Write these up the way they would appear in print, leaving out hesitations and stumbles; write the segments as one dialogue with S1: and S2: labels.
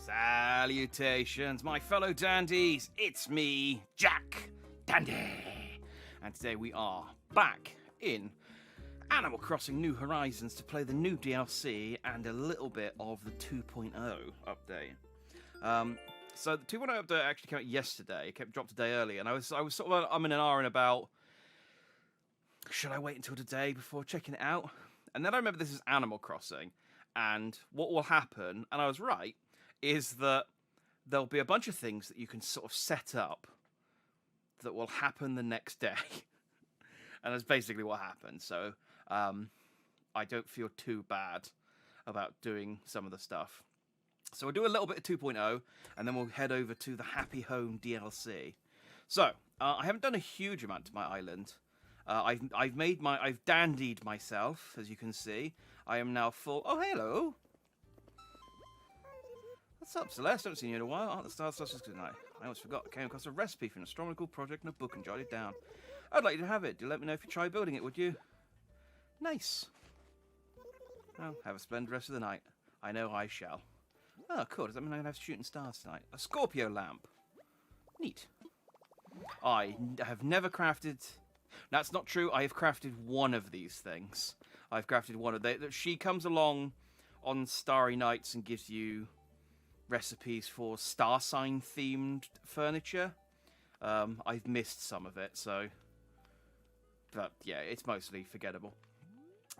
S1: Salutations, my fellow dandies. It's me, Jack Dandy. And today we are back in Animal Crossing New Horizons to play the new DLC and a little bit of the 2.0 update. So the 2.0 update actually came out yesterday. It dropped a day early, and I was sort of I'm in an hour and about. Should I wait until today before checking it out? And then I remember this is Animal Crossing, and what will happen, and I was right, is that there'll be a bunch of things that you can sort of set up that will happen the next day. And that's basically what happened. So I don't feel too bad about doing some of the stuff. So we'll do a little bit of 2.0, and then we'll head over to the Happy Home DLC. So I haven't done a huge amount to my island. I've dandied myself, as you can see. I am now full. Oh, hello. What's up, Celeste? I haven't seen you in a while. Aren't the stars such as good night? I almost forgot. I came across a recipe for an astronomical project in a book and jotted it down. I'd like you to have it. Do let me know if you try building it, would you? Nice. Oh, have a splendid rest of the night. I know I shall. Oh, cool. Does that mean I'm going to have shooting stars tonight? A Scorpio lamp. Neat. I have never crafted... That's not true. I have crafted one of these things. I've crafted one of them. She comes along on starry nights and gives you recipes for star sign themed furniture. I've missed some of it, so... But, yeah, it's mostly forgettable.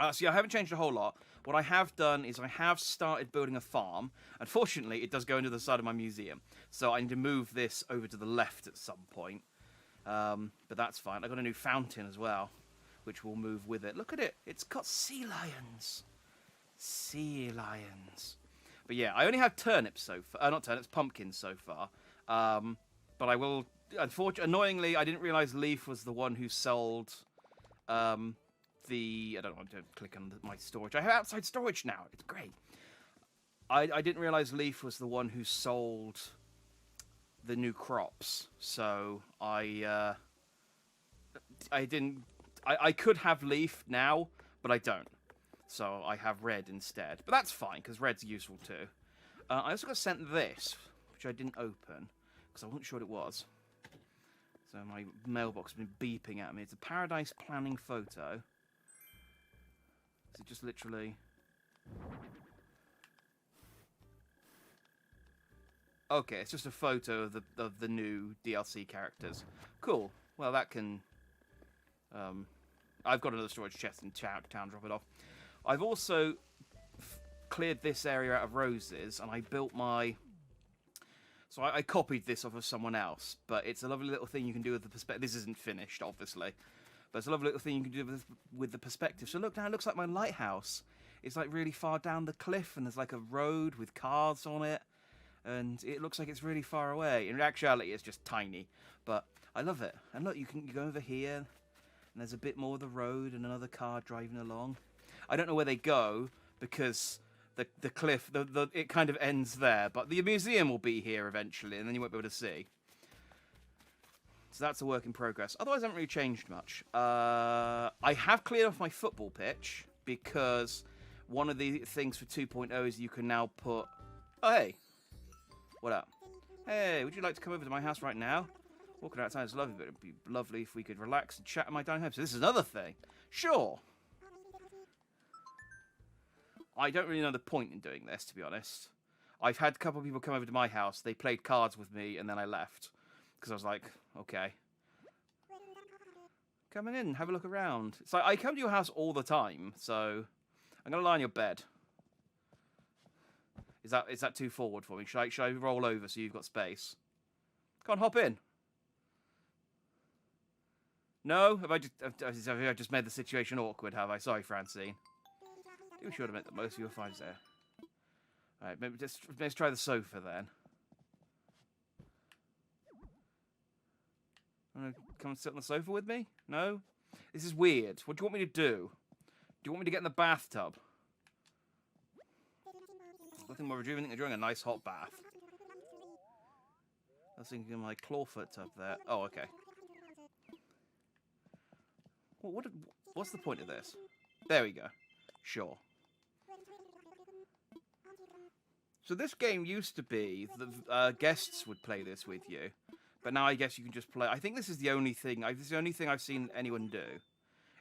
S1: So, yeah, I haven't changed a whole lot. What I have done is I have started building a farm. Unfortunately, it does go into the side of my museum. So I need to move this over to the left at some point. But that's fine. I got a new fountain as well, which will move with it. Look at it. It's got sea lions. Sea lions. But yeah, I only have turnips so far. Not turnips, pumpkins so far. But I will... Annoyingly, I didn't realize Leaf was the one who sold... I don't want to click on my storage. I have outside storage now. It's great. I didn't realize Leaf was the one who sold the new crops. So I didn't... I could have Leaf now, but I don't. So I have Red instead. But that's fine, because Red's useful too. I also got sent this, which I didn't open, because I wasn't sure what it was. So my mailbox has been beeping at me. It's a Paradise Planning photo. Is it just literally... Okay, it's just a photo of the new DLC characters. Cool. Well, that can... I've got another storage chest in town, drop it off. I've also cleared this area out of roses, and I built my... So I copied this off of someone else, but it's a lovely little thing you can do with the perspective. This isn't finished, obviously, but it's a lovely little thing you can do with the perspective. So look now, it looks like my lighthouse. It's like really far down the cliff, and there's like a road with cars on it, and it looks like it's really far away. In actuality, it's just tiny, but I love it. And look, you go over here, and there's a bit more of the road and another car driving along. I don't know where they go, because the cliff, it kind of ends there. But the museum will be here eventually, and then you won't be able to see. So that's a work in progress. Otherwise, I haven't really changed much. I have cleared off my football pitch, because one of the things for 2.0 is you can now put... Oh, hey. What up? Hey, would you like to come over to my house right now? Walking outside is lovely, but it'd be lovely if we could relax and chat at my dining home. So this is another thing. Sure. I don't really know the point in doing this, to be honest. I've had a couple of people come over to my house. They played cards with me, and then I left. Because I was like, okay. Come in, have a look around. It's like, I come to your house all the time, so... I'm going to lie on your bed. Is that too forward for me? Should I roll over so you've got space? Come on, hop in. No? Have I just made the situation awkward, have I? Sorry, Francine. You should have meant that most of your finds there. Alright, maybe let's try the sofa then. Wanna come and sit on the sofa with me? No? This is weird. What do you want me to do? Do you want me to get in the bathtub? Nothing more rejuvenating than enjoying a nice hot bath. I was thinking of my clawfoot tub there. Oh, okay. Well, what's the point of this? There we go. Sure. So this game used to be the guests would play this with you, but now I guess you can just play. I think this is the only thing. This is the only thing I've seen anyone do.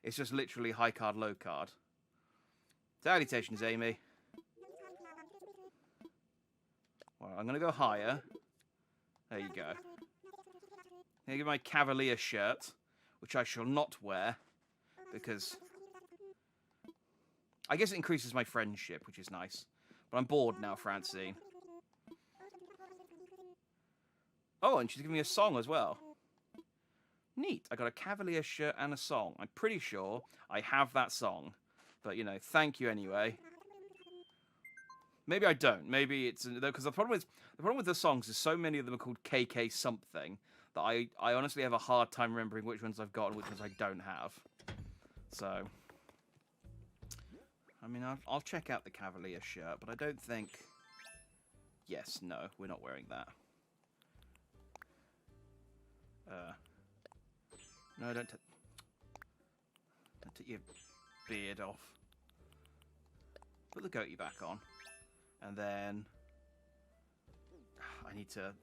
S1: It's just literally high card, low card. Salutations, Amy. Well, I'm gonna go higher. There you go. Here, give my Cavalier shirt, which I shall not wear because I guess it increases my friendship, which is nice. But I'm bored now, Francine. Oh, and she's giving me a song as well. Neat. I got a Cavalier shirt and a song. I'm pretty sure I have that song. But, you know, thank you anyway. Maybe I don't. Maybe it's... Because the problem with the songs is so many of them are called KK something that I honestly have a hard time remembering which ones I've got and which ones I don't have. So... I mean, I'll check out the Cavalier shirt, but I don't think... Yes, no, we're not wearing that. No, don't take your beard off. Put the goatee back on. And then... I need to...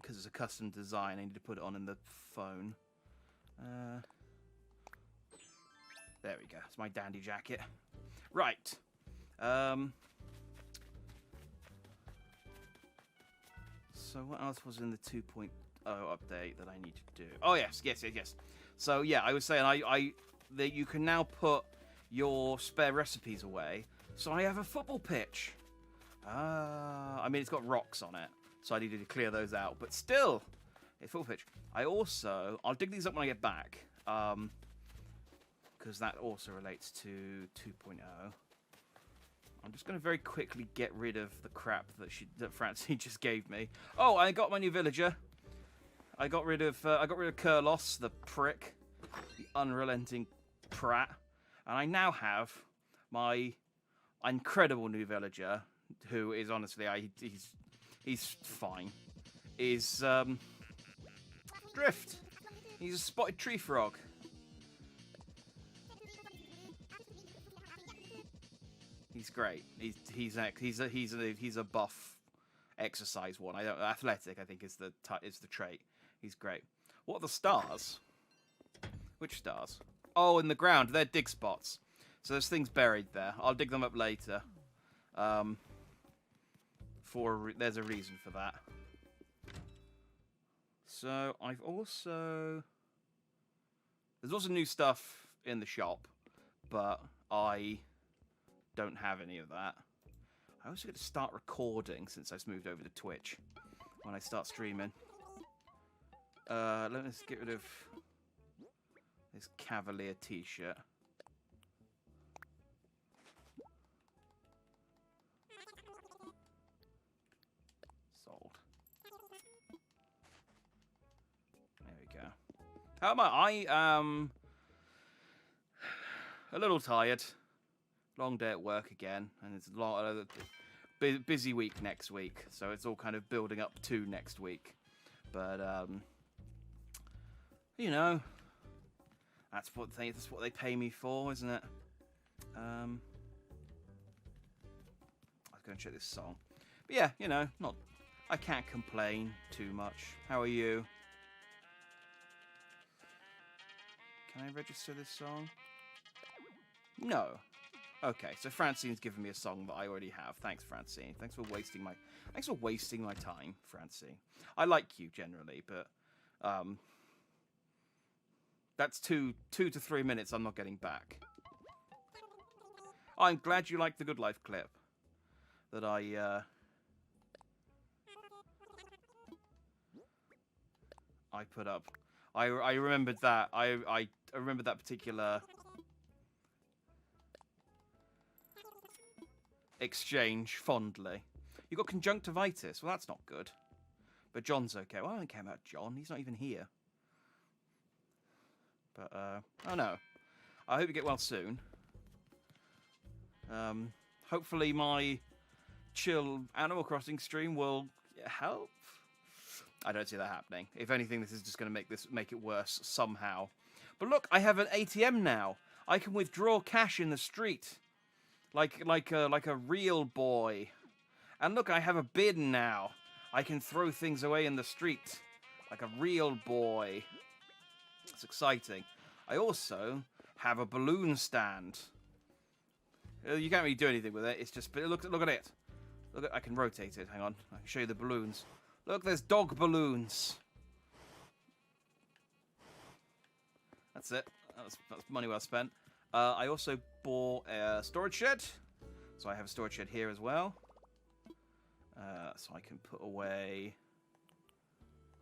S1: Because it's a custom design, I need to put it on in the phone. There we go. It's my dandy jacket. Right. So what else was in the 2.0 update that I need to do? Oh yes. So yeah, I was saying that you can now put your spare recipes away. So I have a football pitch. I mean it's got rocks on it, so I needed to clear those out. But still, it's football pitch. I'll dig these up when I get back. Because that also relates to 2.0. I'm just going to very quickly get rid of the crap that Francine just gave me. Oh, I got my new villager. I got rid of Kurlos, the prick, the unrelenting prat, and I now have my incredible new villager, who is honestly he's fine. Is Drift. He's a spotted tree frog. He's great. He's a buff exercise one. Athletic, I think, is the trait. He's great. What are the stars? Which stars? Oh, in the ground. They're dig spots. So there's things buried there. I'll dig them up later. There's a reason for that. So there's also new stuff in the shop, but I don't have any of that. I also got to start recording since I've moved over to Twitch when I start streaming. Let's get rid of this Cavalier t-shirt. Sold. There we go. How am I? I am a little tired. Long day at work again, and it's a busy week next week, so it's all kind of building up to next week. But you know, that's what they pay me for, isn't it? I was going to check this song, but yeah, you know, I can't complain too much. How are you? Can I register this song? No. Okay, so Francine's given me a song that I already have. Thanks, Francine. Thanks for wasting my time, Francine. I like you generally, but that's two to 3 minutes I'm not getting back. I'm glad you liked the Good Life clip that I put up. I remembered that. I remembered that particular exchange fondly. You got conjunctivitis. Well, that's not good. But John's okay. Well, I don't care about John. He's not even here. But, oh no. I hope you get well soon. Hopefully my chill Animal Crossing stream will help. I don't see that happening. If anything, this is just going to make it worse somehow. But look, I have an ATM now. I can withdraw cash in the street. Like a real boy. And look, I have a bin now. I can throw things away in the street. Like a real boy. It's exciting. I also have a balloon stand. You can't really do anything with it. It's just... But look at it. Look, I can rotate it. Hang on. I can show you the balloons. Look, there's dog balloons. That's it. That's money well spent. I also bought a storage shed. So I have a storage shed here as well. So I can put away...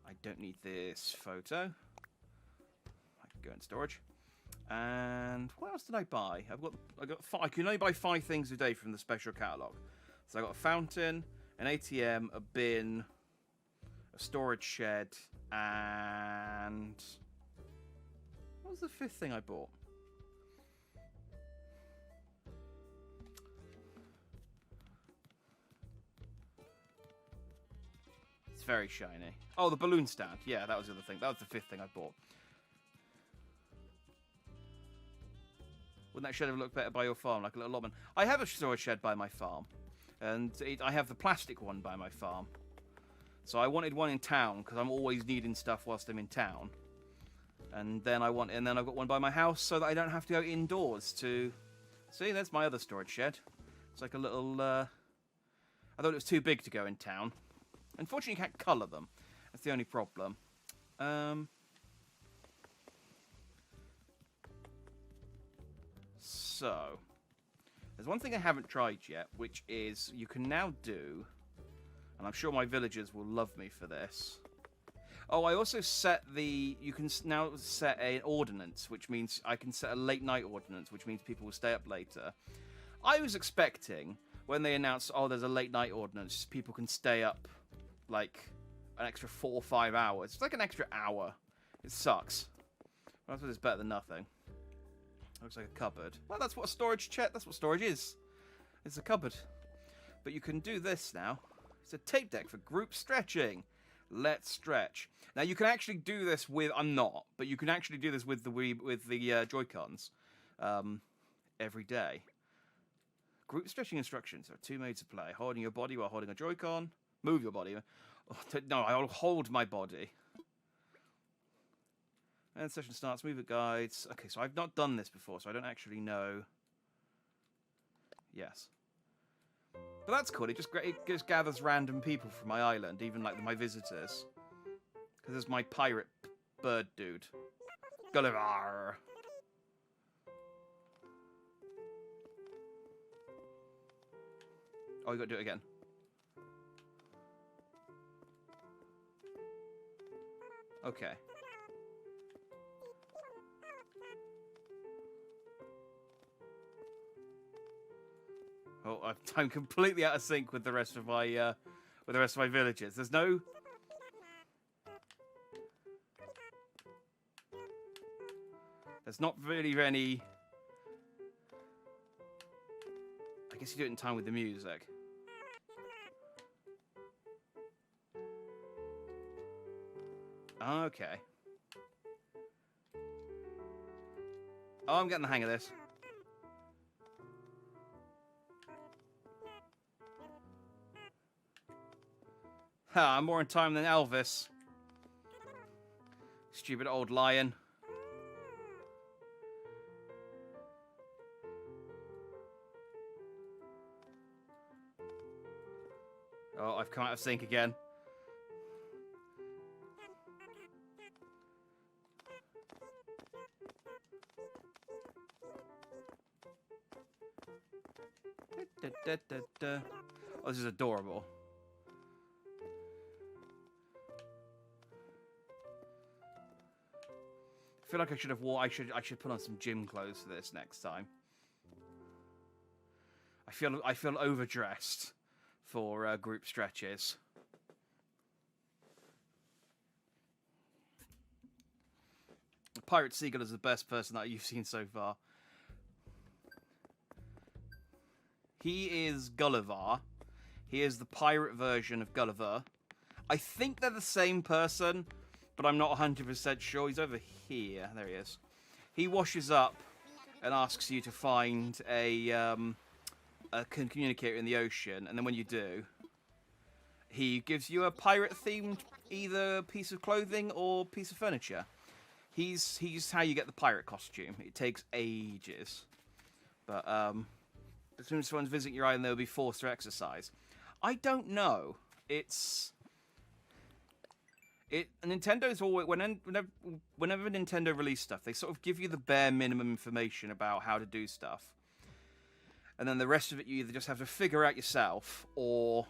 S1: I don't need this photo. I can go in storage. And what else did I buy? I can only buy 5 things a day from the special catalogue. So I got a fountain, an ATM, a bin, a storage shed, and what was the 5th thing I bought? It's very shiny. Oh, the balloon stand. Yeah, that was the other thing. That was the 5th thing I bought. Wouldn't that shed have looked better by your farm, like a little allotment? I have a storage shed by my farm, and I have the plastic one by my farm. So I wanted one in town because I'm always needing stuff whilst I'm in town, and then I've got one by my house so that I don't have to go indoors to. See, that's my other storage shed. It's like a little. I thought it was too big to go in town. Unfortunately, you can't colour them. That's the only problem. So, there's one thing I haven't tried yet, which is you can now do, and I'm sure my villagers will love me for this. Oh, I also you can now set an ordinance, which means I can set a late night ordinance, which means people will stay up later. I was expecting, when they announced, oh, there's a late night ordinance, people can stay up, like, an extra 4 or 5 hours. It's like an extra hour. It sucks. But I suppose it's better than nothing. Looks like a cupboard. Well, that's what that's what storage is. It's a cupboard. But you can do this now. It's a tape deck for group stretching. Let's stretch. Now you can actually do this with. I'm not, but you can actually do this with the Joy-Cons every day. Group stretching instructions. There are 2 modes to play: holding your body while holding a Joy-Con. Move your body. Oh, no, I'll hold my body. And session starts, movement guides. Okay, so I've not done this before, so I don't actually know. Yes. But that's cool. It just gathers random people from my island, even like my visitors. Because there's my pirate bird dude. Gulliver. Oh, you got to do it again. Okay. Oh, I'm completely out of sync with the rest of my villagers. There's no. There's not really any. I guess you do it in time with the music. Okay. Oh, I'm getting the hang of this. Ha, I'm more in time than Elvis. Stupid old lion. Oh, I've come out of sync again. Oh, this is adorable. I feel like I should have I should put on some gym clothes for this next time. I feel overdressed for group stretches. Pirate Seagull is the best person that you've seen so far. He is Gulliver. He is the pirate version of Gulliver. I think they're the same person, but I'm not 100% sure. He's over here. There he is. He washes up and asks you to find a communicator in the ocean, and then when you do, he gives you a pirate-themed either piece of clothing or piece of furniture. He's how you get the pirate costume. It takes ages. But as soon as someone's visiting your island, they'll be forced to exercise. I don't know. Nintendo's always whenever Nintendo release stuff, they sort of give you the bare minimum information about how to do stuff, and then the rest of it you either just have to figure out yourself or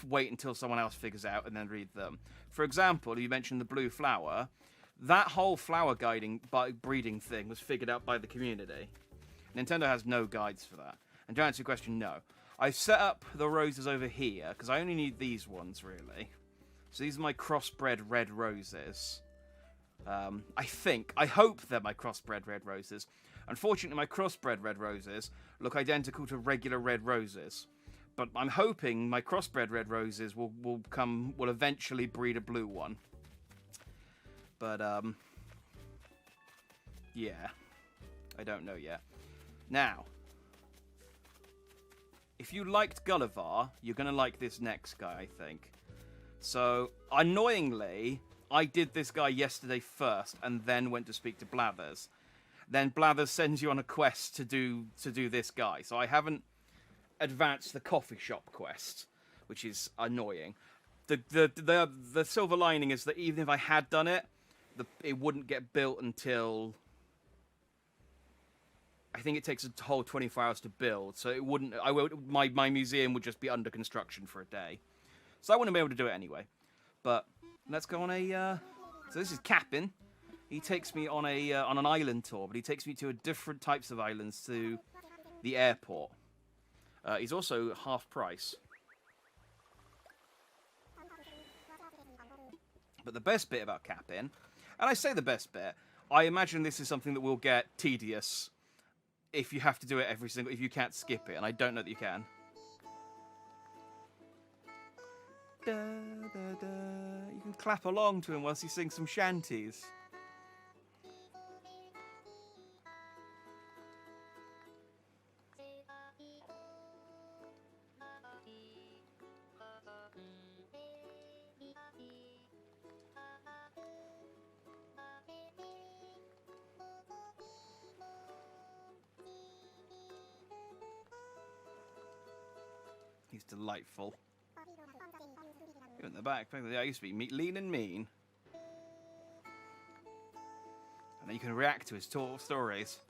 S1: wait until someone else figures out and then read them. For example, you mentioned the blue flower. That whole flower breeding thing was figured out by the community. Nintendo has no guides for that. And to answer your question, no. I've set up the roses over here, because I only need these ones, really. So these are my crossbred red roses. I hope they're my crossbred red roses. Unfortunately, my crossbred red roses look identical to regular red roses. But I'm hoping my crossbred red roses will eventually breed a blue one. But, yeah. I don't know yet. Now, if you liked Gulliver, you're going to like this next guy, I think. So, annoyingly, I did this guy yesterday first, and then went to speak to Blathers. Then Blathers sends you on a quest to do this guy. So I haven't advanced the coffee shop quest, which is annoying. The silver lining is that even if I had done it, it wouldn't get built until... I think it takes a whole 24 hours to build, so it wouldn't. My museum would just be under construction for a day, so I wouldn't be able to do it anyway. But let's go on a. So this is Capin. He takes me on an island tour, but he takes me to a different types of islands to the airport. He's also half price. But the best bit about Capin, and I say the best bit, I imagine this is something that will get tedious. If you have to do it if you can't skip it, and I don't know that you can. Da, da, da. You can clap along to him whilst he sings some shanties. He's delightful. You're in the back. I used to be lean and mean. And then you can react to his stories.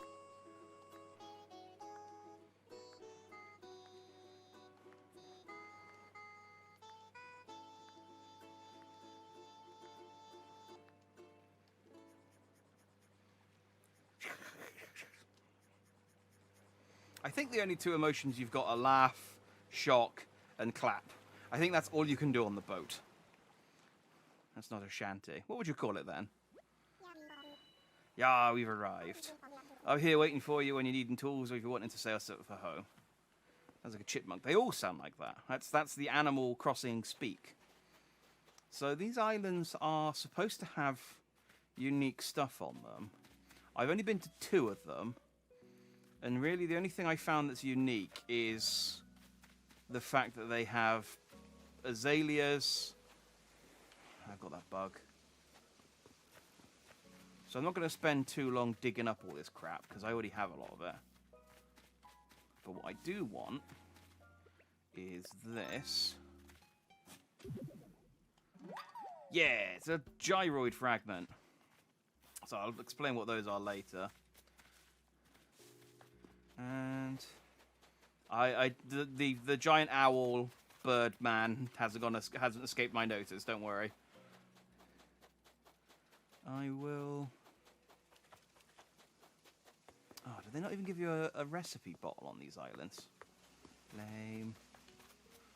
S1: I think the only two emotions you've got are laugh, shock, and clap. I think that's all you can do on the boat. That's not a shanty. What would you call it then? Yeah, we've arrived. I'm here waiting for you when you're needing tools or if you're wanting to sail for home. Sounds like a chipmunk. They all sound like that. That's the Animal Crossing speak. So these islands are supposed to have unique stuff on them. I've only been to 2 of them. And really the only thing I found that's unique is the fact that they have azaleas. I've got that bug. So I'm not going to spend too long digging up all this crap, because I already have a lot of it. But what I do want is this. Yeah, it's a Gyroid Fragment. So I'll explain what those are later. And the giant owl bird man hasn't escaped my notice. Don't worry. I will. Oh, do they not even give you a recipe bottle on these islands? Lame.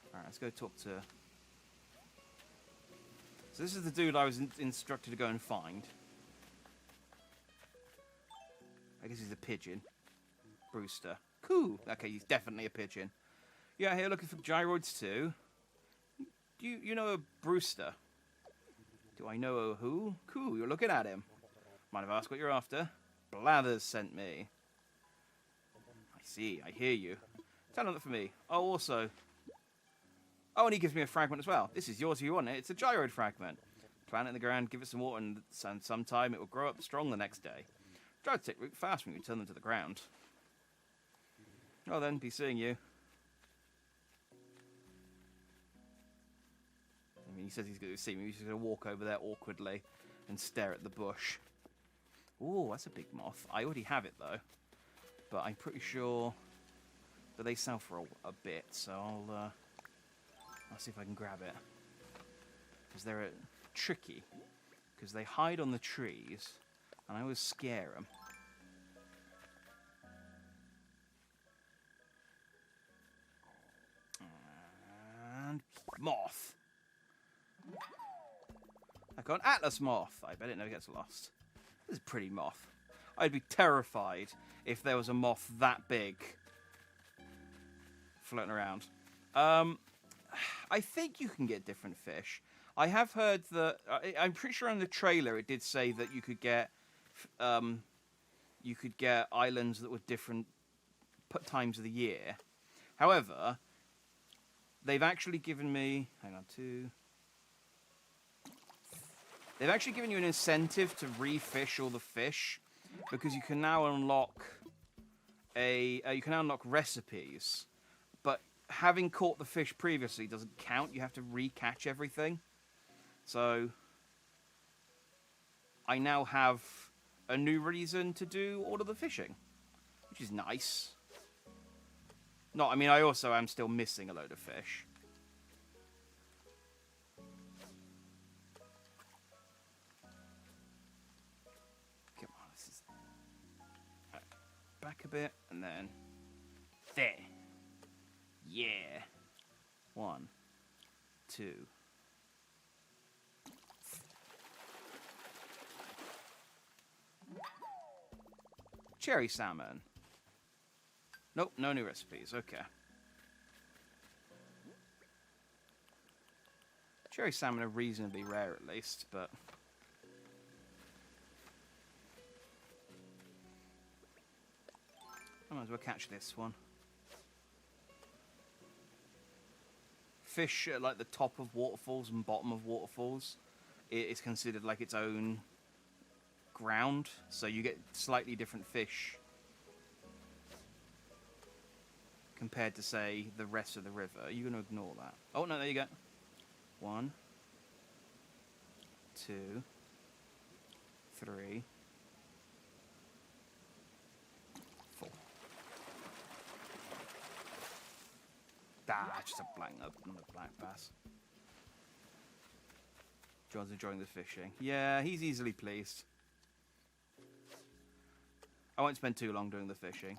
S1: All right, let's go talk to. So this is the dude I was instructed to go and find. I guess he's a pigeon. Brewster. Cool. Okay, he's definitely a pigeon. Yeah, here looking for gyroids too. You know a Brewster? Do I know a who? Cool, you're looking at him. Mind if I ask what you're after? Blathers sent me. I see. I hear you. Tell him that for me. Oh, also... Oh, and he gives me a fragment as well. This is yours if you want it. It's a Gyroid Fragment. Plant it in the ground, give it some water, and sometime it will grow up strong the next day. Try to take root fast when you turn them to the ground. Well then, be seeing you. I mean, he says he's going to see me. He's just going to walk over there awkwardly and stare at the bush. Ooh, that's a big moth. I already have it, though. But I'm pretty sure that they sell for a bit, so I'll see if I can grab it. Because they're tricky. Because they hide on the trees, and I always scare them. And moth. I got an Atlas moth. I bet it never gets lost. This is a pretty moth. I'd be terrified if there was a moth that big floating around. I think you can get different fish. I have heard that... I'm pretty sure in the trailer it did say that you could get islands that were different times of the year. However, they've actually given me... Hang on, they've actually given you an incentive to refish all the fish, because you can now unlock recipes. But having caught the fish previously doesn't count. You have to re-catch everything. So I now have a new reason to do all of the fishing, which is nice. No, I mean, I also am still missing a load of fish. Come on, this is... Right, back a bit, and then... There. Yeah. 1, 2... Cherry salmon. Nope, no new recipes. Okay. Cherry salmon are reasonably rare at least, but... I might as well catch this one. Fish at like the top of waterfalls and bottom of waterfalls, it is considered like its own ground, so you get slightly different fish compared to, say, the rest of the river. Are you going to ignore that? Oh, no, there you go. 1, 2, 3, 4. Ah, just a black bass. John's enjoying the fishing. Yeah, he's easily pleased. I won't spend too long doing the fishing,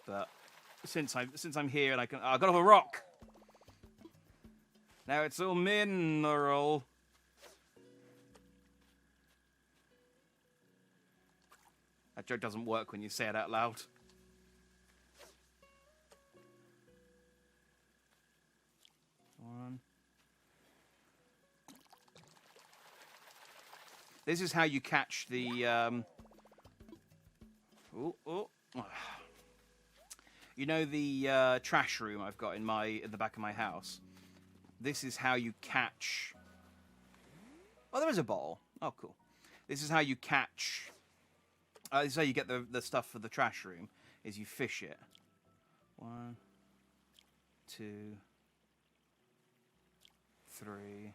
S1: but since I'm here and I got off a rock. Now it's all mineral. That joke doesn't work when you say it out loud. One. This is how you catch the you know the trash room I've got in the back of my house? This is how you catch... Oh, there is a bottle. Oh, cool. This is how you catch... this is how you get the stuff for the trash room, is you fish it. 1, 2, 3...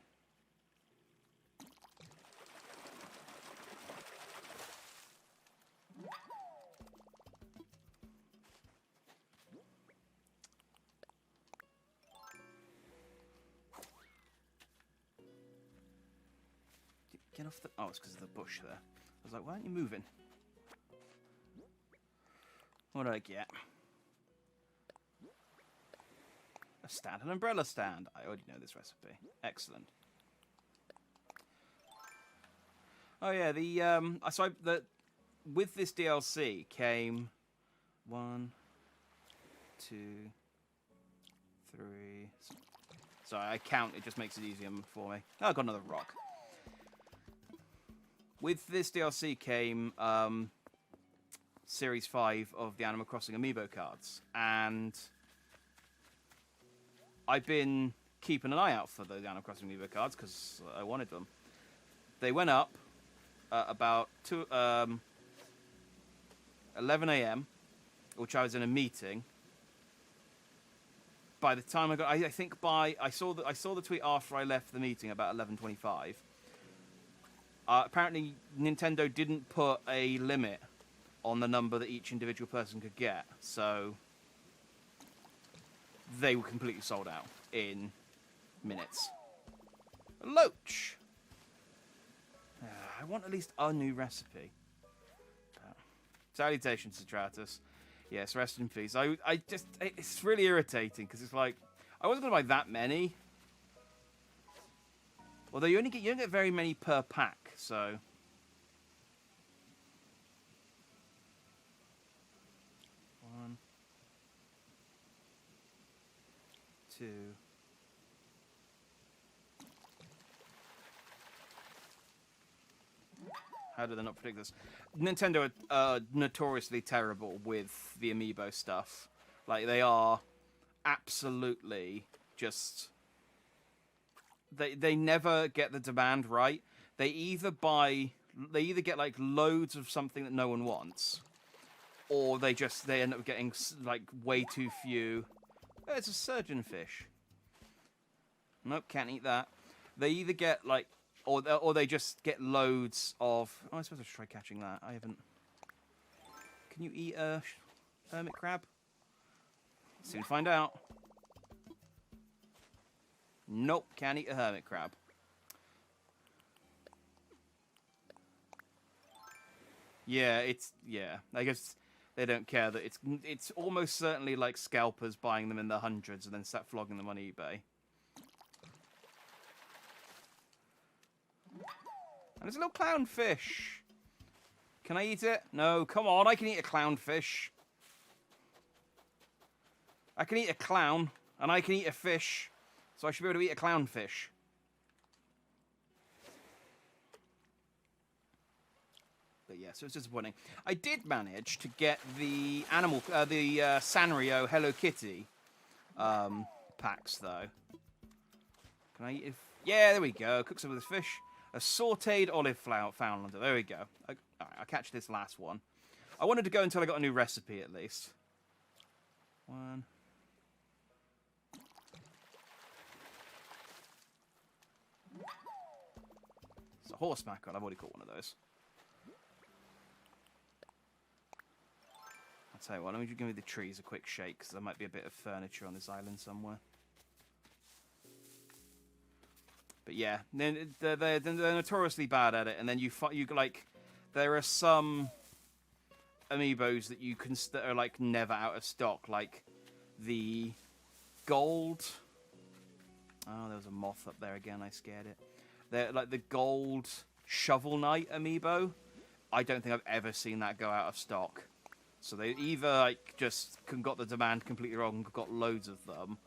S1: Get off the... Oh, it's because of the bush there. I was like, why aren't you moving? What did I get? A stand, an umbrella stand. I already know this recipe. Excellent. Oh yeah, with this DLC came 1, 2, 3. Sorry, I count. It just makes it easier for me. Oh, I got another rock. With this DLC came Series 5 of the Animal Crossing amiibo cards, and I've been keeping an eye out for those Animal Crossing amiibo cards because I wanted them. They went up about 11 a.m., which I was in a meeting. By the time I got, I think I saw the tweet after I left the meeting about 11:25. Apparently, Nintendo didn't put a limit on the number that each individual person could get, so they were completely sold out in minutes. Loach! I want at least a new recipe. Salutations, Citratus. Yes, rest in peace. It's really irritating, because it's like, I wasn't going to buy that many. Although you don't get very many per pack, so... 1, 2... How do they not predict this? Nintendo are notoriously terrible with the amiibo stuff. Like, they are absolutely just... They never get the demand right. They either get, like, loads of something that no one wants, or they end up getting, like, way too few. Oh, it's a surgeonfish. Nope, can't eat that. They either get, like... Or they just get loads of... Oh, I suppose I should try catching that. I haven't... Can you eat a hermit crab? Soon find out. Nope, can't eat a hermit crab. Yeah, I guess they don't care that it's almost certainly like scalpers buying them in the hundreds and then start flogging them on eBay. And there's a little clownfish. Can I eat it? No, come on, I can eat a clownfish. I can eat a clown, and I can eat a fish, so I should be able to eat a clownfish. But yeah, so it's disappointing. I did manage to get the Sanrio Hello Kitty packs, though. Can I eat it? Yeah, there we go. Cook some of this fish. A sautéed olive flounder. There we go. I'll catch this last one. I wanted to go until I got a new recipe, at least. 1. It's a horse mackerel. I've already caught one of those. I'll tell you what, let me just give me the trees a quick shake, because there might be a bit of furniture on this island somewhere. But yeah, they're notoriously bad at it, and then you like, there are some amiibos that are like never out of stock, like the gold. Oh, there was a moth up there again. I scared it. They're like the gold Shovel Knight amiibo. I don't think I've ever seen that go out of stock. So they either like just got the demand completely wrong, got loads of them.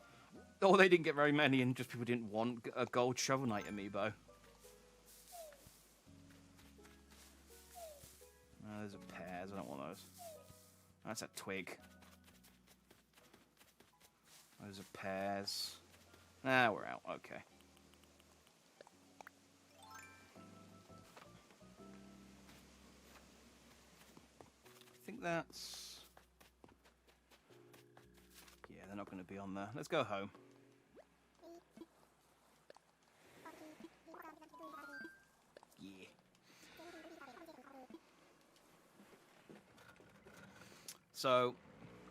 S1: Or they didn't get very many and just people didn't want a gold Shovel Knight amiibo. Oh, those are pears. I don't want those. That's a twig. Those are pears. Ah, we're out. Okay. I think that's... Yeah, they're not going to be on there. Let's go home. Yeah. So,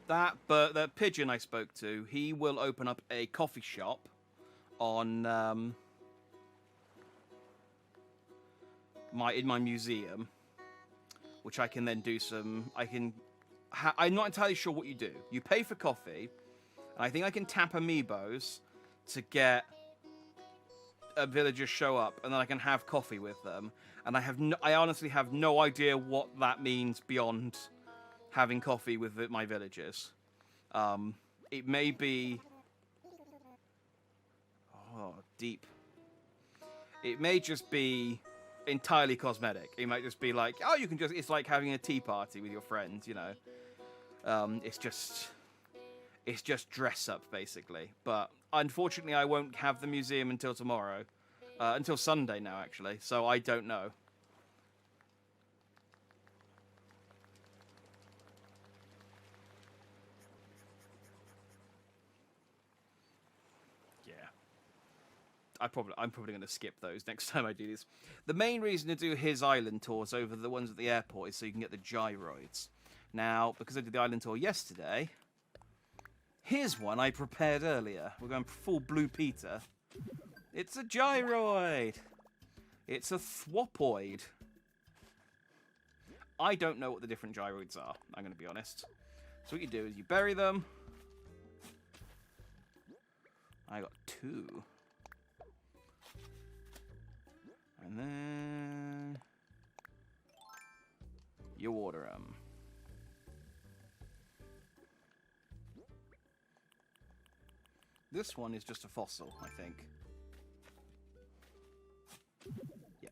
S1: the pigeon I spoke to, he will open up a coffee shop on in my museum, which I can then do some. I'm not entirely sure what you do. You pay for coffee, and I think I can tap amiibos to get a villager show up, and then I can have coffee with them. And I honestly have no idea what that means beyond having coffee with my villagers. It may be... Oh, deep. It may just be entirely cosmetic. It might just be like, oh, you can just, it's like having a tea party with your friends, you know. It's just dress up, basically. But unfortunately, I won't have the museum until tomorrow. Until Sunday now, actually. So I don't know. Yeah. I'm probably going to skip those next time I do this. The main reason to do his island tours over the ones at the airport is so you can get the gyroids. Now, because I did the island tour yesterday, here's one I prepared earlier. We're going full Blue Peter. It's a gyroid. It's a thwopoid. I don't know what the different gyroids are, I'm going to be honest. So what you do is you bury them. I got 2. And then you water them. This one is just a fossil, I think. Yeah.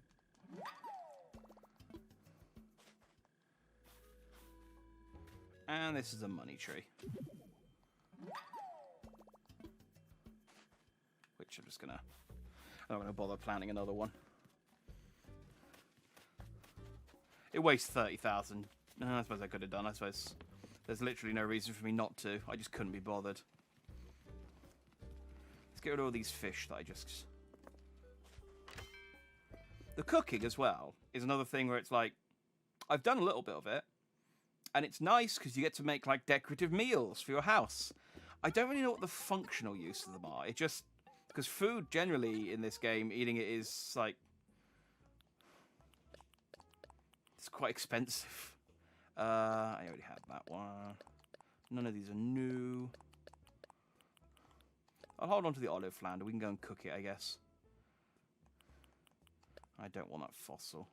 S1: And this is a money tree. Which I'm not gonna bother planting another one. It wastes 30,000. I suppose I could have done. I suppose there's literally no reason for me not to. I just couldn't be bothered. Let's get rid of all these fish that I just... The cooking as well is another thing where it's like, I've done a little bit of it, and it's nice because you get to make like decorative meals for your house. I don't really know what the functional use of them are. It just, because food generally in this game, eating it is like, it's quite expensive. I already had that one. None of these are new. I'll hold on to the olive flounder. We can go and cook it, I guess. I don't want that fossil.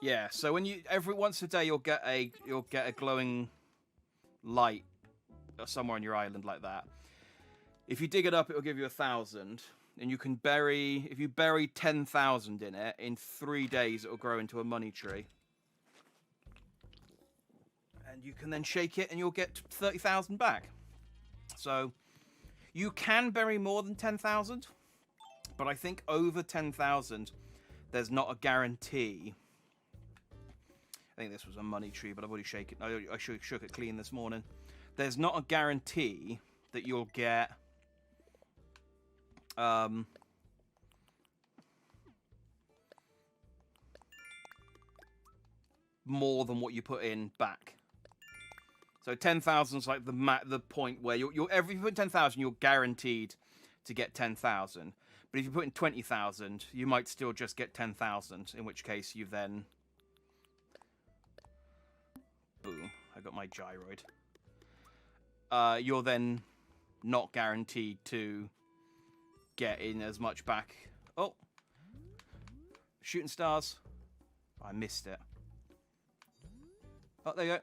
S1: Yeah, so when you once a day you'll get a glowing light somewhere on your island like that. If you dig it up, it'll give you 1,000, and you can bury, if you bury 10,000 in it, in 3 days it'll grow into a money tree. And you can then shake it and you'll get 30,000 back. So you can bury more than 10,000, but I think over 10,000 there's not a guarantee. I think this was a money tree, but I've already shaken it. I shook it clean this morning. There's not a guarantee that you'll get more than what you put in back. So 10,000 is like the point where if you put 10,000, you're guaranteed to get 10,000. But if you put in 20,000, you might still just get 10,000. In which case, you then, boom, I got my gyroid. You're then not guaranteed to get in as much back. Oh, shooting stars. I missed it. Oh, there you go.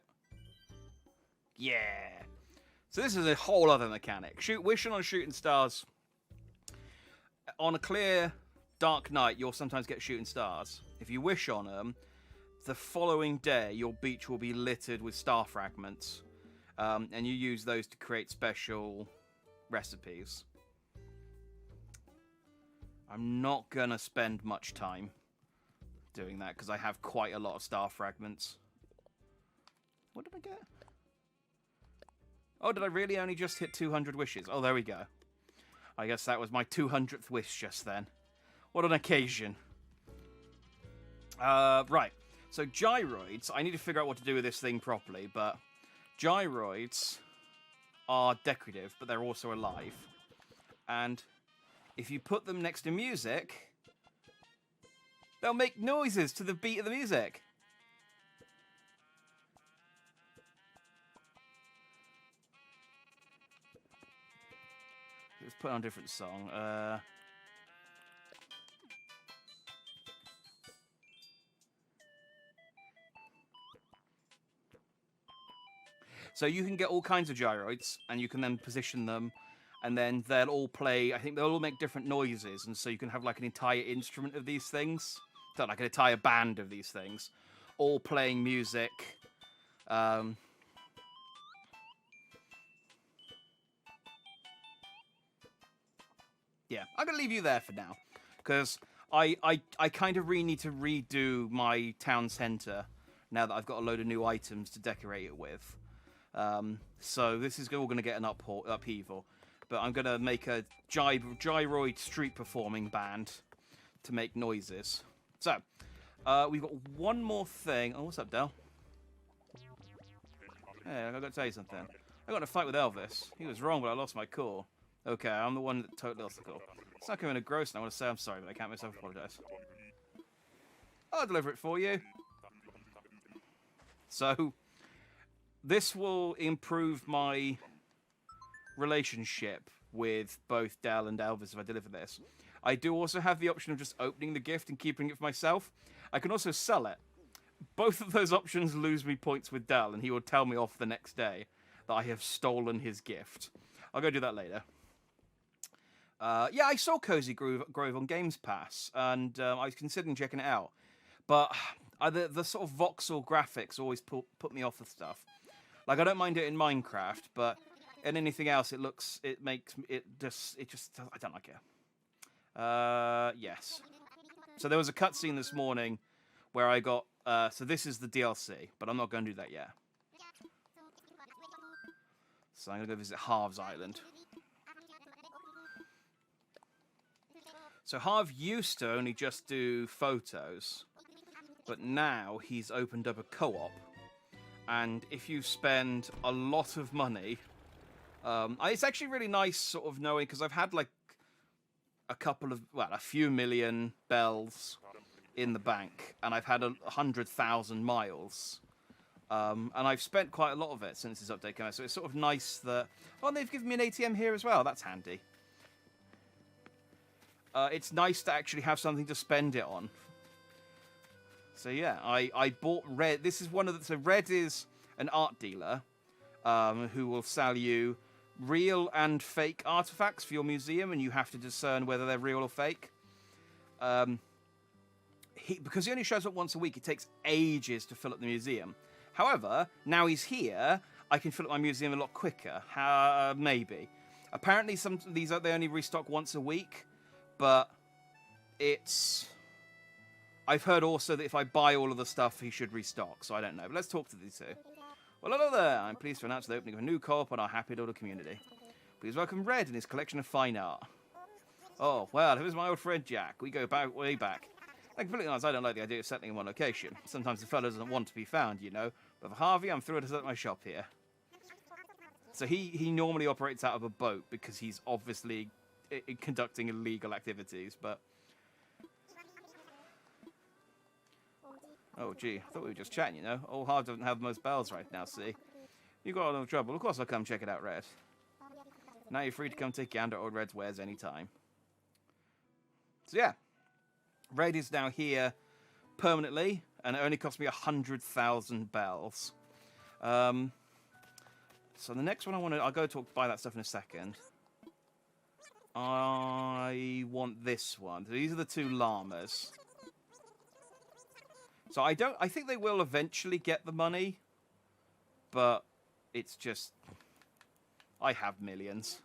S1: Yeah. So this is a whole other mechanic. Wishing on shooting stars. On a clear, dark night, you'll sometimes get shooting stars. If you wish on them, the following day, your beach will be littered with star fragments. And you use those to create special recipes. I'm not going to spend much time doing that, because I have quite a lot of star fragments. What did I get? Oh, did I really only just hit 200 wishes? Oh, there we go. I guess that was my 200th wish just then. What an occasion. Right. So gyroids, I need to figure out what to do with this thing properly, but gyroids are decorative, but they're also alive. And if you put them next to music, they'll make noises to the beat of the music. Let's put on a different song. So you can get all kinds of gyroids, and you can then position them and then they'll all play. I think they'll all make different noises, and so you can have like an entire instrument of these things, so like an entire band of these things, all playing music. Yeah, I'm going to leave you there for now, because I kind of really need to redo my town centre now that I've got a load of new items to decorate it with. So this is all going to get an upheaval. But I'm going to make a gyroid street performing band to make noises. So, we've got one more thing. Oh, what's up, Del? Hey, I've got to tell you something. I got in a fight with Elvis. He was wrong, but I lost my cool. Okay, I'm the one that totally lost the call. It's not coming to gross, and I want to say I'm sorry, but I can't myself apologise. I'll deliver it for you. So, this will improve my relationship with both Dal and Elvis if I deliver this. I do also have the option of just opening the gift and keeping it for myself. I can also sell it. Both of those options lose me points with Dal, and he will tell me off the next day that I have stolen his gift. I'll go do that later. Yeah, I saw Cozy Grove on Games Pass, and I was considering checking it out. But the sort of voxel graphics always put me off with stuff. Like, I don't mind it in Minecraft, but in anything else, it just, I don't like it. Yes. So there was a cutscene this morning where I got, so this is the DLC, but I'm not going to do that yet. So I'm going to go visit Harv's Island. So Harv used to only just do photos, but now he's opened up a co-op. And if you spend a lot of money, it's actually really nice sort of knowing, because I've had like a few million bells in the bank, and I've had 100,000 miles. And I've spent quite a lot of it since this update came out, so it's sort of nice that... Oh, and they've given me an ATM here as well, that's handy. It's nice to actually have something to spend it on. So yeah, I bought Red. This is one of the... So Red is an art dealer who will sell you real and fake artifacts for your museum, and you have to discern whether they're real or fake. Because he only shows up once a week, it takes ages to fill up the museum. However, now he's here, I can fill up my museum a lot quicker. Maybe. Apparently, some of these they only restock once a week, but it's... I've heard also that if I buy all of the stuff, he should restock, so I don't know. But let's talk to these two. Well, hello there. I'm pleased to announce the opening of a new co-op on our happy little community. Please welcome Red and his collection of fine art. Oh, well, here's my old friend Jack. We go way back. I'm completely honest, I don't like the idea of settling in one location. Sometimes the fellow doesn't want to be found, you know. But for Harvey, I'm thrilled to set my shop here. So he normally operates out of a boat because he's obviously conducting illegal activities, but... Oh, gee, I thought we were just chatting, you know. Old Harv doesn't have the most bells right now, see? You got a little trouble. Of course I'll come check it out, Red. Now you're free to come take a gander at old Red's wares anytime. So, yeah. Red is now here permanently, and it only cost me 100,000 bells. So the next one I'll go buy that stuff in a second. I want this one. These are the two llamas. So I think they will eventually get the money, but it's just, I have millions.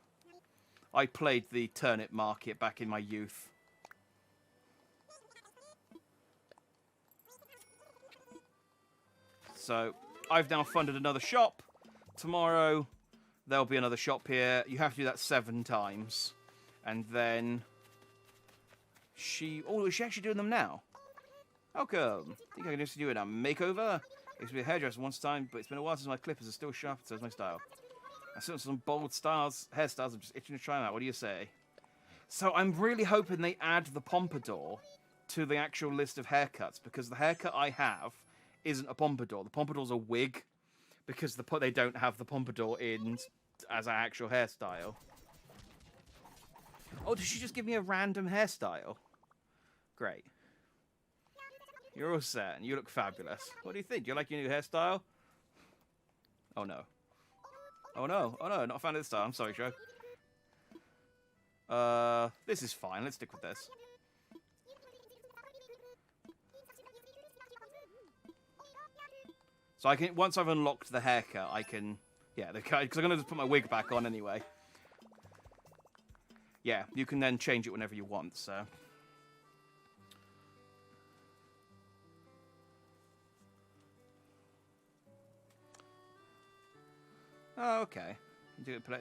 S1: I played the turnip market back in my youth. So I've now funded another shop. Tomorrow there'll be another shop here. You have to do that 7 times. And then is she actually doing them now? How come? Think I can just do it a makeover? I used to be a hairdresser once time, but it's been a while since my clippers are still sharp, so it's my style. I saw some bold hairstyles, I'm just itching to try them out. What do you say? So I'm really hoping they add the pompadour to the actual list of haircuts, because the haircut I have isn't a pompadour. The pompadour's a wig, because they don't have the pompadour in as an actual hairstyle. Oh, did she just give me a random hairstyle? Great. You're all set, and you look fabulous. What do you think? Do you like your new hairstyle? Oh, no. Oh, no. Oh, no. Not a fan of this style. I'm sorry, Joe. This is fine. Let's stick with this. So I can, once I've unlocked the haircut, I can, yeah, because I'm going to just put my wig back on anyway. Yeah, you can then change it whenever you want, so. Oh, okay.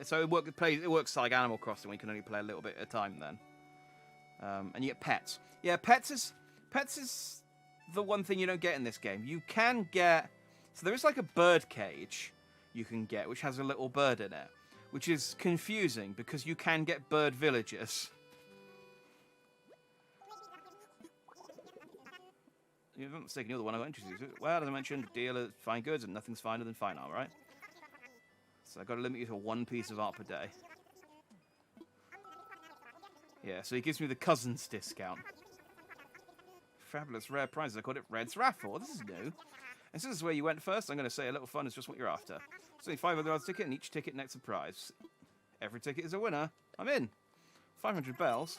S1: So it works like Animal Crossing. We can only play a little bit at a time then. And you get pets. Yeah, pets is the one thing you don't get in this game. You can get... So there is like a bird cage you can get, which has a little bird in it. Which is confusing, because you can get bird villagers. You're not mistaken, you're the one I got introduced to. Well, as I mentioned, dealer fine goods, and nothing's finer than fine art, right? So I've got to limit you to one piece of art per day. Yeah, so he gives me the cousins discount. Fabulous rare prizes. I called it Red's Raffle. This is new. And since this is where you went first, I'm going to say a little fun is just what you're after. It's only $500 ticket, and each ticket nets a prize. Every ticket is a winner. I'm in. 500 bells.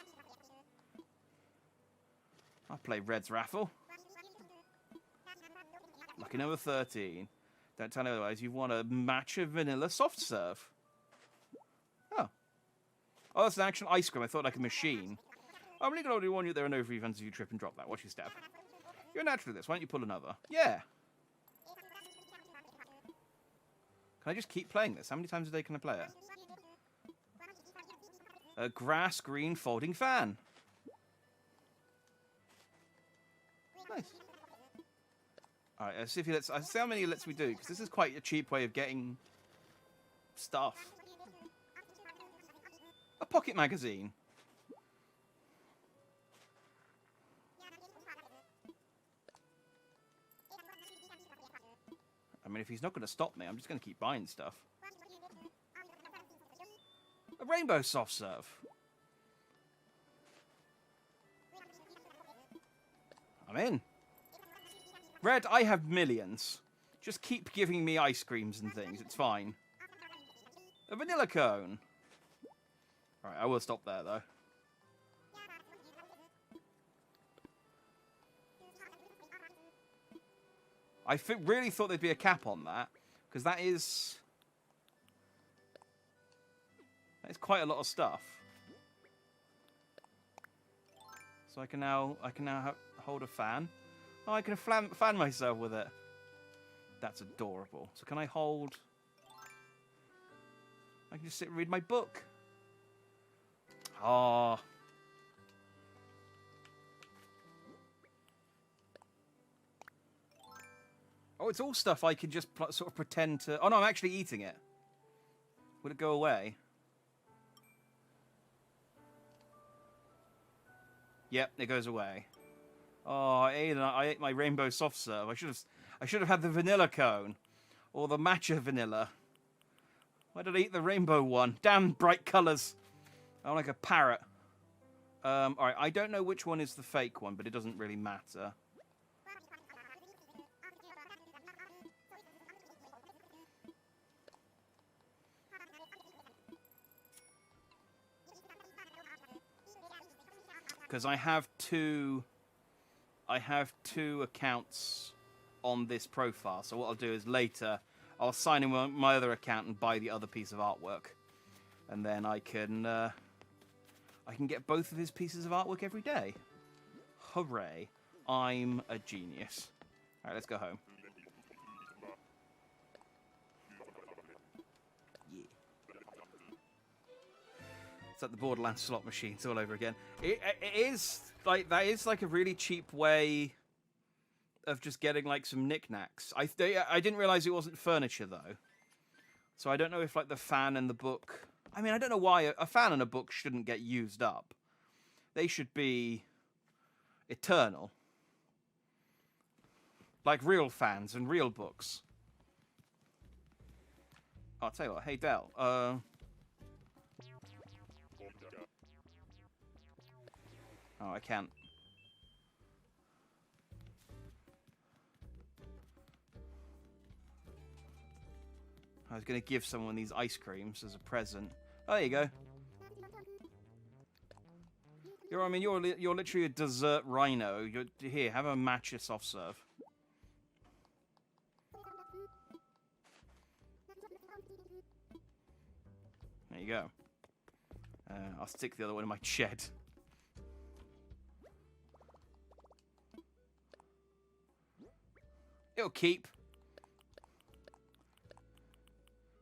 S1: I'll play Red's Raffle. Lucky number 13. Don't tell me otherwise. You've won a matcha vanilla soft serve. Oh. Oh, that's an actual ice cream. I thought like a machine. I'm really going to warn you there are no refunds if you trip and drop that. Watch your step. You're natural at this. Why don't you pull another? Yeah. Can I just keep playing this? How many times a day can I play it? A grass green folding fan. Nice. Alright, let's see if let's see how many lets we do, because this is quite a cheap way of getting stuff. A pocket magazine. I mean, if he's not going to stop me, I'm just going to keep buying stuff. A rainbow soft serve. I'm in. Red, I have millions. Just keep giving me ice creams and things. It's fine. A vanilla cone. Alright, I will stop there, though. I really thought there'd be a cap on that, because that is quite a lot of stuff. So I can now hold a fan. Oh, I can fan myself with it. That's adorable. So can I hold... I can just sit and read my book. Ah. Oh, it's all stuff I can just sort of pretend to... Oh, no, I'm actually eating it. Would it go away? Yep, it goes away. Oh, I ate my rainbow soft serve. I should have had the vanilla cone. Or the matcha vanilla. Why did I eat the rainbow one? Damn bright colours. I'm like a parrot. Alright, I don't know which one is the fake one, but it doesn't really matter. Because I have two accounts on this profile. So what I'll do is later I'll sign in my other account and buy the other piece of artwork, and then I can get both of his pieces of artwork every day. Hooray! I'm a genius. All right, let's go home. Yeah. It's like the Borderlands slot machines all over again. It is like that is like a really cheap way of just getting like some knickknacks. I didn't realize it wasn't furniture though, so I don't know if like the fan and the book. I mean, I don't know why a fan and a book shouldn't get used up. They should be eternal, like real fans and real books. I'll tell you what. Hey Del. Oh, I can't. I was going to give someone these ice creams as a present. Oh, there you go. I mean, you're literally a dessert rhino. You're here. Have a matcha soft serve. There you go. I'll stick the other one in my shed. It'll keep.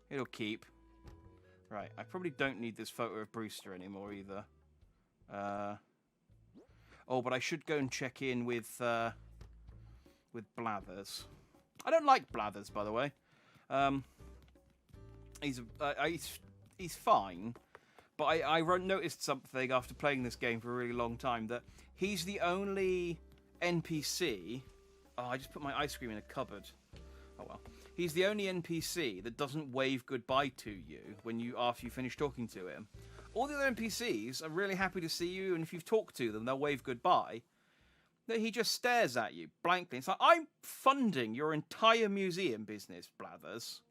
S1: It'll keep. Right, I probably don't need this photo of Brewster anymore either. Oh, but I should go and check in with Blathers. I don't like Blathers, by the way. He's fine, but I noticed something after playing this game for a really long time, that he's the only NPC... Oh, I just put my ice cream in a cupboard. Oh well. He's the only NPC that doesn't wave goodbye to you after you finish talking to him. All the other NPCs are really happy to see you, and if you've talked to them, they'll wave goodbye. He just stares at you blankly. It's like, I'm funding your entire museum business, Blathers.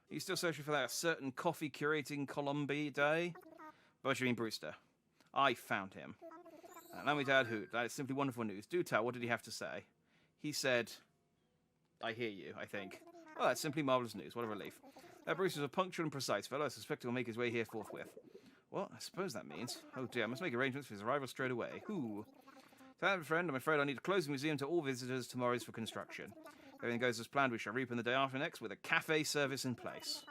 S1: Are you still searching for that certain coffee curating Colombi day? What you mean, Brewster? I found him. Allow me to add who. That is simply wonderful news. Do tell, what did he have to say? He said, I hear you, I think. Oh, that's simply marvellous news. What a relief. Brewster's a punctual and precise fellow. I suspect he'll make his way here forthwith. Well, I suppose that means... Oh dear, I must make arrangements for his arrival straight away. Who? That, friend, I'm afraid I need to close the museum to all visitors tomorrow for construction. If everything goes as planned, we shall reopen the day after next with a cafe service in place.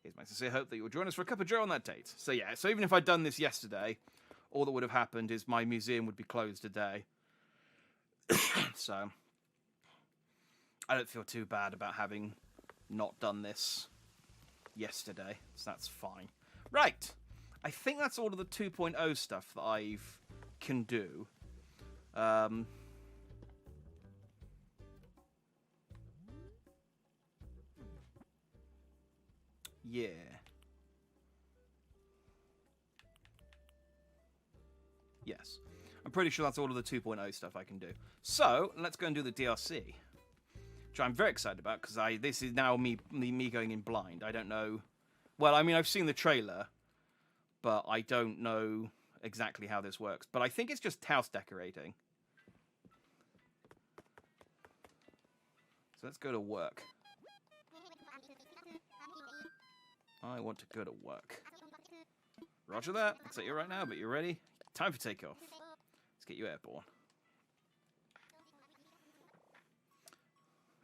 S1: It's my sincere hope that you will join us for a cup of joe on that date. So yeah, so even if I'd done this yesterday, all that would have happened is my museum would be closed today. So I don't feel too bad about having not done this yesterday, so that's fine. Right, I think that's all of the 2.0 stuff that I can do. Yeah. Yes. I'm pretty sure that's all of the 2.0 stuff I can do. So, let's go and do the DLC. Which I'm very excited about, because this is now me going in blind. I don't know... Well, I mean, I've seen the trailer, but I don't know exactly how this works. But I think it's just house decorating. So let's go to work. I want to go to work. Roger that. I'll set you right now, but you're ready? Time for takeoff. Let's get you airborne.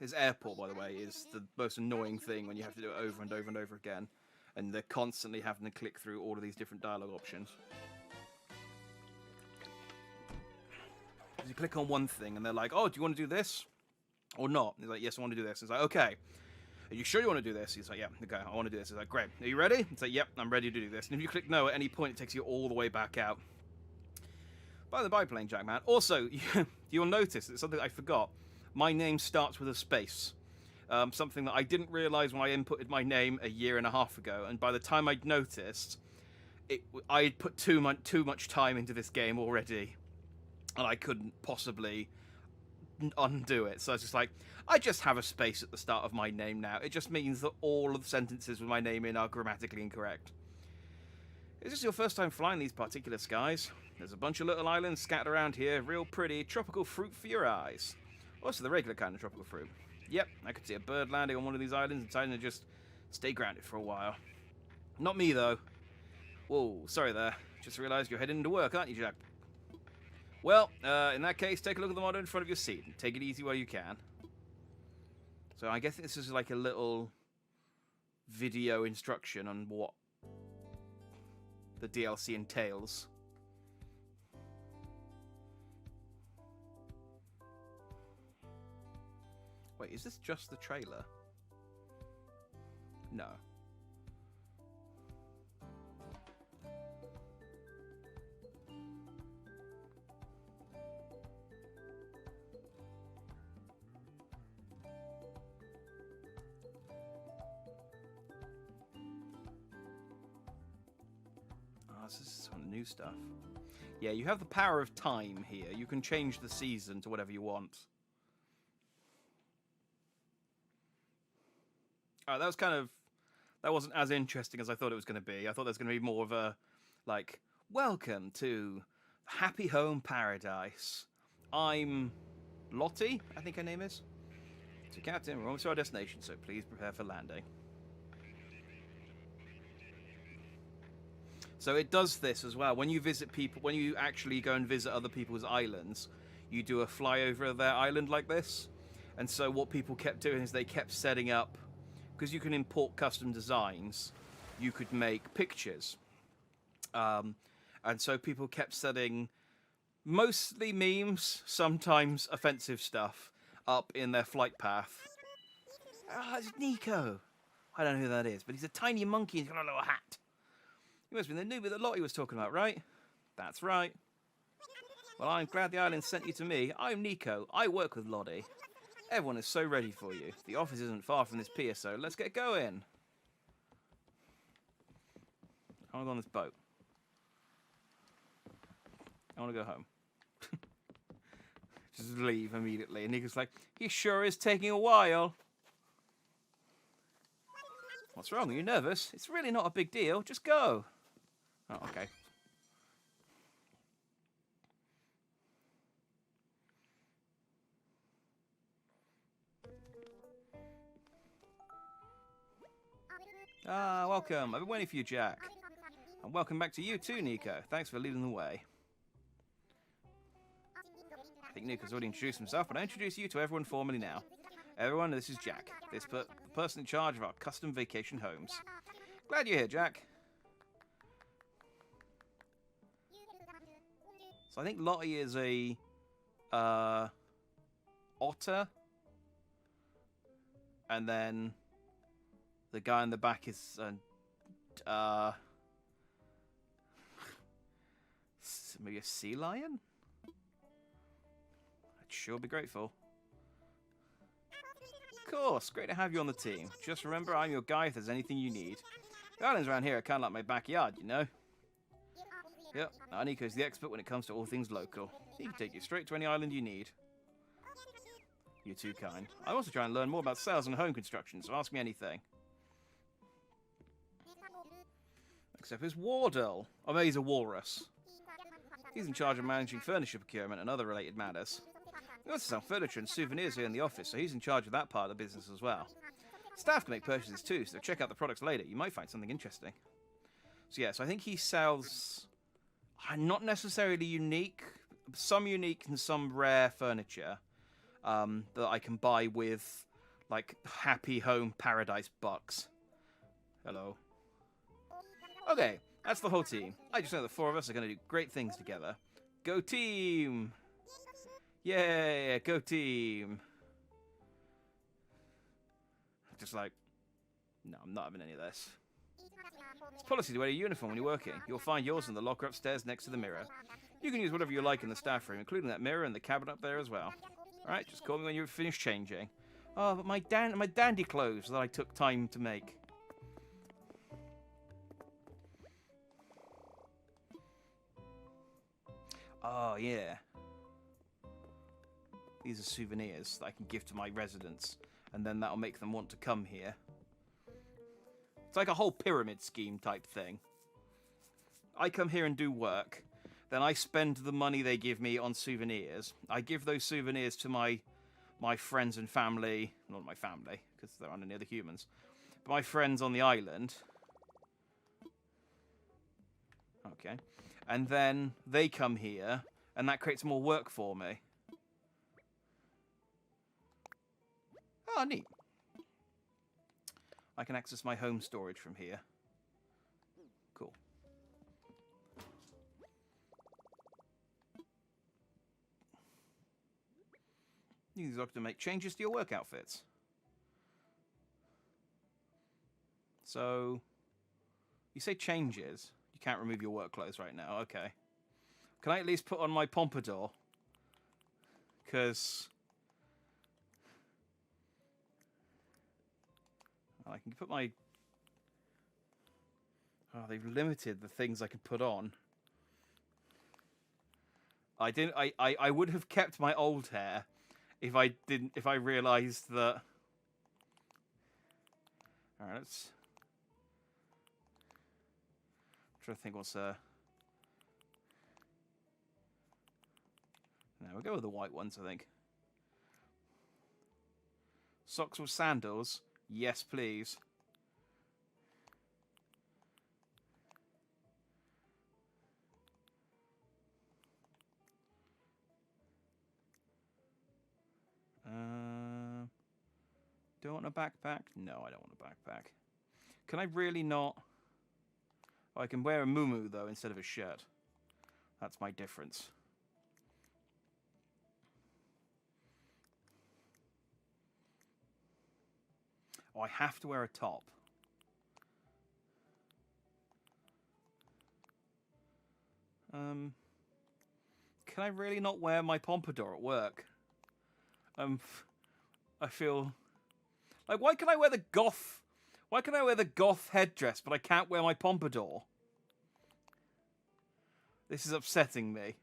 S1: This airport, by the way, is the most annoying thing when you have to do it over and over and over again. And they're constantly having to click through all of these different dialogue options. You click on one thing and they're like, oh, do you want to do this? Or not? He's like, yes, I want to do this. It's like, okay. Are you sure you want to do this? He's like, yeah, okay, I want to do this. He's like, great. Are you ready? It's like, yep, I'm ready to do this. And if you click no at any point, it takes you all the way back out. By the biplane, Jackman. Also, you'll notice, it's something I forgot. My name starts with a space. Something that I didn't realise when I inputted my name a year and a half ago. And by the time I'd noticed, I had put too much time into this game already. And I couldn't possibly undo it. So I was just like, I just have a space at the start of my name now. It just means that all of the sentences with my name in are grammatically incorrect. Is this your first time flying these particular skies? There's a bunch of little islands scattered around here. Real pretty tropical fruit for your eyes. Also the regular kind of tropical fruit. Yep, I could see a bird landing on one of these islands and deciding to just stay grounded for a while. Not me, though. Whoa, sorry there. Just realised you're heading into work, aren't you, Jack? Well, in that case, take a look at the monitor in front of your seat and take it easy while you can. So I guess this is like a little video instruction on what the DLC entails. Wait, is this just the trailer? No. This is some new stuff. Yeah, you have the power of time here. You can change the season to whatever you want. Alright, that was kind of That wasn't as interesting as I thought it was going to be. I thought there was going to be more of a, like, welcome to Happy Home Paradise. I'm Lottie, I think her name is. So, Captain, we're almost to our destination, so please prepare for landing. So it does this as well. When you visit people, when you actually go and visit other people's islands, you do a flyover of their island like this. And so what people kept doing is they kept setting up, because you can import custom designs, you could make pictures. And so people kept setting mostly memes, sometimes offensive stuff, up in their flight path. Ah, it's Nico. I don't know who that is, but he's a tiny monkey. He's got a little hat. He must have been the newbie that Lottie was talking about, right? That's right. Well, I'm glad the island sent you to me. I'm Nico. I work with Lottie. Everyone is so ready for you. The office isn't far from this pier, so let's get going. I want to go on this boat. I want to go home. Just leave immediately. And Nico's like, he sure is taking a while. What's wrong? Are you nervous? It's really not a big deal. Just go. Oh, okay. Ah, welcome. I've been waiting for you, Jack. And welcome back to you too, Nico. Thanks for leading the way. I think Nico's already introduced himself, but I'll introduce you to everyone formally now. Everyone, this is Jack. The person in charge of our custom vacation homes. Glad you're here, Jack. So I think Lottie is a otter, and then the guy in the back is maybe a sea lion. I'd sure be grateful. Of course, great to have you on the team. Just remember, I'm your guy if there's anything you need. The islands around here are kind of like my backyard, you know? Yep, Nico's the expert when it comes to all things local. He can take you straight to any island you need. You're too kind. I also try and learn more about sales and home construction, so ask me anything. Except it's Wardell. Oh, no, he's a walrus. He's in charge of managing furniture procurement and other related matters. We also sell furniture and souvenirs here in the office, so he's in charge of that part of the business as well. Staff can make purchases too, so check out the products later. You might find something interesting. So yeah, so I think he sells not necessarily unique, some unique and some rare furniture that I can buy with like Happy Home Paradise bucks. Hello. Okay, that's the whole team. I just know the four of us are going to do great things together. Go team! Yeah, go team! Just like, no, I'm not having any of this. It's policy to wear a uniform when you're working. You'll find yours in the locker upstairs next to the mirror. You can use whatever you like in the staff room, including that mirror and the cabinet up there as well. Alright, just call me when you're finished changing. Oh, but my dandy clothes that I took time to make. Oh, yeah. These are souvenirs that I can give to my residents, and then that'll make them want to come here. It's like a whole pyramid scheme type thing. I come here and do work, then I spend the money they give me on souvenirs. I give those souvenirs to my friends and family, not my family, because they're under near the humans, but my friends on the island. Okay. And then they come here, and that creates more work for me. Oh, neat. I can access my home storage from here. Cool. You can to make changes to your work outfits. So, you say changes. You can't remove your work clothes right now. Okay. Can I at least put on my pompadour? Because I can put my... Oh, they've limited the things I can put on. I would have kept my old hair if I realized that... Alright, let's trying to think what's no, we'll go with the white ones, I think. Socks with sandals? Yes, please. Do I want a backpack? No, I don't want a backpack. Can I really not? Oh, I can wear a muumuu, though, instead of a shirt. That's my difference. Oh, I have to wear a top. Can I really not wear my pompadour at work? I feel like, why can I wear the goth? Why can I wear the goth headdress, but I can't wear my pompadour? This is upsetting me.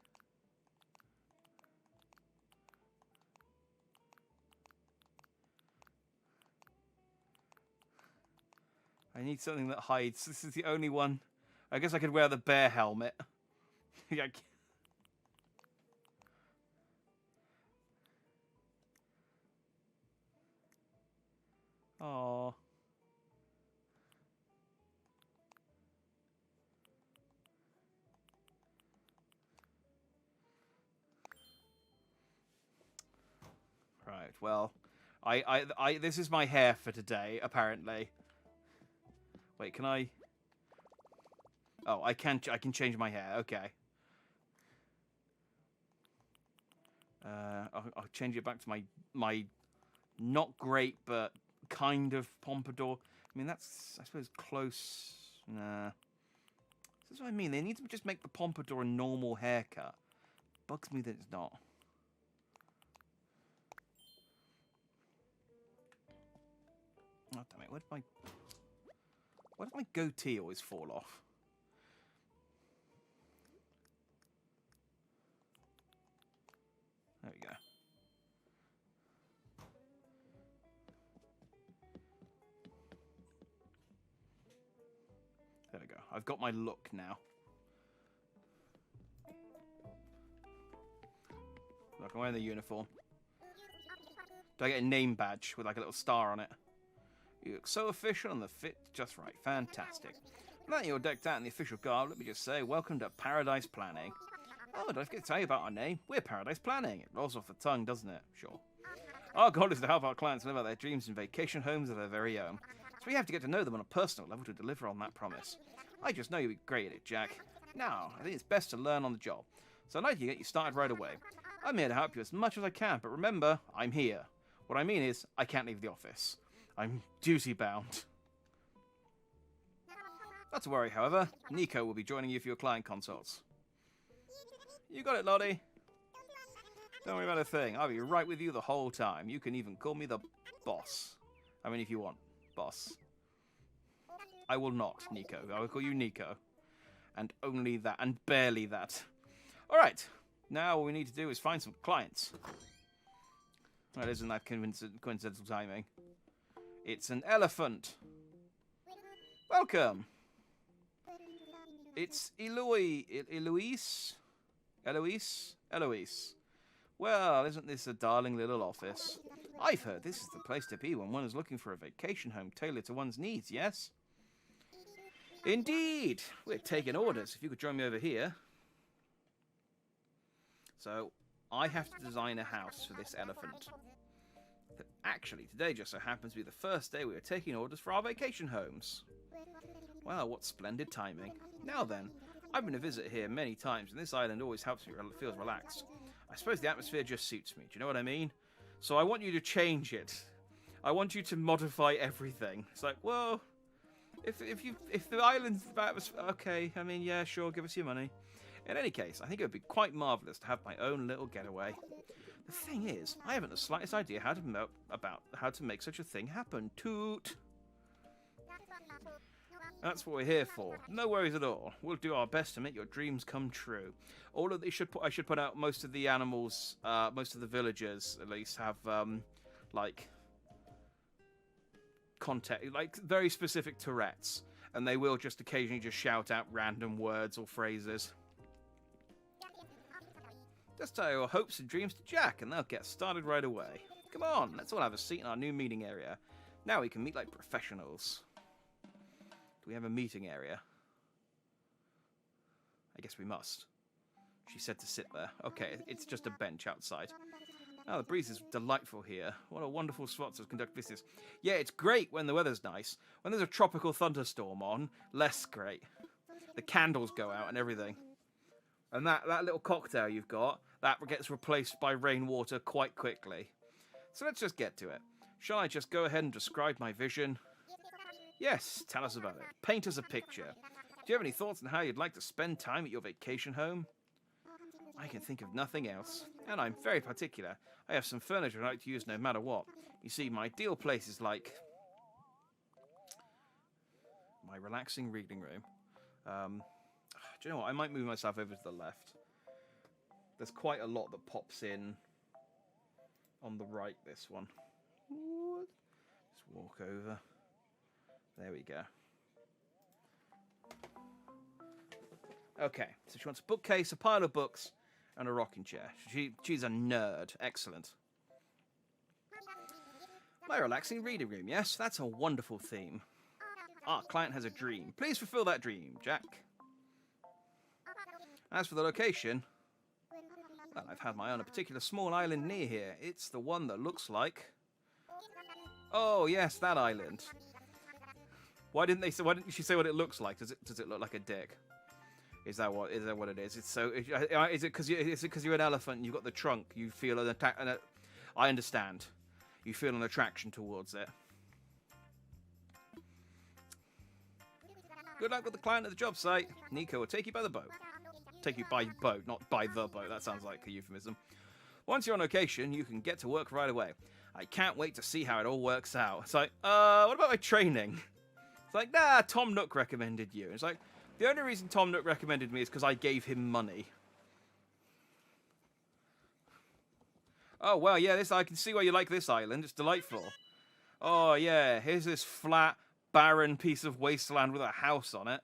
S1: I need something that hides. This is the only one. I guess I could wear the bear helmet. Yeah. Oh. Right. Well, I this is my hair for today, apparently. Wait, can I? Oh, I can change my hair. Okay. I'll change it back to my not great but kind of pompadour. I mean, that's, I suppose, close. Nah. That's what I mean. They need to just make the pompadour a normal haircut. Bugs me that it's not. Oh, damn it. Where did my goatee always fall off? There we go. There we go. I've got my look now. Look, I'm wearing the uniform. Do I get a name badge with like a little star on it? You look so official and the fit just right. Fantastic. Now that you're decked out in the official garb, let me just say, welcome to Paradise Planning. Oh, did I forget to tell you about our name? We're Paradise Planning. It rolls off the tongue, doesn't it? Sure. Our goal is to help our clients live out their dreams in vacation homes of their very own. So we have to get to know them on a personal level to deliver on that promise. I just know you'll be great at it, Jack. Now, I think it's best to learn on the job. So I'd like to get you started right away. I'm here to help you as much as I can, but remember, I'm here. What I mean is, I can't leave the office. I'm duty-bound. Not to worry, however. Nico will be joining you for your client consults. You got it, Lottie. Don't worry about a thing. I'll be right with you the whole time. You can even call me the boss. I mean, if you want, boss. I will not, Nico. I will call you Nico. And only that, and barely that. Alright. Now all we need to do is find some clients. Well, isn't that coincidental timing? It's an elephant. Welcome. It's Eloise. Well, isn't this a darling little office? I've heard this is the place to be when one is looking for a vacation home tailored to one's needs, yes? Indeed. We're taking orders. If you could join me over here. So, I have to design a house for this elephant. Actually, today just so happens to be the first day we are taking orders for our vacation homes. Wow, what splendid timing. Now then, I've been a visitor here many times, and this island always helps me feel relaxed. I suppose the atmosphere just suits me, do you know what I mean? So I want you to change it. I want you to modify everything. It's like, well, if the island's okay, I mean, yeah, sure, give us your money. In any case, I think it would be quite marvellous to have my own little getaway. The thing is, I haven't the slightest idea how to make such a thing happen. Toot! That's what we're here for. No worries at all. We'll do our best to make your dreams come true. I should put out most of the animals, most of the villagers at least have like contact, like very specific Tourette's. and they will just occasionally just shout out random words or phrases. Just tell your hopes and dreams to Jack, and they'll get started right away. Come on, let's all have a seat in our new meeting area. Now we can meet like professionals. Do we have a meeting area? I guess we must. She said to sit there. Okay, it's just a bench outside. Oh, the breeze is delightful here. What a wonderful spot to conduct business. Yeah, it's great when the weather's nice. When there's a tropical thunderstorm on, less great. The candles go out and everything. And that little cocktail you've got, that gets replaced by rainwater quite quickly. So let's just get to it. Shall I just go ahead and describe my vision? Yes, tell us about it. Paint us a picture. Do you have any thoughts on how you'd like to spend time at your vacation home? I can think of nothing else, and I'm very particular. I have some furniture I'd like to use no matter what. You see, my ideal place is like my relaxing reading room. Do you know what? I might move myself over to the left. There's quite a lot that pops in on the right, this one. Just walk over. There we go. Okay, so she wants a bookcase, a pile of books, and a rocking chair. She's a nerd. Excellent. My relaxing reading room. Yes, that's a wonderful theme. Our client has a dream. Please fulfill that dream, Jack. As for the location, well, I've had my own a particular small island near here. It's the one that looks like... Oh, yes, that island. Why didn't she say what it looks like? Does it look like a dick? Is that what it is? It's so. Is it because you're an elephant and you've got the trunk? You feel an attack. I understand. You feel an attraction towards it. Good luck with the client at the job site. Nico will take you by the boat. Take you by boat, not by the boat. That sounds like a euphemism. Once you're on location, you can get to work right away. I can't wait to see how it all works out. It's like, what about my training? It's like, nah, Tom Nook recommended you. It's like, the only reason Tom Nook recommended me is because I gave him money. Oh, well, yeah, I can see why you like this island. It's delightful. Oh, yeah, here's this flat, barren piece of wasteland with a house on it.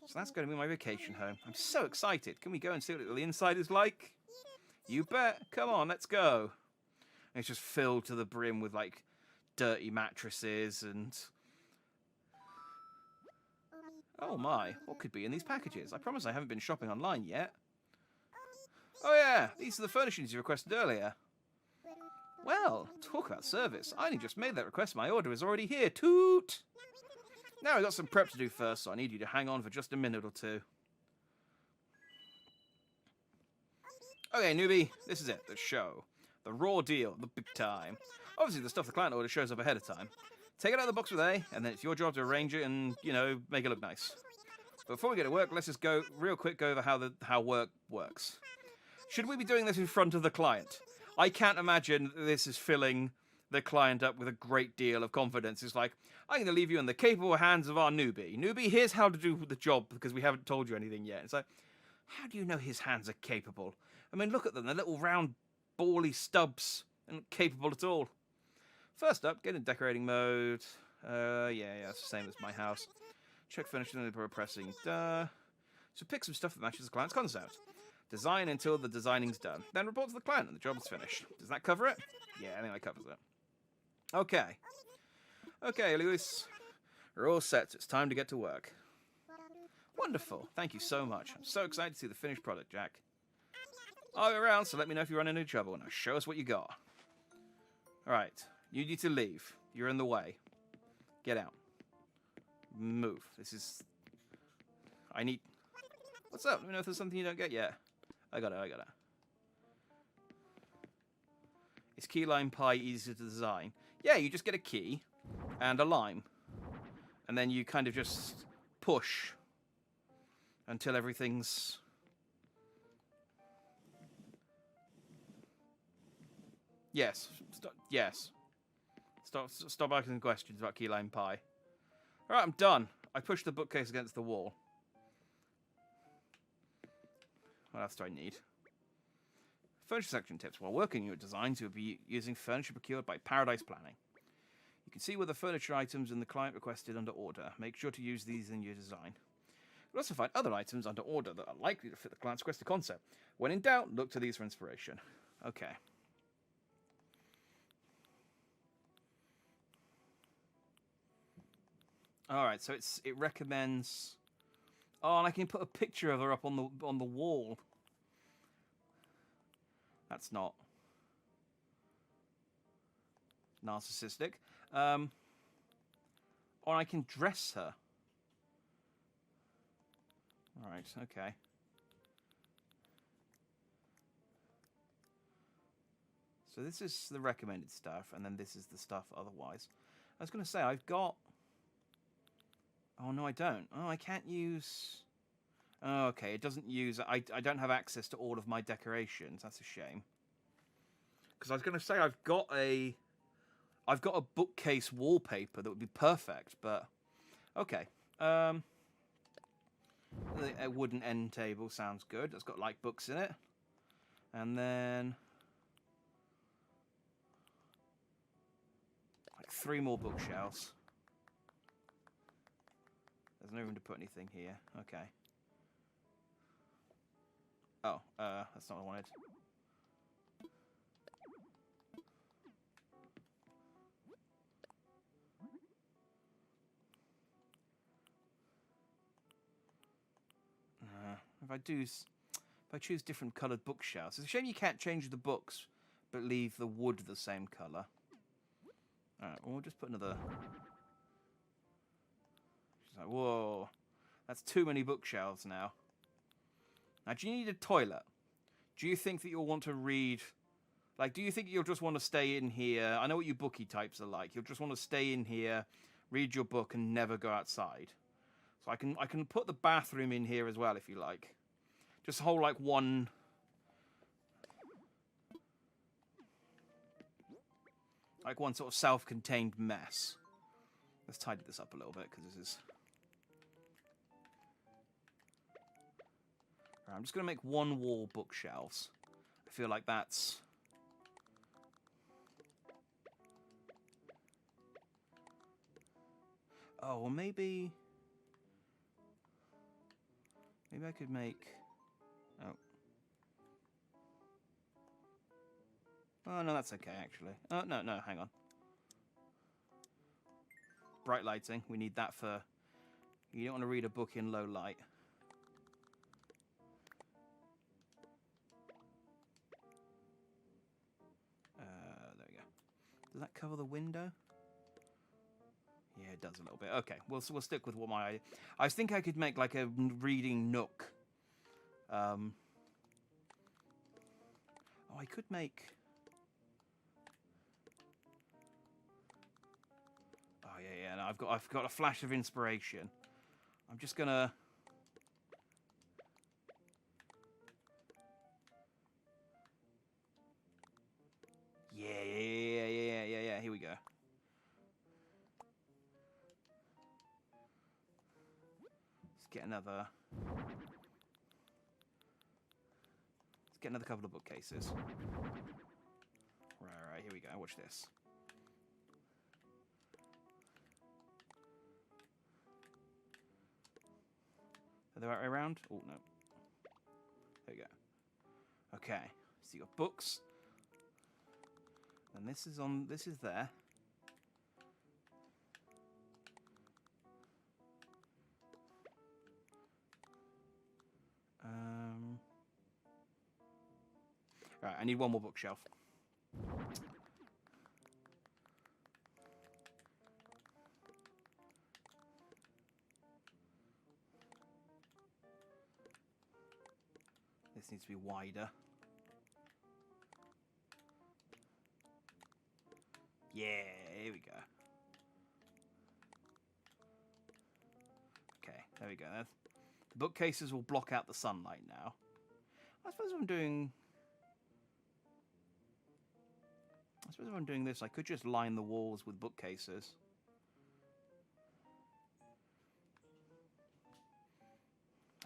S1: So that's going to be my vacation home. I'm so excited. Can we go and see what the inside is like? You bet. Come on, let's go. And it's just filled to the brim with, like, dirty mattresses and... Oh my, what could be in these packages? I promise I haven't been shopping online yet. Oh yeah, these are the furnishings you requested earlier. Well, talk about service. I only just made that request. My order is already here. Toot! Now I've got some prep to do first, so I need you to hang on for just a minute or two. Okay, newbie, this is it, the show. The raw deal, the big time. Obviously, the stuff the client order shows up ahead of time. Take it out of the box with A, and then it's your job to arrange it and, you know, make it look nice. But before we get to work, let's just go real quick over how work works. Should we be doing this in front of the client? I can't imagine this is filling the client up with a great deal of confidence. It's like, I'm going to leave you in the capable hands of our newbie. Newbie, here's how to do the job because we haven't told you anything yet. It's like, how do you know his hands are capable? I mean, look at them. They're little round, bally stubs and not capable at all. First up, get in decorating mode. Yeah, it's the same as my house. Check furniture and pressing. So pick some stuff that matches the client's concept. Design until the designing's done. Then report to the client and the job is finished. Does that cover it? Yeah, I think that covers it. Okay. Okay, Lewis. We're all set. It's time to get to work. Wonderful. Thank you so much. I'm so excited to see the finished product, Jack. I'll be around, so let me know if you run into trouble. Now show us what you got. Alright. You need to leave. You're in the way. Get out. Move. This is... I need... What's up? Let me know if there's something you don't get yet. I got it. Is key lime pie easy to design? Yeah, you just get a key and a lime. And then you kind of just push until everything's... Yes. Yes. Stop asking questions about key lime pie. Alright, I'm done. I pushed the bookcase against the wall. What else do I need? Furniture section tips. While working on your designs, you'll be using furniture procured by Paradise Planning. You can see whether furniture items in the client requested under order. Make sure to use these in your design. You'll also find other items under order that are likely to fit the client's requested concept. When in doubt, look to these for inspiration. Okay. Alright, so it recommends... Oh, and I can put a picture of her up on the wall. That's not narcissistic. Or I can dress her. Alright, okay. So this is the recommended stuff, and then this is the stuff otherwise. I was going to say, I've got... Oh, no, I don't. Oh, I can't use... Oh, okay, it doesn't use... I don't have access to all of my decorations. That's a shame. Because I was going to say, I've got a bookcase wallpaper that would be perfect, but... Okay. A wooden end table sounds good. It's got, like, books in it. And then... like 3 more bookshelves. There's no room to put anything here. Okay. Oh, that's not what I wanted. If I choose different coloured bookshelves, it's a shame you can't change the books, but leave the wood the same colour. Alright, well, we'll just put another... She's like, whoa, that's too many bookshelves now. Now, do you need a toilet? Do you think that you'll want to read... Like, do you think you'll just want to stay in here? I know what you bookie types are like. You'll just want to stay in here, read your book, and never go outside. So I can put the bathroom in here as well, if you like. Just hold, like, one... Like one sort of self-contained mess. Let's tidy this up a little bit, because this is... Right, I'm just going to make one wall bookshelves. I feel like that's... Oh, well, maybe... Maybe I could make... Oh. Oh, no, that's okay, actually. Oh, no, hang on. Bright lighting. We need that for... You don't want to read a book in low light. There we go. Does that cover the window? Yeah, it does a little bit. Okay, we'll stick with what my... I think I could make, like, a reading nook. Oh, I could make... Oh, yeah, no, I've got a flash of inspiration. I'm just gonna... Yeah, here we go. Let's get another couple of bookcases. Right, here we go. Watch this. Are they right way around? Oh, no. There we go. Okay. So you got books. And this is there. Right, I need one more bookshelf. This needs to be wider. Yeah, here we go. Okay, there we go. The bookcases will block out the sunlight now. I suppose if I'm doing this, I could just line the walls with bookcases.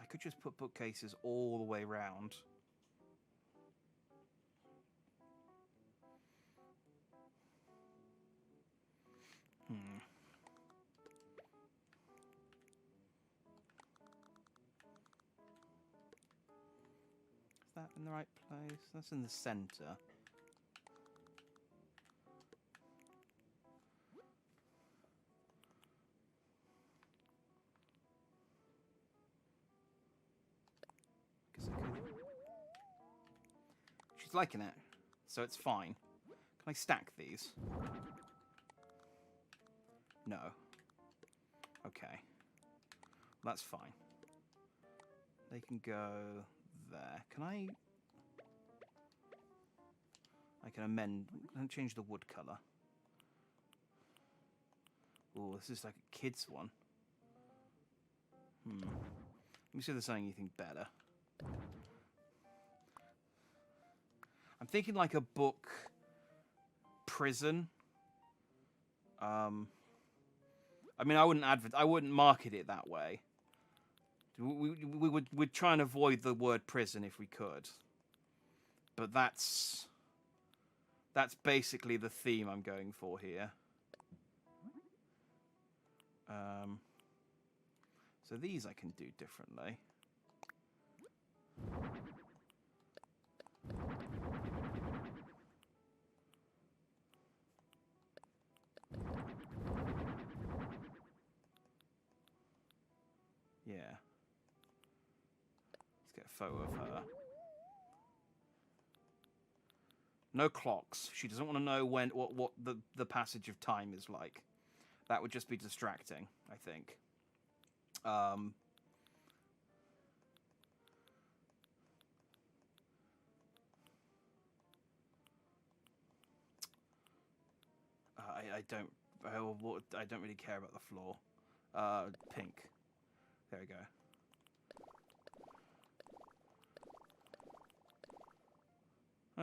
S1: I could just put bookcases all the way round. in the right place? That's in the center. Guess I could. She's liking it, so it's fine. Can I stack these? No. Okay. That's fine. They can go there. Can I can amend and change the wood color. Oh, this is like a kid's one. Let me see if there's something you think better. I'm thinking like a book prison. I mean, I wouldn't market it that way. We'd try and avoid the word prison if we could. But that's basically the theme I'm going for here. So these I can do differently. Yeah. Let's get a photo of her. No clocks. She doesn't want to know what the passage of time is like. That would just be distracting, I think. I don't really care about the floor. Pink. There we go.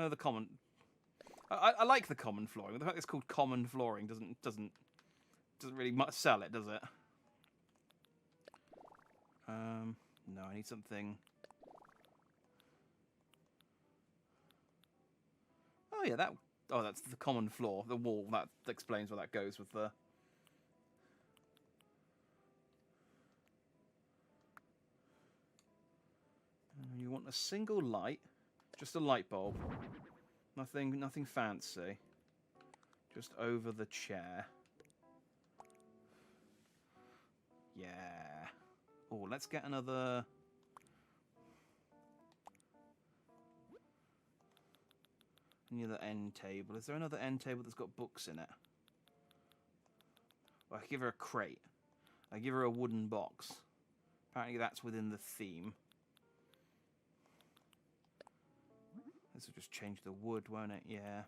S1: The common. I like the common flooring. The fact it's called common flooring doesn't really sell it, does it? No, I need something. Oh yeah, that. Oh, that's the common floor, the wall. That explains where that goes with the. You want a single light, just a light bulb. Nothing fancy. Just over the chair. Yeah. Oh, let's get another. Another end table. Is there another end table that's got books in it? Well, I could give her a crate. I give her a wooden box. Apparently that's within the theme. This will just change the wood, won't it? Yeah.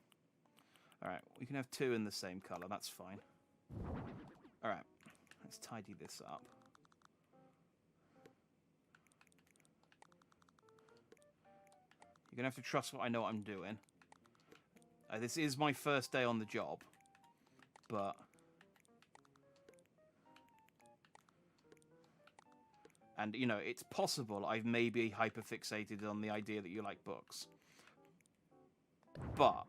S1: Alright, we can have two in the same colour. That's fine. Alright, let's tidy this up. You're going to have to trust what I know what I'm doing. This is my first day on the job, but and you know it's possible I've maybe hyperfixated on the idea that you like books, but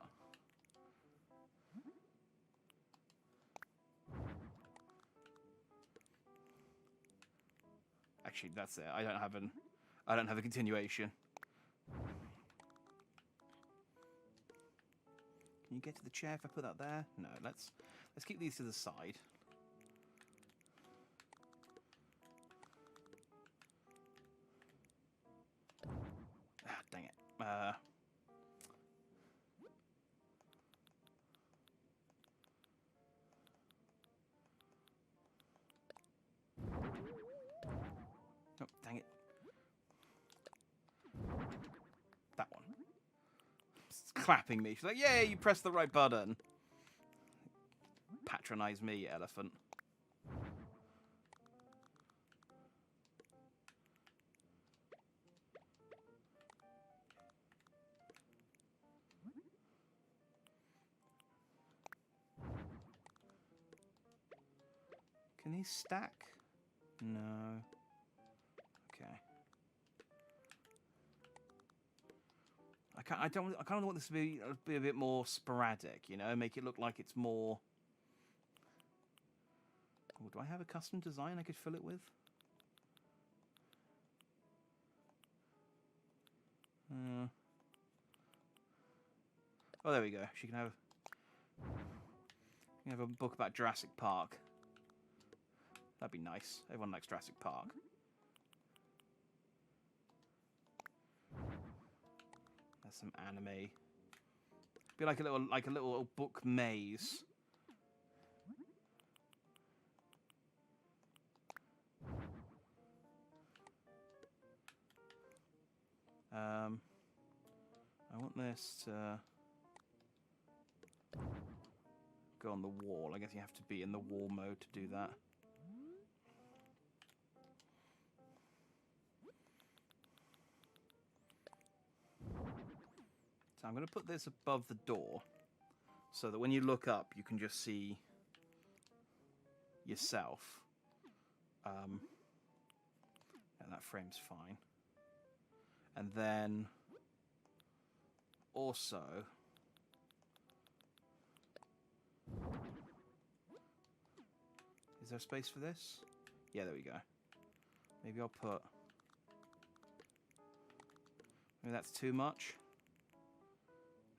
S1: actually that's it. I don't have a continuation. Can you get to the chair if I put that there? No, let's keep these to the side. Ah, dang it. Oh, dang it. That one. Clapping me. She's like, "Yay, you pressed the right button." Patronize me, elephant. Can he stack? No. Okay. I kind of want this to be a bit more sporadic, you know, make it look like it's more. Oh, do I have a custom design I could fill it with? Oh, there we go. She can have a book about Jurassic Park. That'd be nice. Everyone likes Jurassic Park. There's some anime. Be like a little book maze. I want this to go on the wall. I guess you have to be in the wall mode to do that. So I'm going to put this above the door so that when you look up, you can just see yourself. And that frame's fine. And then also is there space for this? Yeah, there we go. Maybe I'll put... Maybe that's too much.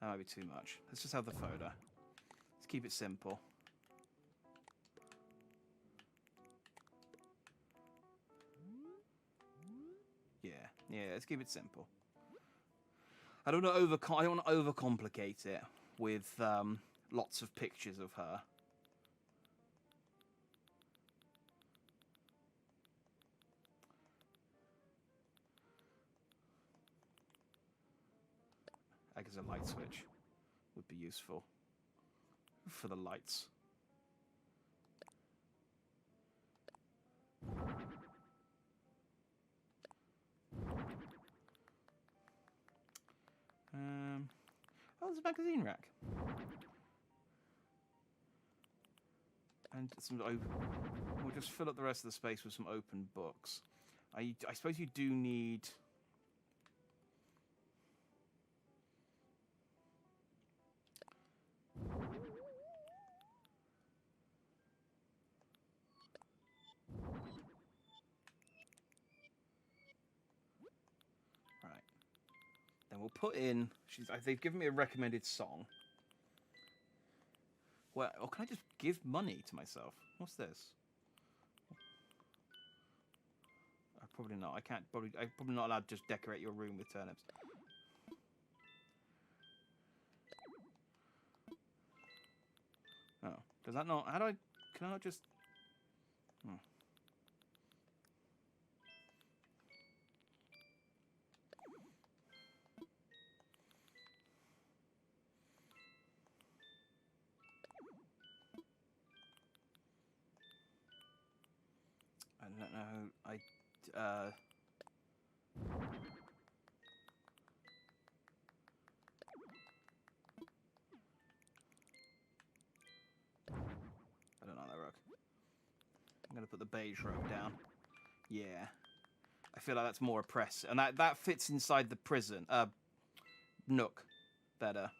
S1: That might be too much. Let's just have the photo. Let's keep it simple. Yeah, let's keep it simple. I don't want to overcomplicate it with lots of pictures of her. I guess a light switch would be useful for the lights. Oh, there's a magazine rack. And some open... We'll just fill up the rest of the space with some open books. I suppose you do need... Then we'll put in... They've given me a recommended song. Well, or can I just give money to myself? What's this? Probably not. I'm probably not allowed to just decorate your room with turnips. Oh, does that not... How do I... Can I not just... Hmm. I don't know. I don't know that rug. I'm gonna put the beige rug down. Yeah, I feel like that's more oppressive, and that fits inside the prison nook better.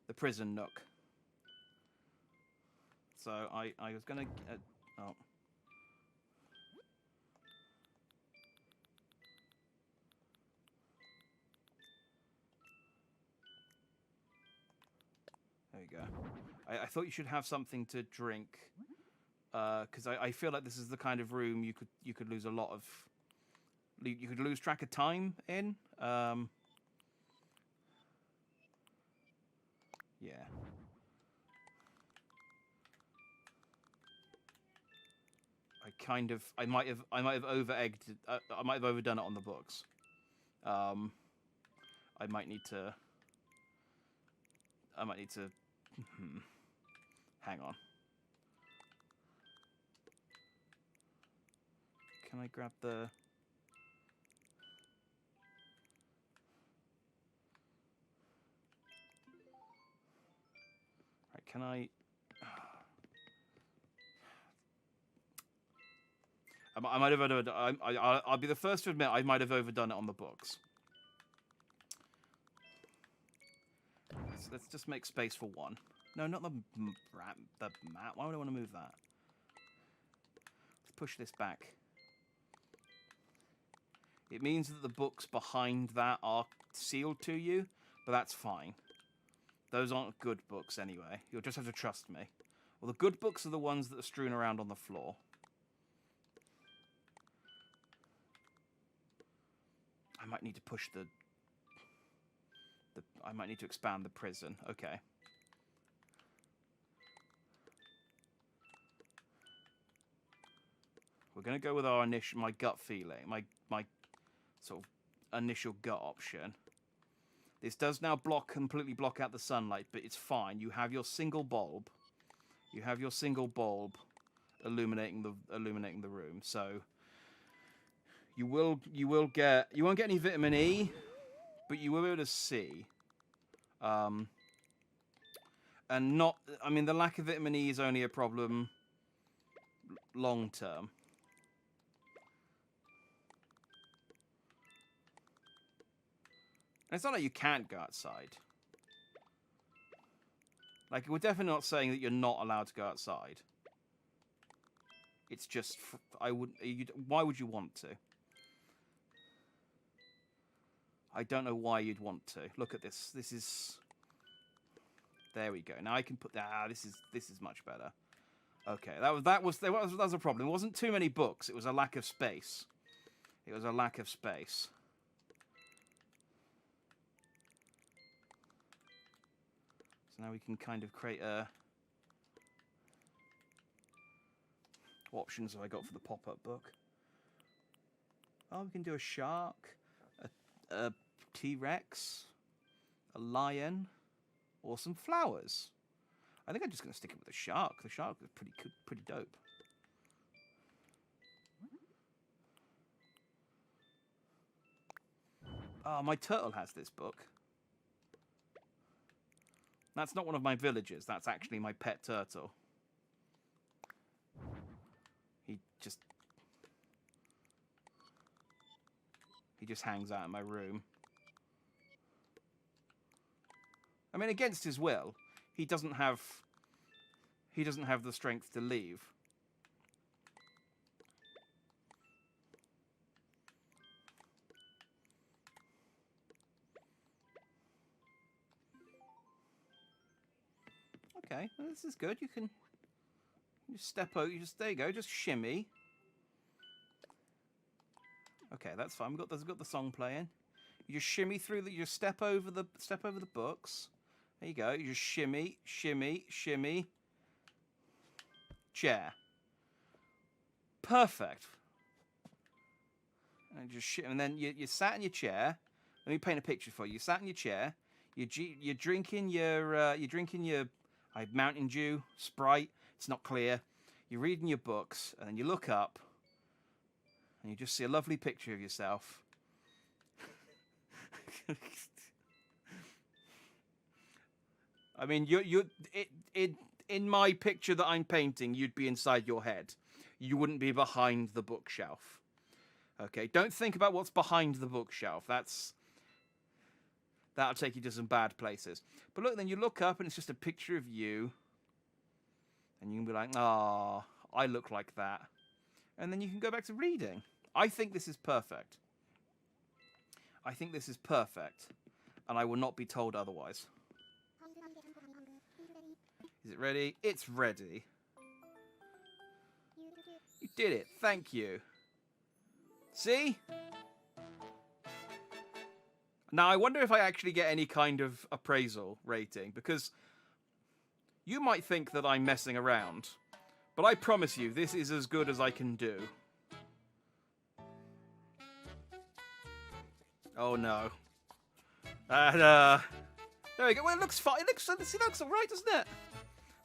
S1: The prison nook. So I was gonna oh. There you go. I thought you should have something to drink, because I feel like this is the kind of room you could lose a lot of, you could lose track of time in. Yeah. I might have over-egged. I might have overdone it on the books. I might need to. Hang on. Can I grab the... Right, can I... I might have overdone. I'll be the first to admit I might have overdone it on the books. Let's just make space for one. No, not the mat. Why would I want to move that? Let's push this back. It means that the books behind that are sealed to you, but that's fine. Those aren't good books anyway. You'll just have to trust me. Well, the good books are the ones that are strewn around on the floor. I might need to push the I might need to expand the prison. Okay. We're going to go with our my gut feeling, my sort of initial gut option. This does now completely block out the sunlight, but it's fine. You have your single bulb. You have your single bulb illuminating the room. So you won't get any vitamin E, but you will be able to see. And the lack of vitamin E is only a problem long term. And it's not like you can't go outside. Like, we're definitely not saying that you're not allowed to go outside. It's just, why would you want to? I don't know why you'd want to. Look at this. This is... There we go. Now I can put... this is much better. Okay, that was a problem. It wasn't too many books. It was a lack of space. It was a lack of space. So now we can kind of create a... What options have I got for the pop-up book? Oh, we can do a shark, a T-Rex, a lion, or some flowers. I think I'm just going to stick it with a shark. The shark is pretty dope. Oh, my turtle has this book. That's not one of my villagers. That's actually my pet turtle. He just hangs out in my room. I mean, against his will, he doesn't have the strength to leave. Okay, well, this is good. You can just step over. There you go. Just shimmy. Okay, that's fine. We've got the song playing. You just shimmy through you just step over the books. There you go. You just shimmy, shimmy, shimmy. Chair. Perfect. And then you sat in your chair. Let me paint a picture for you. You sat in your chair. You're drinking your Mountain Dew, Sprite. It's not clear. You're reading your books, and then you look up, and you just see a lovely picture of yourself. I mean, in my picture that I'm painting, you'd be inside your head. You wouldn't be behind the bookshelf. Okay, don't think about what's behind the bookshelf. That'll take you to some bad places. But look, then you look up, and it's just a picture of you. And you can be like, ah, I look like that. And then you can go back to reading. I think this is perfect. I think this is perfect. And I will not be told otherwise. Is it ready? It's ready. You did it. Thank you. See? Now, I wonder if I actually get any kind of appraisal rating, because you might think that I'm messing around, but I promise you, this is as good as I can do. Oh, no. And, there we go. Well, it looks fine. It looks alright, doesn't it?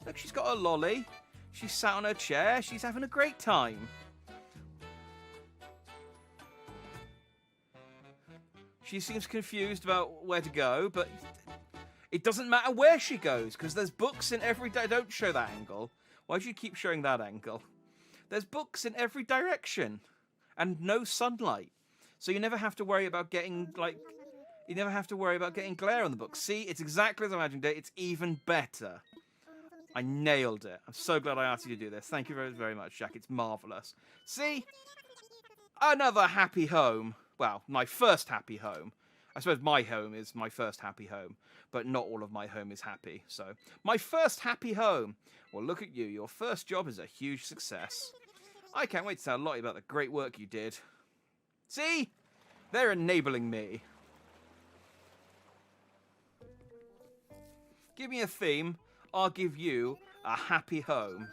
S1: Look, she's got a lolly. She's sat on her chair. She's having a great time. She seems confused about where to go, but it doesn't matter where she goes, because there's books in every... Don't show that angle. Why do you keep showing that angle? There's books in every direction, and no sunlight. So you never have to worry about getting, you never have to worry about getting glare on the book. See, it's exactly as I imagined it. It's even better. I nailed it. I'm so glad I asked you to do this. Thank you very, very much, Jack. It's marvellous. See? Another happy home. Well, my first happy home. I suppose my home is my first happy home, but not all of my home is happy. So, my first happy home. Well, look at you. Your first job is a huge success. I can't wait to tell Lottie about the great work you did. See? They're enabling me. Give me a theme. I'll give you a happy home.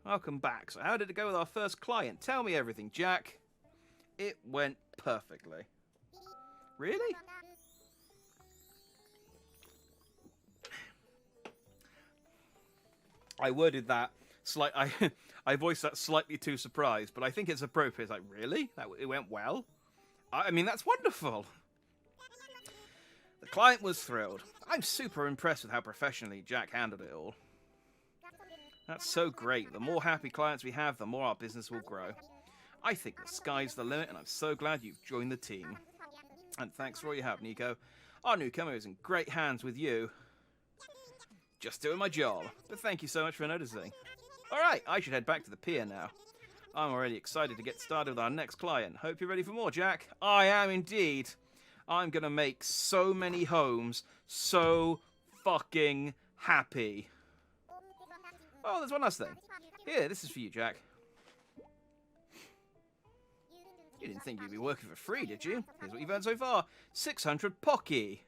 S1: Welcome back. So how did it go with our first client? Tell me everything, Jack. It went perfectly. Really? I worded that I voiced that slightly too surprised, but I think it's appropriate. It's like, really? It went well? I mean, that's wonderful. The client was thrilled. I'm super impressed with how professionally Jack handled it all. That's so great. The more happy clients we have, the more our business will grow. I think the sky's the limit, and I'm so glad you've joined the team. And thanks for all you have, Nico. Our newcomer is in great hands with you. Just doing my job. But thank you so much for noticing. Alright, I should head back to the pier now. I'm already excited to get started with our next client. Hope you're ready for more, Jack. I am indeed. I'm gonna make so many homes so fucking happy. Oh, there's one last thing. Here, this is for you, Jack. You didn't think you'd be working for free, did you? Here's what you've earned so far. 600 Pocky.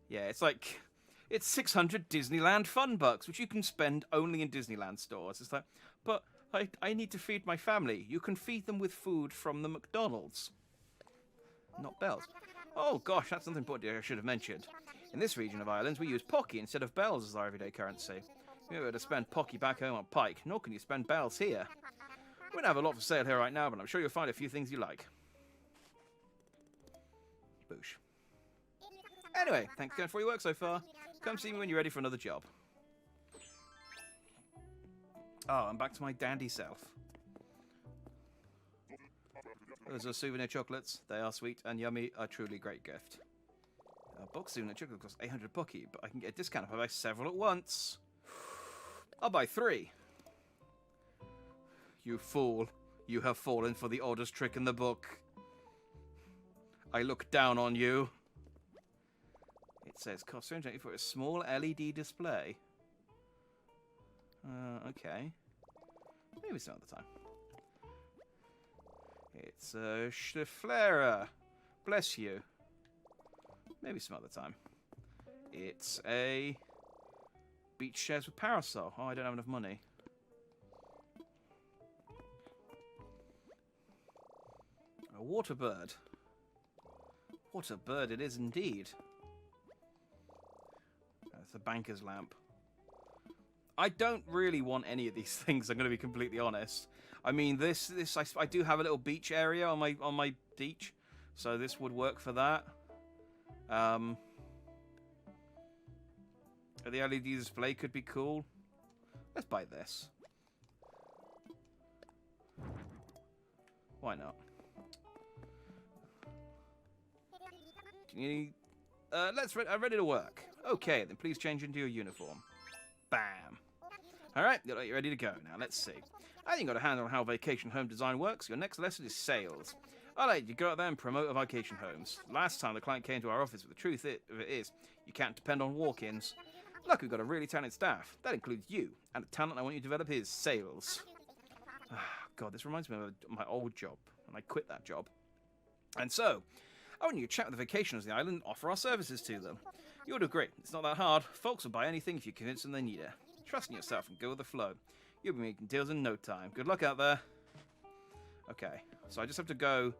S1: Yeah, it's 600 Disneyland Fun Bucks, which you can spend only in Disneyland stores. It's like, but I need to feed my family. You can feed them with food from the McDonald's. Not bells. Oh gosh, that's something important I should have mentioned. In this region of islands, we use Pocky instead of bells as our everyday currency. You're able to spend Pocky back home on Pike, nor can you spend bells here. We don't have a lot for sale here right now, but I'm sure you'll find a few things you like. Boosh. Anyway, thanks again for your work so far. Come see me when you're ready for another job. Oh, I'm back to my dandy self. Those are souvenir chocolates. They are sweet and yummy. A truly great gift. A box souvenir chocolate costs 800 Pocky, but I can get a discount if I buy several at once. I'll buy 3. You fool. You have fallen for the oddest trick in the book. I look down on you. It says cost $380 for a small LED display. Okay. Maybe some other time. It's a Schleflera. Bless you. Maybe some other time. It's a beach chairs with parasol. Oh, I don't have enough money. A water bird. What a bird it is indeed. That's a banker's lamp. I don't really want any of these things, I'm going to be completely honest. I mean, I do have a little beach area on my beach, so this would work for that. The LED display could be cool. Let's buy this. Why not? I'm ready to work. Okay, then please change into your uniform. Bam. Alright, you're ready to go. Now, let's see. I think you got a handle on how vacation home design works. Your next lesson is sales. Alright, you go out there and promote our vacation homes. Last time the client came to our office, but the truth of it is, you can't depend on walk-ins. Look, we've got a really talented staff. That includes you. And the talent I want you to develop is sales. God, this reminds me of my old job. And I quit that job. And so, I want you to chat with the vacationers of the island and offer our services to them. You'll do great. It's not that hard. Folks will buy anything if you convince them they need it. Trust in yourself and go with the flow. You'll be making deals in no time. Good luck out there. Okay, so I just have to go.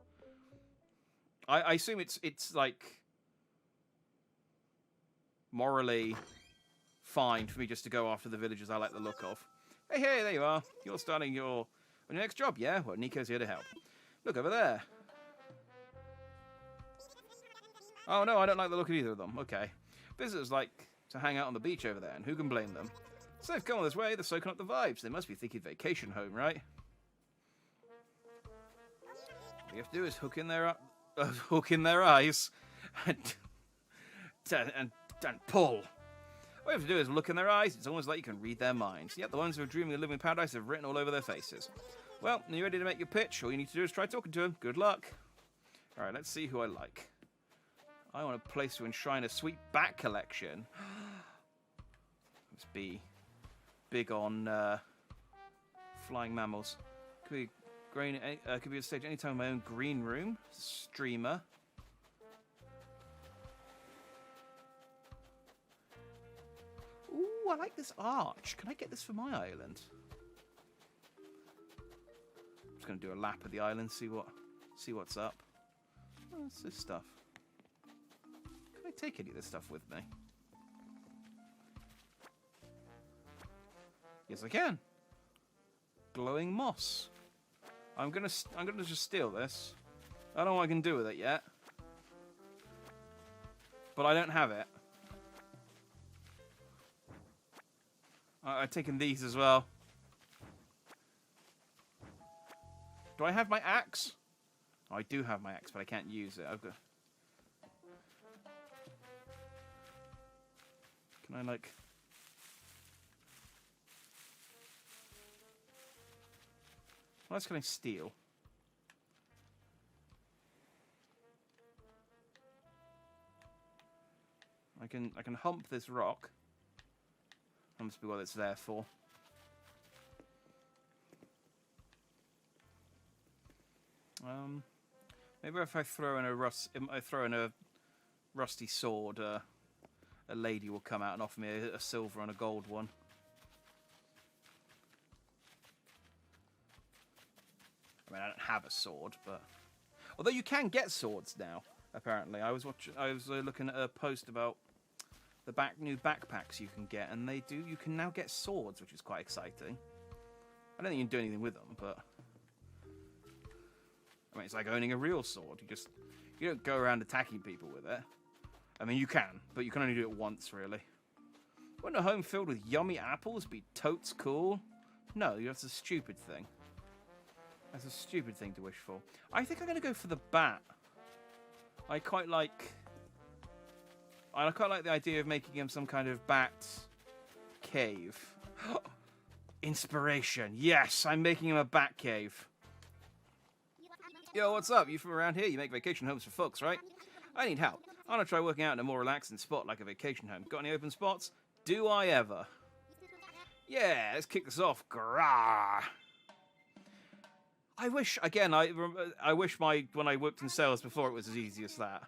S1: I assume it's like morally fine for me just to go after the villagers I like the look of. Hey, there you are. You're starting on your next job, yeah? Well, Nico's here to help. Look over there. Oh no, I don't like the look of either of them. Okay. Visitors like to hang out on the beach over there, and who can blame them? So they've come all this way, they're soaking up the vibes. They must be thinking vacation home, right? All you have to do is hook in their eyes and pull. All you have to do is look in their eyes. It's almost like you can read their minds. Yet the ones who are dreaming of living in paradise have written all over their faces. Well, are you ready to make your pitch? All you need to do is try talking to them. Good luck. Alright, let's see who I like. I want a place to enshrine a sweet bat collection. Let's be big on flying mammals. Could be could be a stage anytime in my own green room. Streamer. Ooh, I like this arch. Can I get this for my island? I'm just gonna do a lap of the island, see what's up. Oh, what's this stuff? Can I take any of this stuff with me? Yes, I can. Glowing moss. I'm gonna just steal this. I don't know what I can do with it yet, but I don't have it. I've taken these as well. Do I have my axe? Oh, I do have my axe, but I can't use it. I've got. Can I like? What else can I steal? I can hump this rock. That must be what it's there for. Maybe if I throw in a rusty sword, a lady will come out and offer me a silver and a gold one. I mean, I don't have a sword, but although you can get swords now, apparently. I was looking at a post about the new backpacks you can get, and you can now get swords, which is quite exciting. I don't think you can do anything with them, but I mean, it's like owning a real sword. You don't go around attacking people with it. I mean, you can, but you can only do it once, really. Wouldn't a home filled with yummy apples be totes cool? No, that's a stupid thing. That's a stupid thing to wish for. I think I'm going to go for the bat. I quite like the idea of making him some kind of bat cave. Inspiration. Yes, I'm making him a bat cave. Yo, what's up? You from around here? You make vacation homes for folks, right? I need help. I want to try working out in a more relaxing spot like a vacation home. Got any open spots? Do I ever? Yeah, let's kick this off. Grah. I wish, again, I wish when I worked in sales before it was as easy as that.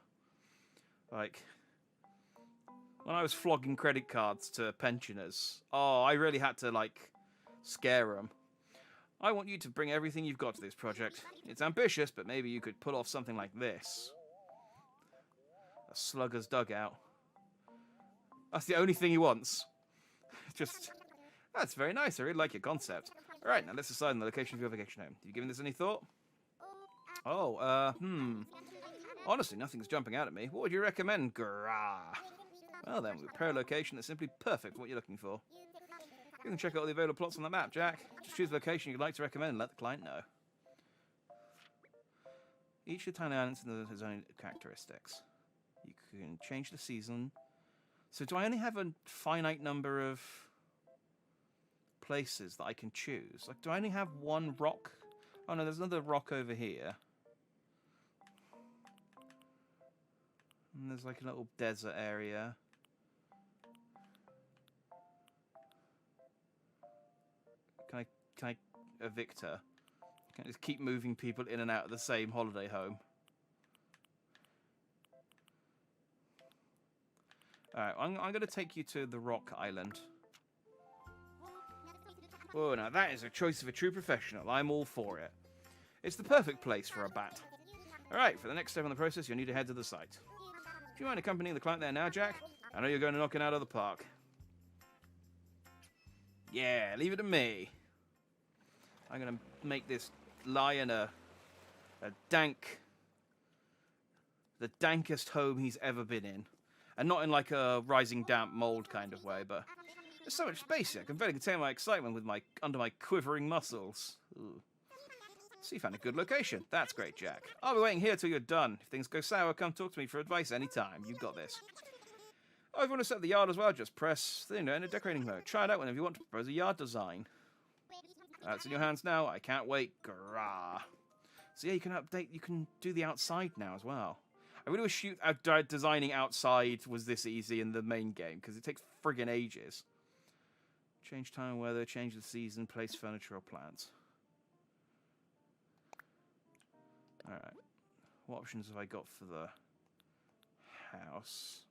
S1: Like, when I was flogging credit cards to pensioners, oh, I really had to, like, scare them. I want you to bring everything you've got to this project. It's ambitious, but maybe you could pull off something like this. A slugger's dugout. That's the only thing he wants. That's very nice. I really like your concept. Alright, now let's decide on the location of your vacation home. Have you given this any thought? Oh, honestly, nothing's jumping out at me. What would you recommend? Grah. Well then, we prepare a location that's simply perfect for what you're looking for. You can check out all the available plots on the map, Jack. Just choose the location you'd like to recommend and let the client know. Each of the tiny islands has its own characteristics. You can change the season. So do I only have a finite number of places that I can choose? Like, do I only have one rock? Oh no, there's another rock over here. And there's like a little desert area. Can I evict her? Can I just keep moving people in and out of the same holiday home? Alright, I'm going to take you to the Rock Island. Oh, now that is a choice of a true professional. I'm all for it. It's the perfect place for a bat. Alright, for the next step in the process, you'll need to head to the site. Do you mind accompanying the client there now, Jack? I know you're going to knock it out of the park. Yeah, leave it to me. I'm going to make this lion the dankest home he's ever been in. And not in like a rising damp mold kind of way, but there's so much space here. I can barely contain my excitement under my quivering muscles. Ooh. So you found a good location. That's great, Jack. I'll be waiting here till you're done. If things go sour, come talk to me for advice anytime. You've got this. Oh, if you want to set the yard as well, just press in a decorating mode. Try it out whenever you want to propose a yard design. That's in your hands now. I can't wait. Grah. So yeah, you can update. You can do the outside now as well. I really wish designing outside was this easy in the main game, because it takes friggin' ages. Change time, weather, change the season, place furniture or plants. Alright. What options have I got for the house?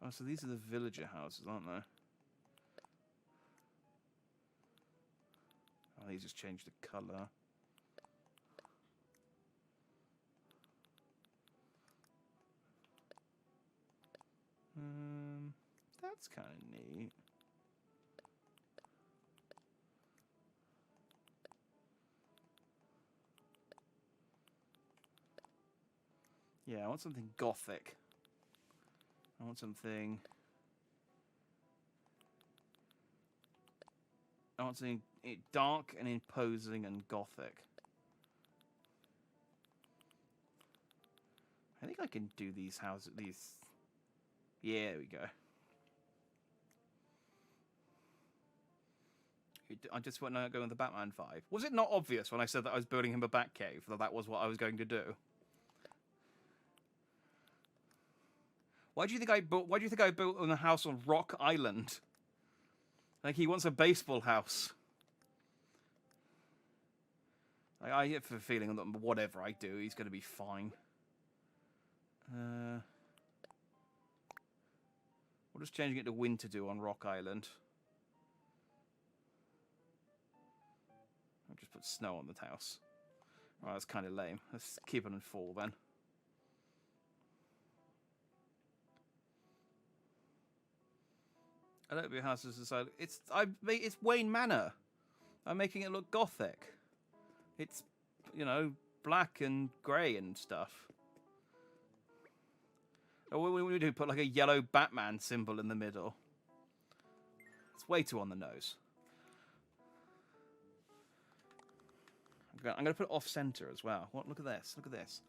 S1: Oh, so these are the villager houses, aren't they? Oh, they just changed the colour. That's kind of neat. Yeah, I want something gothic. I want something dark and imposing and gothic. I think I can do these houses. Yeah, there we go. I just want to go with the Batman 5. Was it not obvious when I said that I was building him a Batcave that was what I was going to do? Why do you think I built a house on Rock Island? Like he wants a baseball house. Like, I get the feeling that whatever I do, he's going to be fine. We're just changing it to winter do on Rock Island. I'll just put snow on the house. Well, that's kind of lame. Let's keep it in fall then. I don't be a house as a it's Wayne Manor. I'm making it look gothic. It's, you know, black and grey and stuff. Oh, we do put like a yellow Batman symbol in the middle. It's way too on the nose. I'm going to put it off center as well. What? Look at this. Look at this.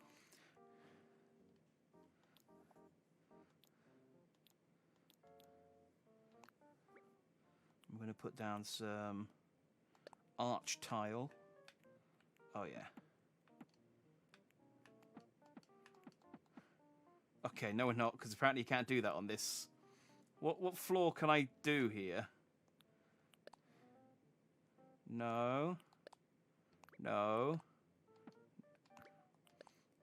S1: I'm going to put down some arch tile. Oh, yeah. Okay, no, we're not, because apparently you can't do that on this. What floor can I do here? No. No.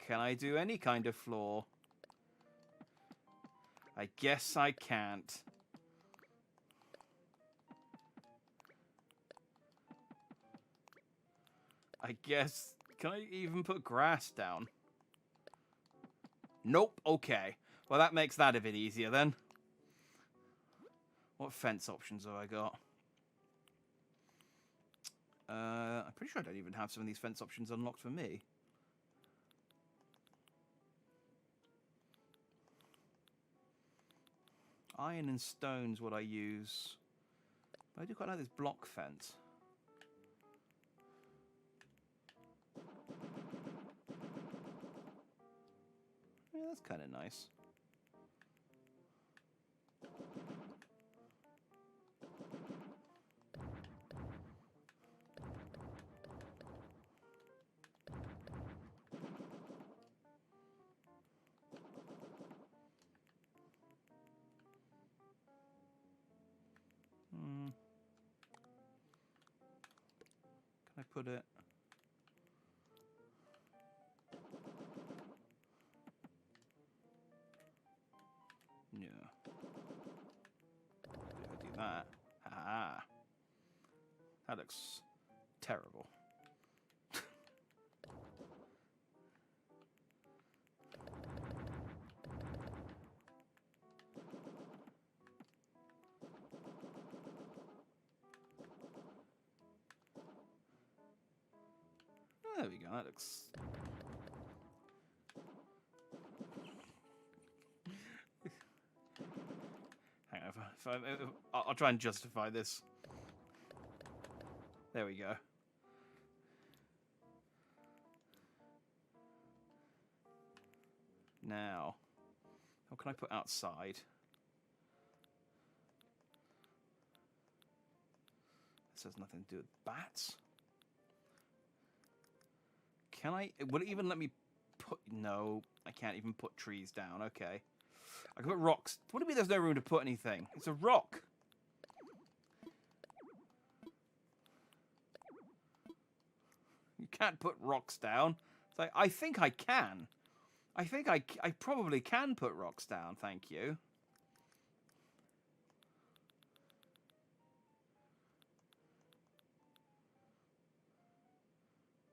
S1: Can I do any kind of floor? I guess I can't. I guess... Can I even put grass down? Nope. Okay. Well, that makes that a bit easier then. What fence options have I got? I'm pretty sure I don't even have some of these fence options unlocked for me. Iron and stone's what I use. But I do quite like this block fence. Yeah, that's kind of nice. Can I put it? Yeah. Do that. Ah. That looks terrible. There we go. That looks... Hang on. I'll try and justify this. There we go. Now, what can I put outside? bats has nothing to do with bats. Can I? Will it even let me put? No, I can't even put trees down. Okay. I can put rocks. What do you mean there's no room to put anything? It's a rock. You can't put rocks down. It's like, I think I can. I think I probably can put rocks down, thank you.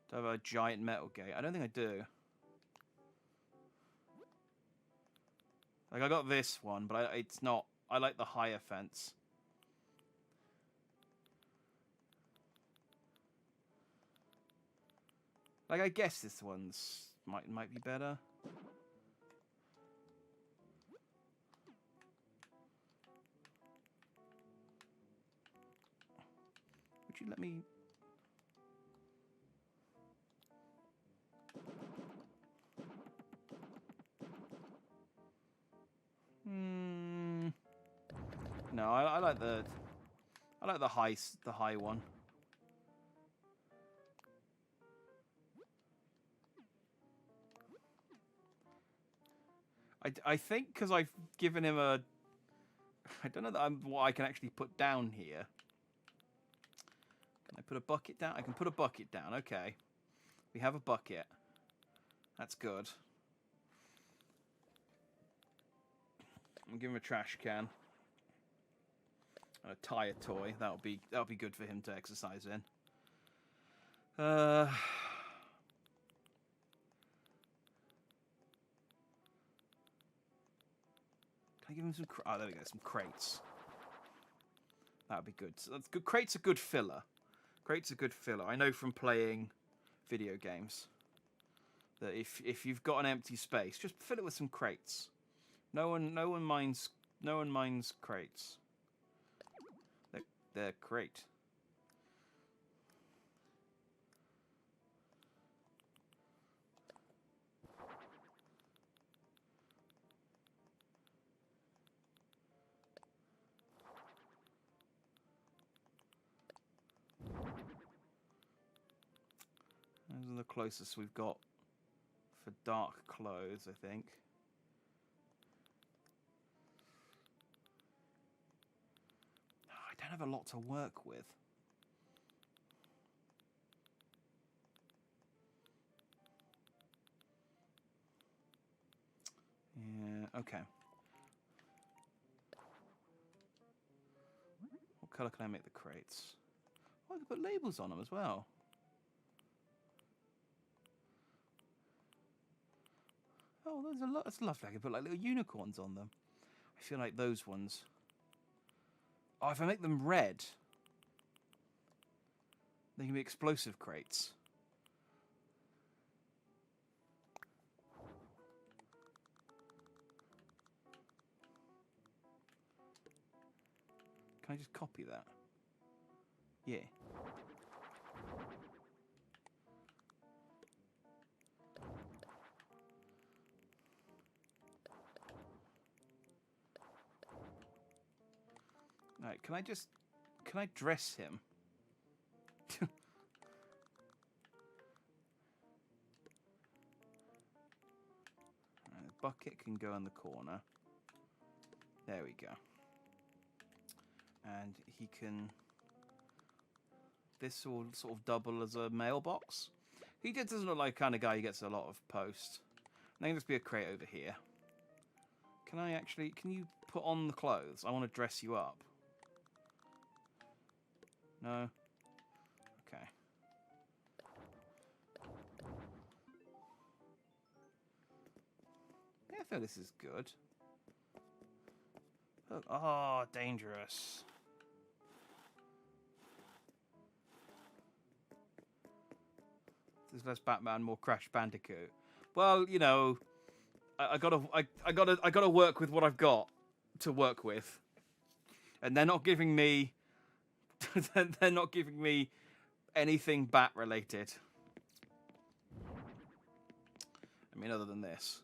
S1: Do I have a giant metal gate? I don't think I do. Like, I got this one, but it's not... I like the higher fence. Like, I guess this one's... might be better. Would you let me... No, I like the high one. I think because I've given him a... I don't know what I can actually put down here. Can I put a bucket down? I can put a bucket down. Okay. We have a bucket. That's good. I'll give him a trash can. And a tire toy. That'll be good for him to exercise in. Can I give him some... Oh, there we go. Some crates. That would be good. So that's good. Crates are good filler. Crates are good filler. I know from playing video games that if you've got an empty space, just fill it with some crates. No one minds crates. They're great. Those are the closest we've got for dark clothes, I think. I don't have a lot to work with. Yeah, okay. What colour can I make the crates? Oh, I can put labels on them as well. Oh, there's a lot. That's lovely. I can put like little unicorns on them. I feel like those ones. Oh, if I make them red, they can be explosive crates. Can I just copy that? Yeah. Right, can I dress him? The bucket can go in the corner. There we go. And he can... This will sort of double as a mailbox. He just doesn't look like the kind of guy who gets a lot of post. There can just be a crate over here. Can I actually... Can you put on the clothes? I want to dress you up. No? Okay. Yeah, I feel this is good. Oh, dangerous. There's less Batman, more Crash Bandicoot. Well, you know, I gotta work with what I've got to work with, and they're not giving me. They're not giving me anything bat related. I mean, other than this.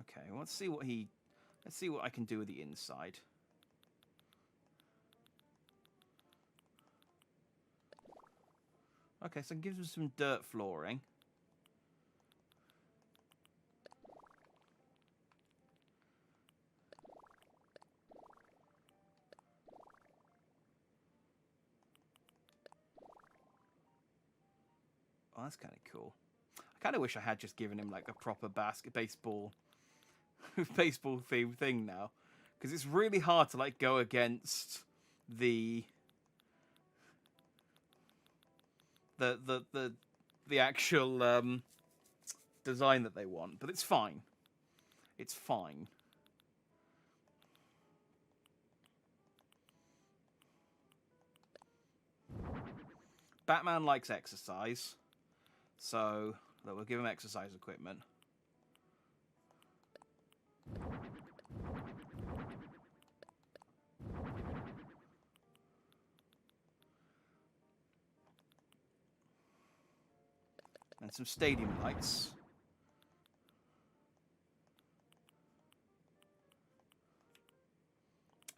S1: Okay, well, let's see what he... Let's see what I can do with the inside. Okay, so it gives him some dirt flooring. Oh, that's kind of cool. I kind of wish I had just given him like a proper baseball themed thing now, because it's really hard to like go against the actual design that they want, but it's fine. It's fine. Batman likes exercise, so we'll give him exercise equipment. And some stadium lights.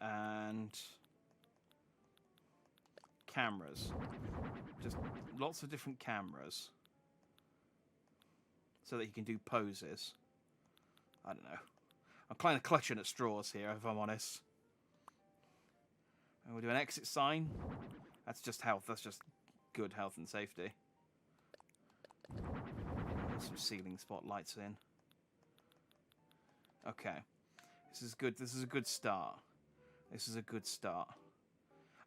S1: And cameras. Just lots of different cameras. So that he can do poses. I don't know. I'm kind of clutching at straws here, if I'm honest. And we'll do an exit sign. That's just health. That's just good health and safety. Put some ceiling spotlights in. Okay. This is good. This is a good start. This is a good start.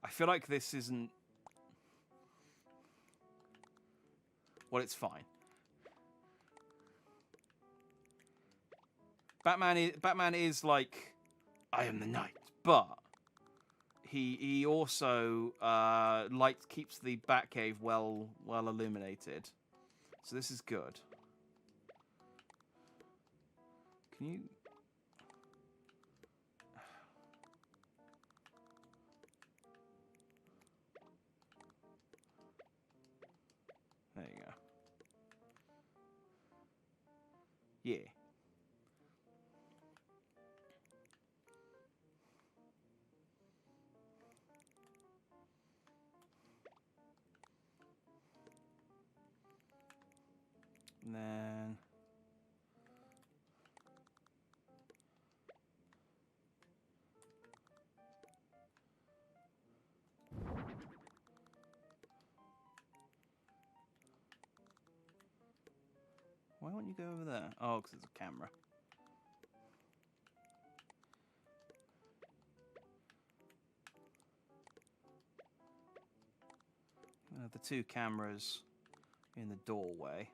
S1: I feel like this isn't... Well, it's fine. Batman is like, I am the knight, but he also keeps the Batcave well illuminated. So this is good. Can you... There you go. Yeah. And then... Why won't you go over there? Oh, because it's a camera. The two cameras in the doorway.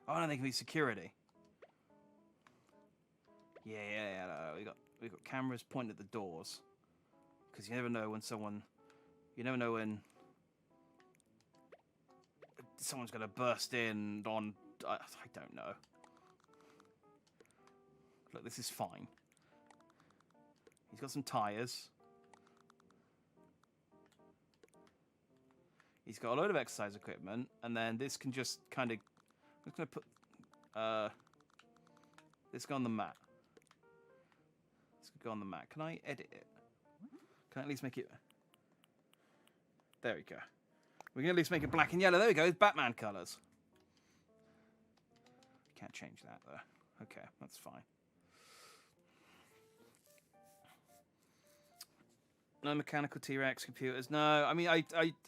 S1: Oh, no, they can be security. Yeah. No, we got cameras pointed at the doors, because you never know when someone's gonna burst in on. I don't know. Look, this is fine. He's got some tires. He's got a load of exercise equipment, and then this can just kind of... I'm just going to put this go on the mat. This could go on the mat. Can I edit it? Can I at least make it... There we go. We can at least make it black and yellow. There we go. It's Batman colours. Can't change that, though. Okay, that's fine. No mechanical T-Rex computers. No, I mean,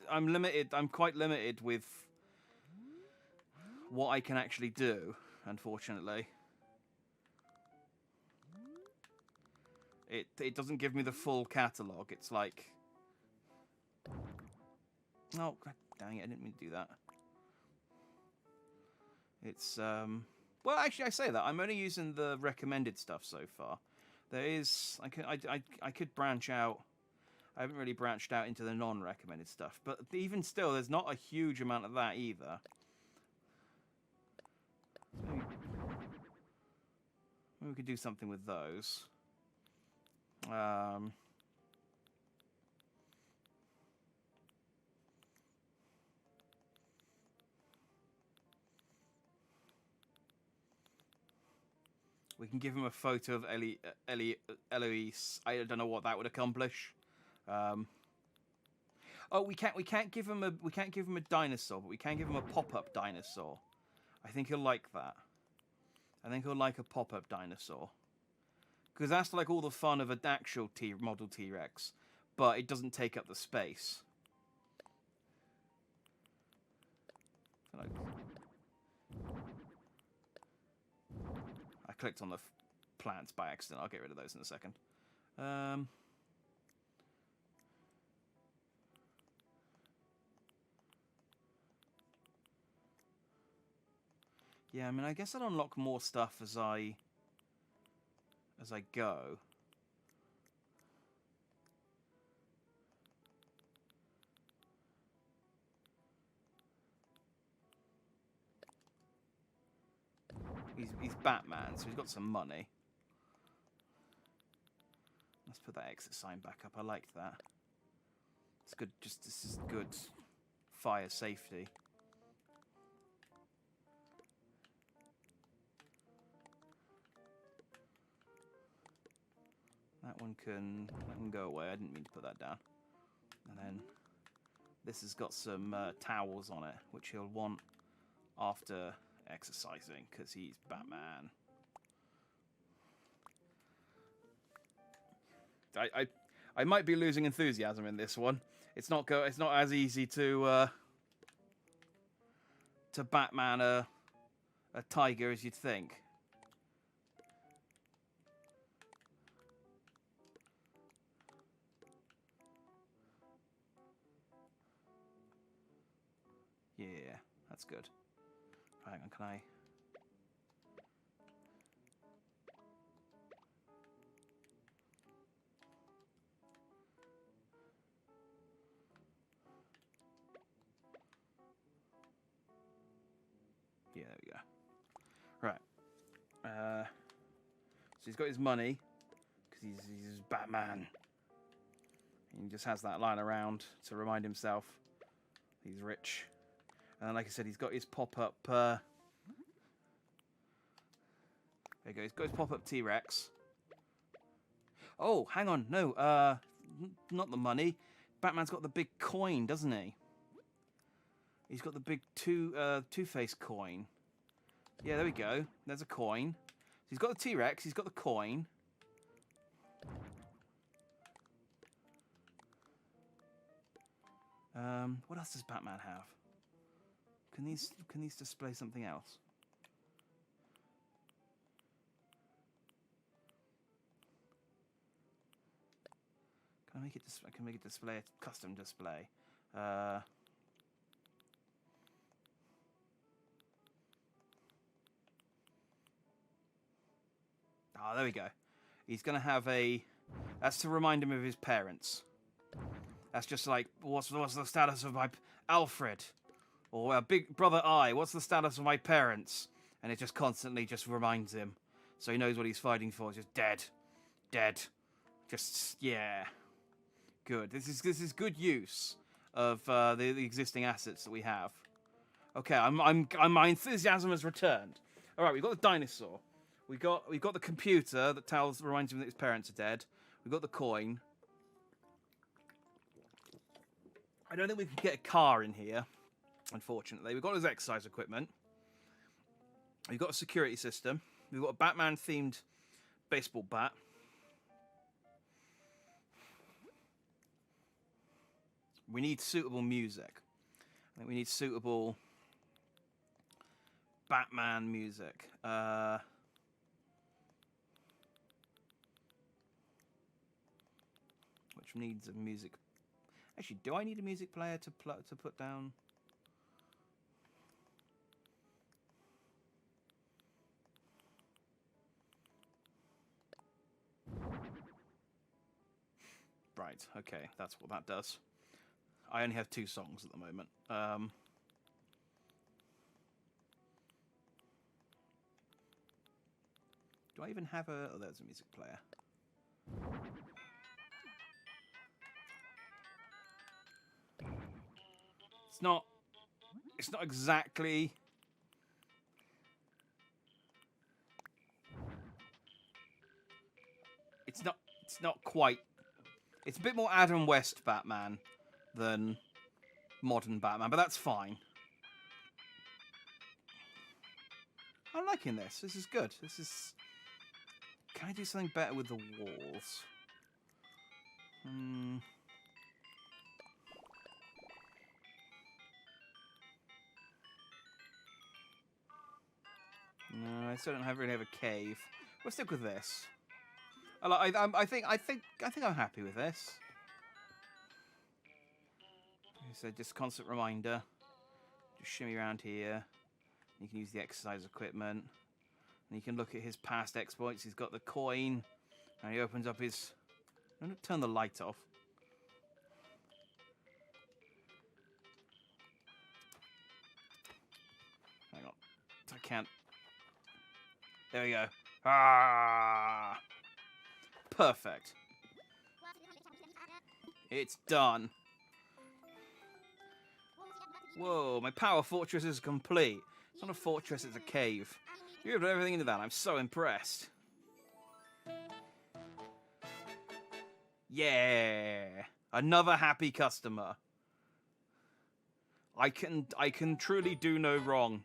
S1: I'm limited. I'm quite limited with what I can actually do, unfortunately. It doesn't give me the full catalogue. It's like... Oh, God dang it, I didn't mean to do that. It's, Well, actually, I say that. I'm only using the recommended stuff so far. There is... I could branch out... I haven't really branched out into the non-recommended stuff. But even still, there's not a huge amount of that either. So maybe we could do something with those. We can give him a photo of Eloise. I don't know what that would accomplish. Oh, we can't give him a dinosaur, but we can give him a pop-up dinosaur. I think he'll like that. I think he'll like a pop-up dinosaur. Because that's like all the fun of an actual model T-Rex, but it doesn't take up the space. I clicked on the plants by accident. I'll get rid of those in a second. Yeah, I mean, I guess I'll unlock more stuff as I go. He's Batman, so he's got some money. Let's put that exit sign back up. I liked that. It's good. This is good fire safety. That one can go away. I didn't mean to put that down. And then this has got some towels on it, which he'll want after exercising, because he's Batman. I might be losing enthusiasm in this one. It's not as easy to Batman a tiger as you'd think. Yeah, that's good. Hang on, can I? Yeah, there we go. Right. So he's got his money because he's Batman. He just has that lying around to remind himself he's rich. And like I said, he's got his pop-up... there you go, he's got his pop-up T-Rex. Oh, hang on, no, not the money. Batman's got the big coin, doesn't he? He's got the big Two-Face coin. Yeah, there we go. There's a coin. So he's got the T-Rex, he's got the coin. What else does Batman have? Can these display something else? Can I make it? I can make it display a custom display. Ah, there we go. He's gonna have a. That's to remind him of his parents. That's just like, what's the status of my Alfred? Or Big Brother I, what's the status of my parents? And it just constantly just reminds him. So he knows what he's fighting for. It's just dead. Dead. Just, yeah. Good. This is good use of the existing assets that we have. Okay, my enthusiasm has returned. All right, we've got the dinosaur. We've got the computer that reminds him that his parents are dead. We've got the coin. I don't think we can get a car in here, unfortunately. We've got his exercise equipment. We've got a security system. We've got a Batman-themed baseball bat. We need suitable music. I think we need suitable Batman music. Which needs a music... Actually, do I need a music player to put down? Right, okay, that's what that does. I only have 2 songs at the moment. Do I even have a... Oh, there's a music player. It's not exactly... It's not quite. It's a bit more Adam West Batman than modern Batman, but that's fine. I'm liking this. This is good. This is... Can I do something better with the walls? No, I still don't really have a cave. We'll stick with this. I think I'm happy with this. So just constant reminder. Just shimmy around here. You can use the exercise equipment. And you can look at his past exploits. He's got the coin. And he opens up his... I'm going to turn the light off. Hang on. I can't... There we go. Ah! Perfect. It's done. Whoa, my power fortress is complete. It's not a fortress, it's a cave. You've put everything into that. I'm so impressed. Yeah. Another happy customer. I can truly do no wrong.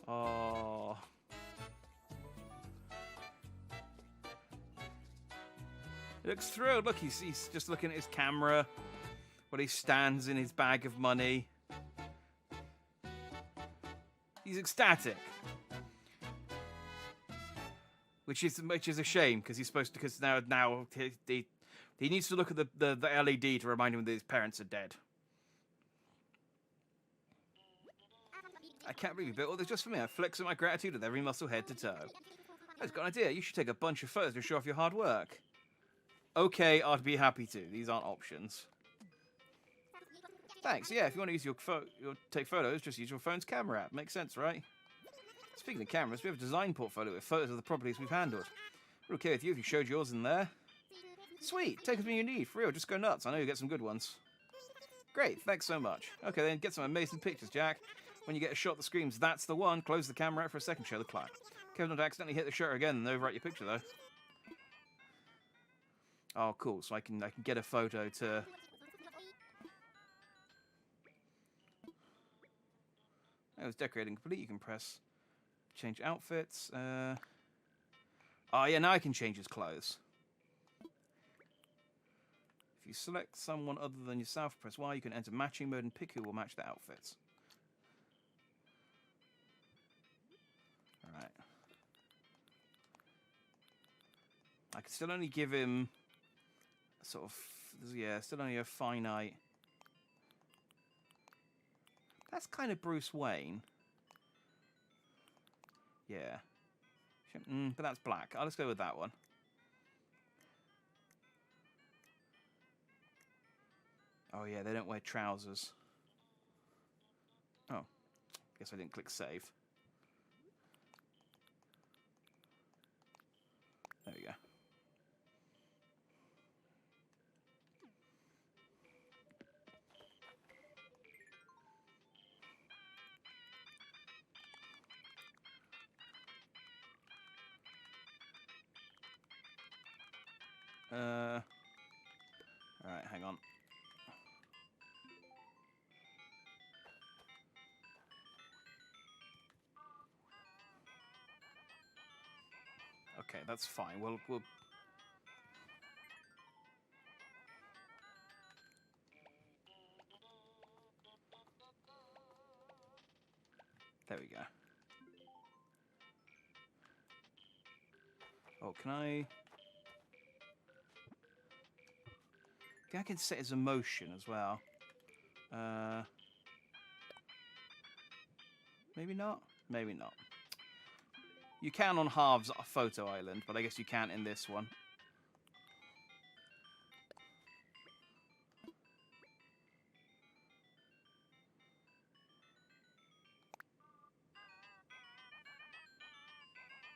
S1: Oh. He looks thrilled. Look, he's just looking at his camera while he stands in his bag of money. He's ecstatic. Which is a shame, because he's supposed to, because now he needs to look at the LED to remind him that his parents are dead. I can't believe you built all this just for me. I flex with my gratitude with every muscle head to toe. I've got an idea. You should take a bunch of photos to show off your hard work. Okay, I'd be happy to. These aren't options. Thanks. Yeah, if you want to use take photos, just use your phone's camera app. Makes sense, right? Speaking of cameras, we have a design portfolio with photos of the properties we've handled. We're okay with you if you showed yours in there. Sweet. Take everything you need. For real, just go nuts. I know you'll get some good ones. Great. Thanks so much. Okay, then get some amazing pictures, Jack. When you get a shot that screams, that's the one, close the camera out for a second, show the client. Careful not to accidentally hit the shutter again and overwrite your picture, though. Oh, cool. So I can get a photo to... That was decorating complete. You can press change outfits. Oh, yeah, now I can change his clothes. If you select someone other than yourself, press Y, you can enter matching mode and pick who will match the outfits. Alright. I can still only give him sort of, yeah, still only a finite. That's kind of Bruce Wayne. Yeah. But that's black. Let's go with that one. Oh, yeah, they don't wear trousers. Oh. Guess I didn't click save. There we go. Alright, hang on. Okay, that's fine. We'll... There we go. Oh, can I... I can set his emotion as well. Maybe not? Maybe not. You can on Halves Photo Island, but I guess you can't in this one.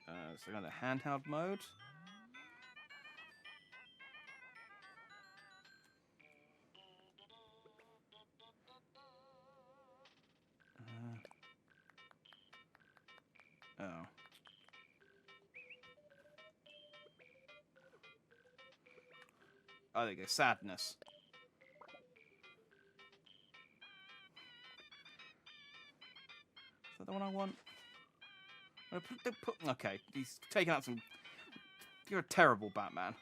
S1: So I'm going to handheld mode. Oh, there you go. Sadness. Is that the one I want? Okay, he's taking out some... You're a terrible Batman.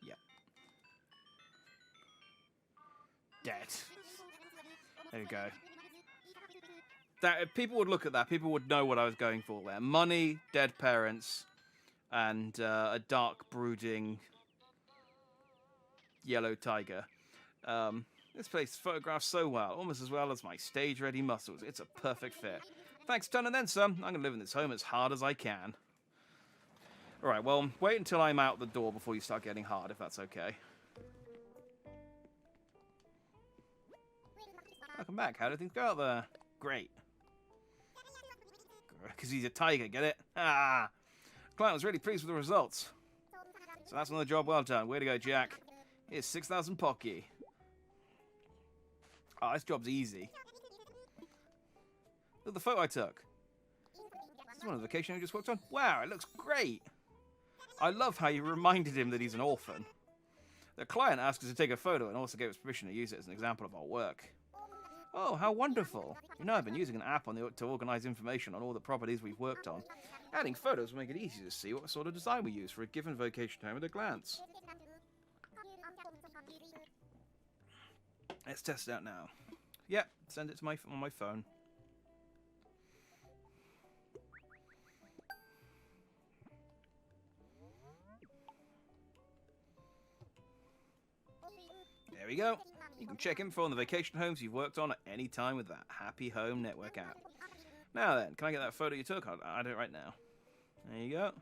S1: Yep. Dead. There you go. That, if people would look at that, people would know what I was going for there. Money, dead parents, and a dark, brooding yellow tiger. This place photographs so well, almost as well as my stage-ready muscles. It's a perfect fit. Thanks a ton and then some. I'm going to live in this home as hard as I can. Alright, well, wait until I'm out the door before you start getting hard, if that's okay. Welcome back. How do things go out there? Great. Because he's a tiger, get it? Ah! Client was really pleased with the results. So that's another job well done. Way to go, Jack. Here's 6,000 Pocky. Oh, this job's easy. Look at the photo I took. This is one of the vacation I just worked on. Wow, it looks great. I love how you reminded him that he's an orphan. The client asked us to take a photo and also gave us permission to use it as an example of our work. Oh, how wonderful. You know, I've been using an app on to organize information on all the properties we've worked on. Adding photos will make it easy to see what sort of design we use for a given vacation home at a glance. Let's test it out now. Yep, send it to on my phone. There we go. You can check info on the vacation homes you've worked on at any time with that Happy Home Network app. Now then, can I get that photo you took? I'll do it right now. There you go.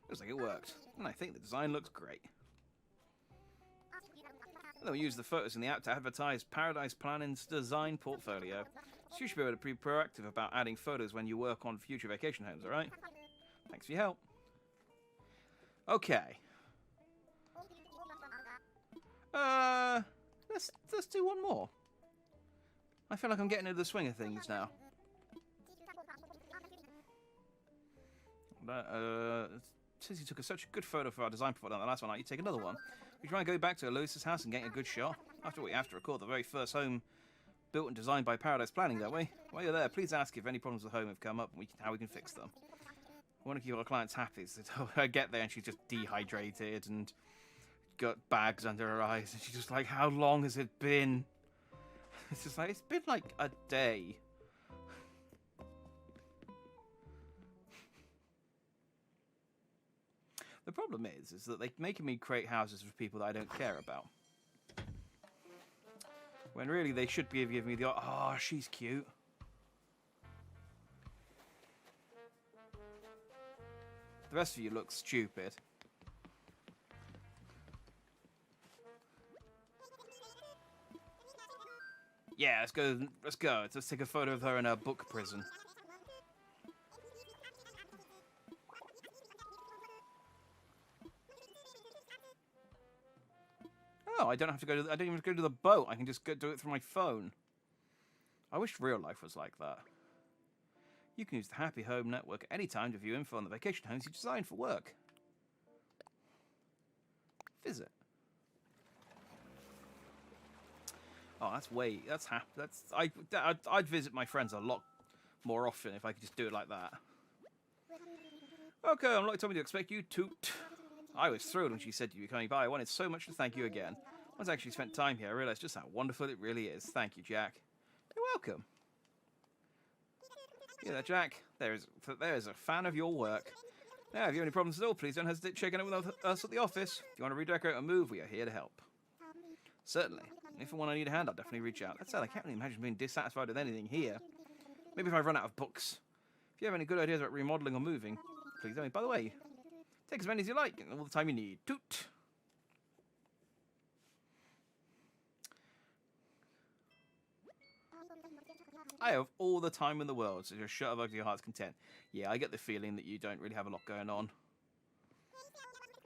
S1: Looks like it worked. And I think the design looks great. Then we use the photos in the app to advertise Paradise Planning's design portfolio. So you should be able to be proactive about adding photos when you work on future vacation homes, alright? Thanks for your help. Okay. Let's do one more. I feel like I'm getting into the swing of things now. Since you took such a good photo for our design portfolio on the last one, you take another one. We try and go back to Lewis's house and get a good shot. After all, we have to record the very first home built and designed by Paradise Planning, don't we? While you're there, please ask if any problems with the home have come up and how we can fix them. We want to keep our clients happy, so I get there and she's just dehydrated and got bags under her eyes, and she's just like, how long has it been? It's just like, it's been like a day. The problem is that they're making me create houses for people that I don't care about. When really they should be giving me the, oh, she's cute. The rest of you look stupid. Yeah, let's go. Let's go. Let's take a photo of her in her book prison. Oh, I don't have to go to. I don't even have to go to the boat. I can just go do it through my phone. I wish real life was like that. You can use the Happy Home Network at any time to view info on the vacation homes you designed for work. Visit. Oh, I'd visit my friends a lot more often if I could just do it like that. Okay, I'm like told me to expect you toot. I was thrilled when she said you were coming by. I wanted so much to thank you again. Once I actually spent time here, I realized just how wonderful it really is. Thank you, Jack. You're welcome. Yeah, Jack, there is a fan of your work. Now, if you have any problems at all, please don't hesitate checking in with us at the office. If you want to redecorate or move, we are here to help. Certainly. If and when I need a hand, I'll definitely reach out. That said, I can't really imagine being dissatisfied with anything here. Maybe if I run out of books. If you have any good ideas about remodeling or moving, please tell me. By the way, take as many as you like, and all the time you need. Toot! I have all the time in the world, so just shut up to your heart's content. Yeah, I get the feeling that you don't really have a lot going on.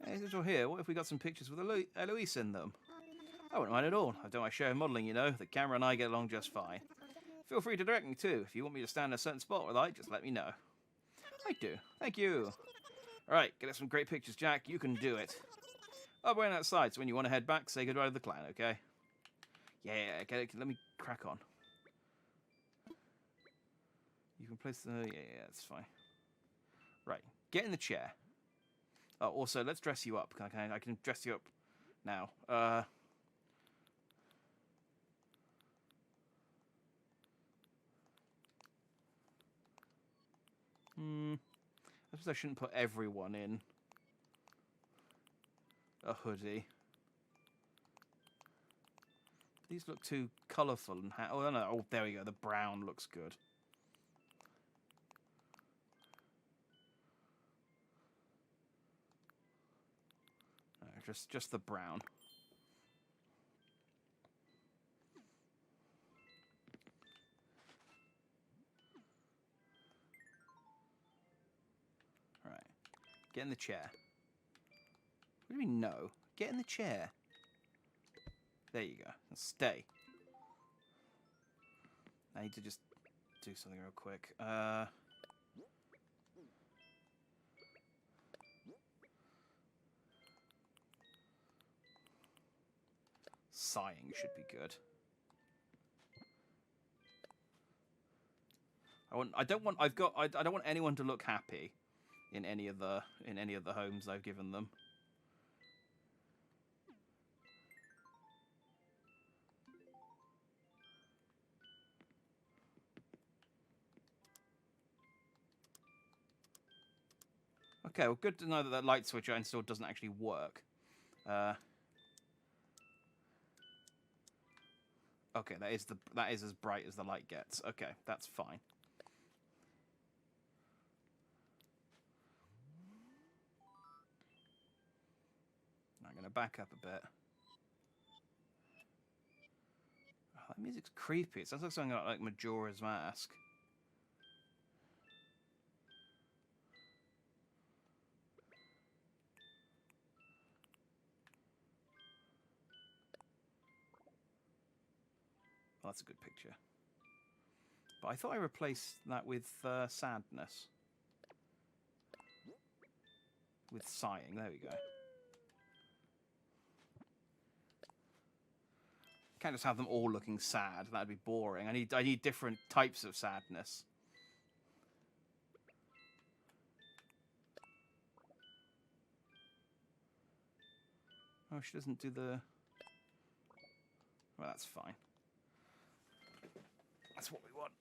S1: Hey, since you're here, what if we got some pictures with Eloise in them? I wouldn't mind at all. I've done my share of modelling, you know. The camera and I get along just fine. Feel free to direct me too. If you want me to stand in a certain spot or light, just let me know. I do. Thank you. Alright, get us some great pictures, Jack. You can do it. I'll wait outside, so when you want to head back, say goodbye to the clan, okay? Yeah, let me crack on. You can place the... Yeah, that's fine. Right, get in the chair. Oh, also, let's dress you up. I can dress you up now. I suppose I shouldn't put everyone in a hoodie. These look too colourful and oh no! Oh, there we go. The brown looks good. No, just the brown. All right, get in the chair. What do you mean no? Get in the chair. There you go. And stay. I need to just do something real quick. Sighing should be good. I don't want anyone to look happy in any of the homes I've given them. Okay, well, good to know that that light switch I installed doesn't actually work. Okay, that is as bright as the light gets. Okay, that's fine. I'm going to back up a bit. Oh, that music's creepy. It sounds like something like Majora's Mask. Well, that's a good picture. But I thought I replaced that with sadness. With sighing. There we go. Can't just have them all looking sad. That'd be boring. I need different types of sadness. Oh, she doesn't do the... Well, that's fine. That's what we want.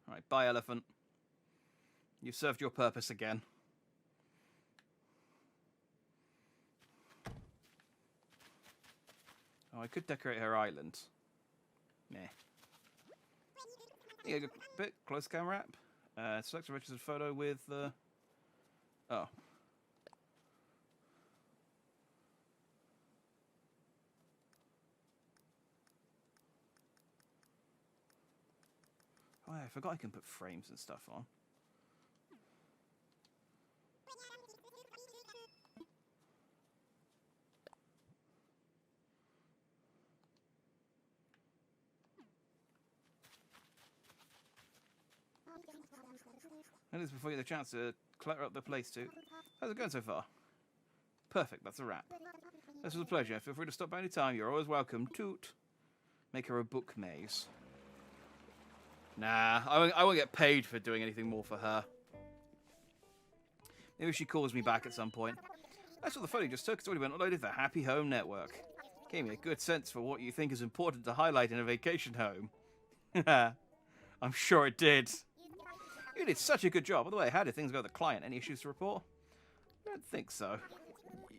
S1: Alright, bye, elephant. You've served your purpose again. Oh, I could decorate her island. Meh. Yeah, good bit. Close camera app. Select a registered photo with the... Oh. Oh, yeah, I forgot I can put frames and stuff on. That is before you get the chance to clutter up the place too. How's it going so far? Perfect, that's a wrap. This was a pleasure. Feel free to stop by any time. You're always welcome. Toot. Make her a book maze. Nah, I won't get paid for doing anything more for her. Maybe she calls me back at some point. That's what the photo you just took. It's already been uploaded to the Happy Home Network. Gave me a good sense for what you think is important to highlight in a vacation home. I'm sure it did. You did such a good job. By the way, how did things go with the client? Any issues to report? I don't think so.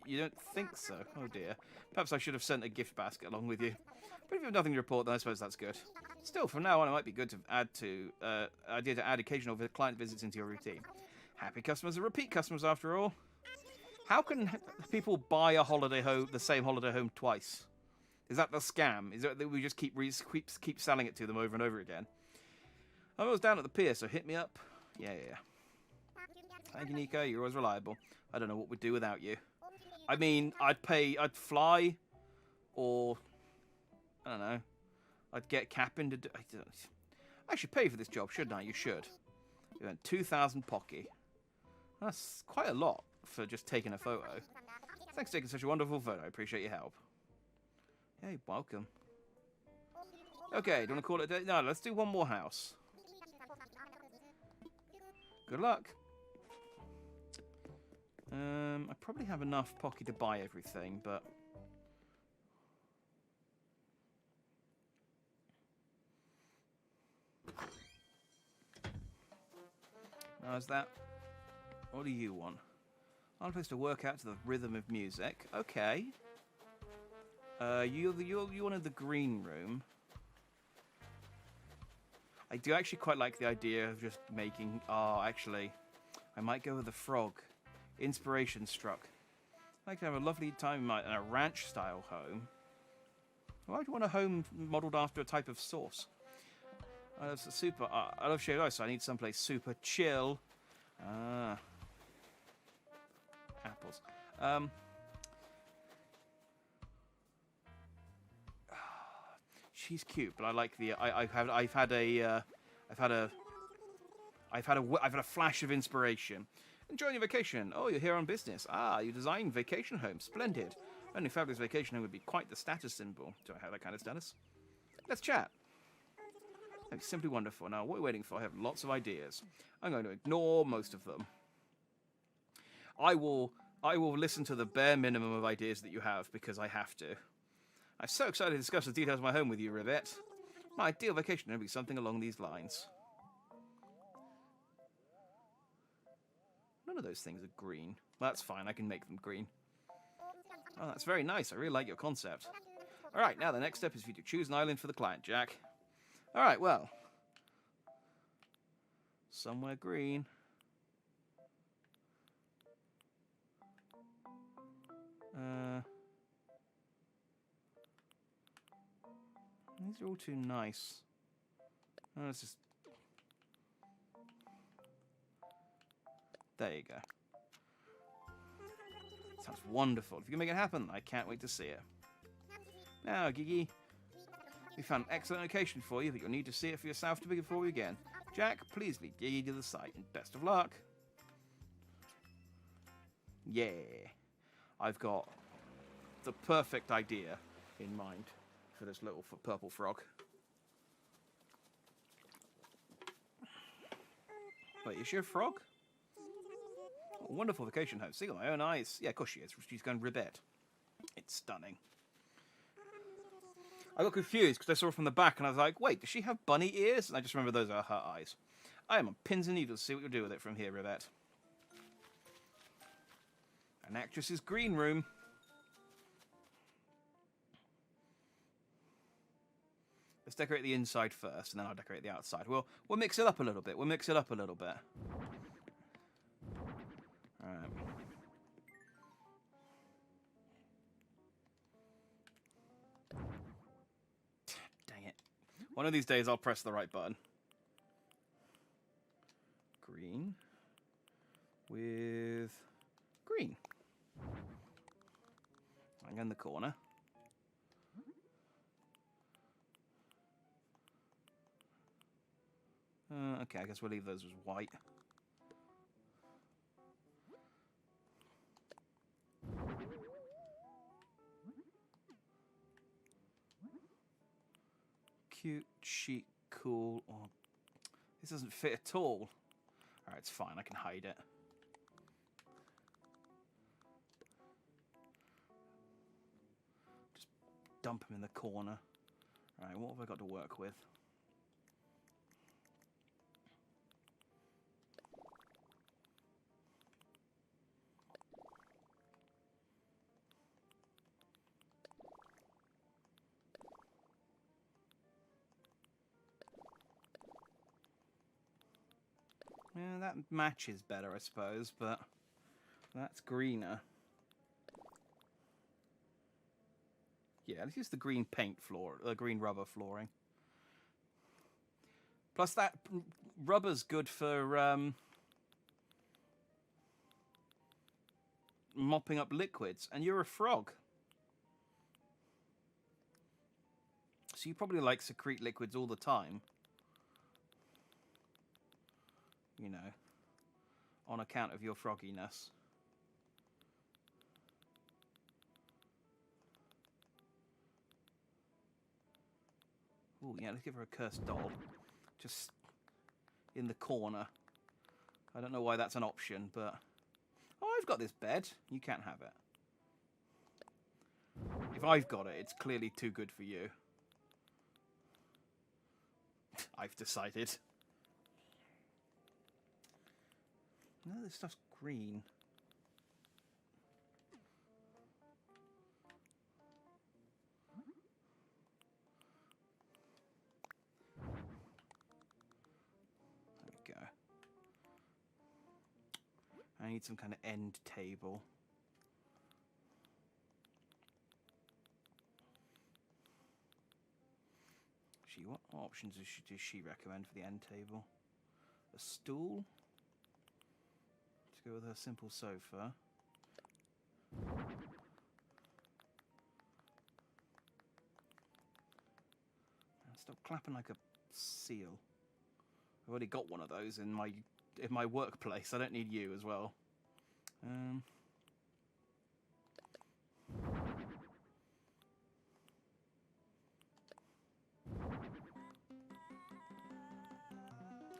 S1: You don't think so? Oh dear. Perhaps I should have sent a gift basket along with you. But if you have nothing to report, then I suppose that's good. Still, from now on, it might be good to add occasional client visits into your routine. Happy customers are repeat customers, after all. How can people buy a holiday home, the same holiday home, twice? Is that the scam? Is it that we just keep selling it to them over and over again? I was down at the pier, so hit me up. Yeah. Thank you, Nico. You're always reliable. I don't know what we'd do without you. I mean, I'd fly, or I don't know, I'd get Captain to do... I should pay for this job, shouldn't I? You should. You earned 2,000 Pocky. That's quite a lot for just taking a photo. Thanks for taking such a wonderful photo. I appreciate your help. Hey, welcome. Okay, do you want to call it a day? No, let's do one more house. Good luck. I probably have enough Pocky to buy everything, but... How's that? What do you want? I'm supposed to work out to the rhythm of music. Okay. You wanted the green room. I do actually quite like the idea of just making... Oh, actually, I might go with the frog. Inspiration struck. I'd like to have a lovely time in a ranch-style home. Why do you want a home modelled after a type of sauce? I love shade ice, so I need someplace super chill. Apples. She's cute, but I like the. I've had a flash of inspiration. Enjoying your vacation. Oh, you're here on business. Ah, you designed vacation home. Splendid. Only fabulous vacation home would be quite the status symbol. Do I have that kind of status? Let's chat. That's simply wonderful. Now, what are we waiting for? I have lots of ideas. I'm going to ignore most of them. I will listen to the bare minimum of ideas that you have, because I have to. I'm so excited to discuss the details of my home with you, Rivet. My ideal vacation would be something along these lines. None of those things are green. Well, that's fine, I can make them green. Oh, that's very nice. I really like your concept. Alright, now the next step is for you to choose an island for the client, Jack. Alright, well. Somewhere green. These are all too nice. Oh, let's just... There you go. Sounds wonderful. If you can make it happen, I can't wait to see it. Now, Gigi, we found an excellent location for you, but you'll need to see it for yourself to before we begin. Jack, please lead Gigi to the site, and best of luck. Yeah. I've got the perfect idea in mind for this little purple frog. Wait, is she a frog? Oh, wonderful vacation home. See with my own eyes. Yeah, of course she is. She's going ribbit. It's stunning. I got confused because I saw her from the back and I was like, wait, does she have bunny ears? And I just remember those are her eyes. I am on pins and needles to see what you'll do with it from here, Rivet. An actress's green room. Let's decorate the inside first, and then I'll decorate the outside. We'll mix it up a little bit. We'll mix it up a little bit. Alright. Dang it. One of these days I'll press the right button. Green. With green. Hang in the corner. Okay, I guess we'll leave those as white. Cute, chic, cool. Oh, this doesn't fit at all. Alright, it's fine. I can hide it. Just dump him in the corner. Alright, what have I got to work with? Yeah, that matches better, I suppose, but that's greener. Yeah, let's use the green paint floor, green rubber flooring. Plus, that rubber's good for mopping up liquids, and you're a frog. So you probably like secrete liquids all the time. You know, on account of your frogginess. Oh, yeah, let's give her a cursed doll. Just in the corner. I don't know why that's an option, but... Oh, I've got this bed. You can't have it. If I've got it, it's clearly too good for you. I've decided. No, this stuff's green. There we go. I need some kind of end table. What options does she recommend for the end table? A stool? To go with her simple sofa. Stop clapping like a seal. I've already got one of those in my workplace. I don't need you as well.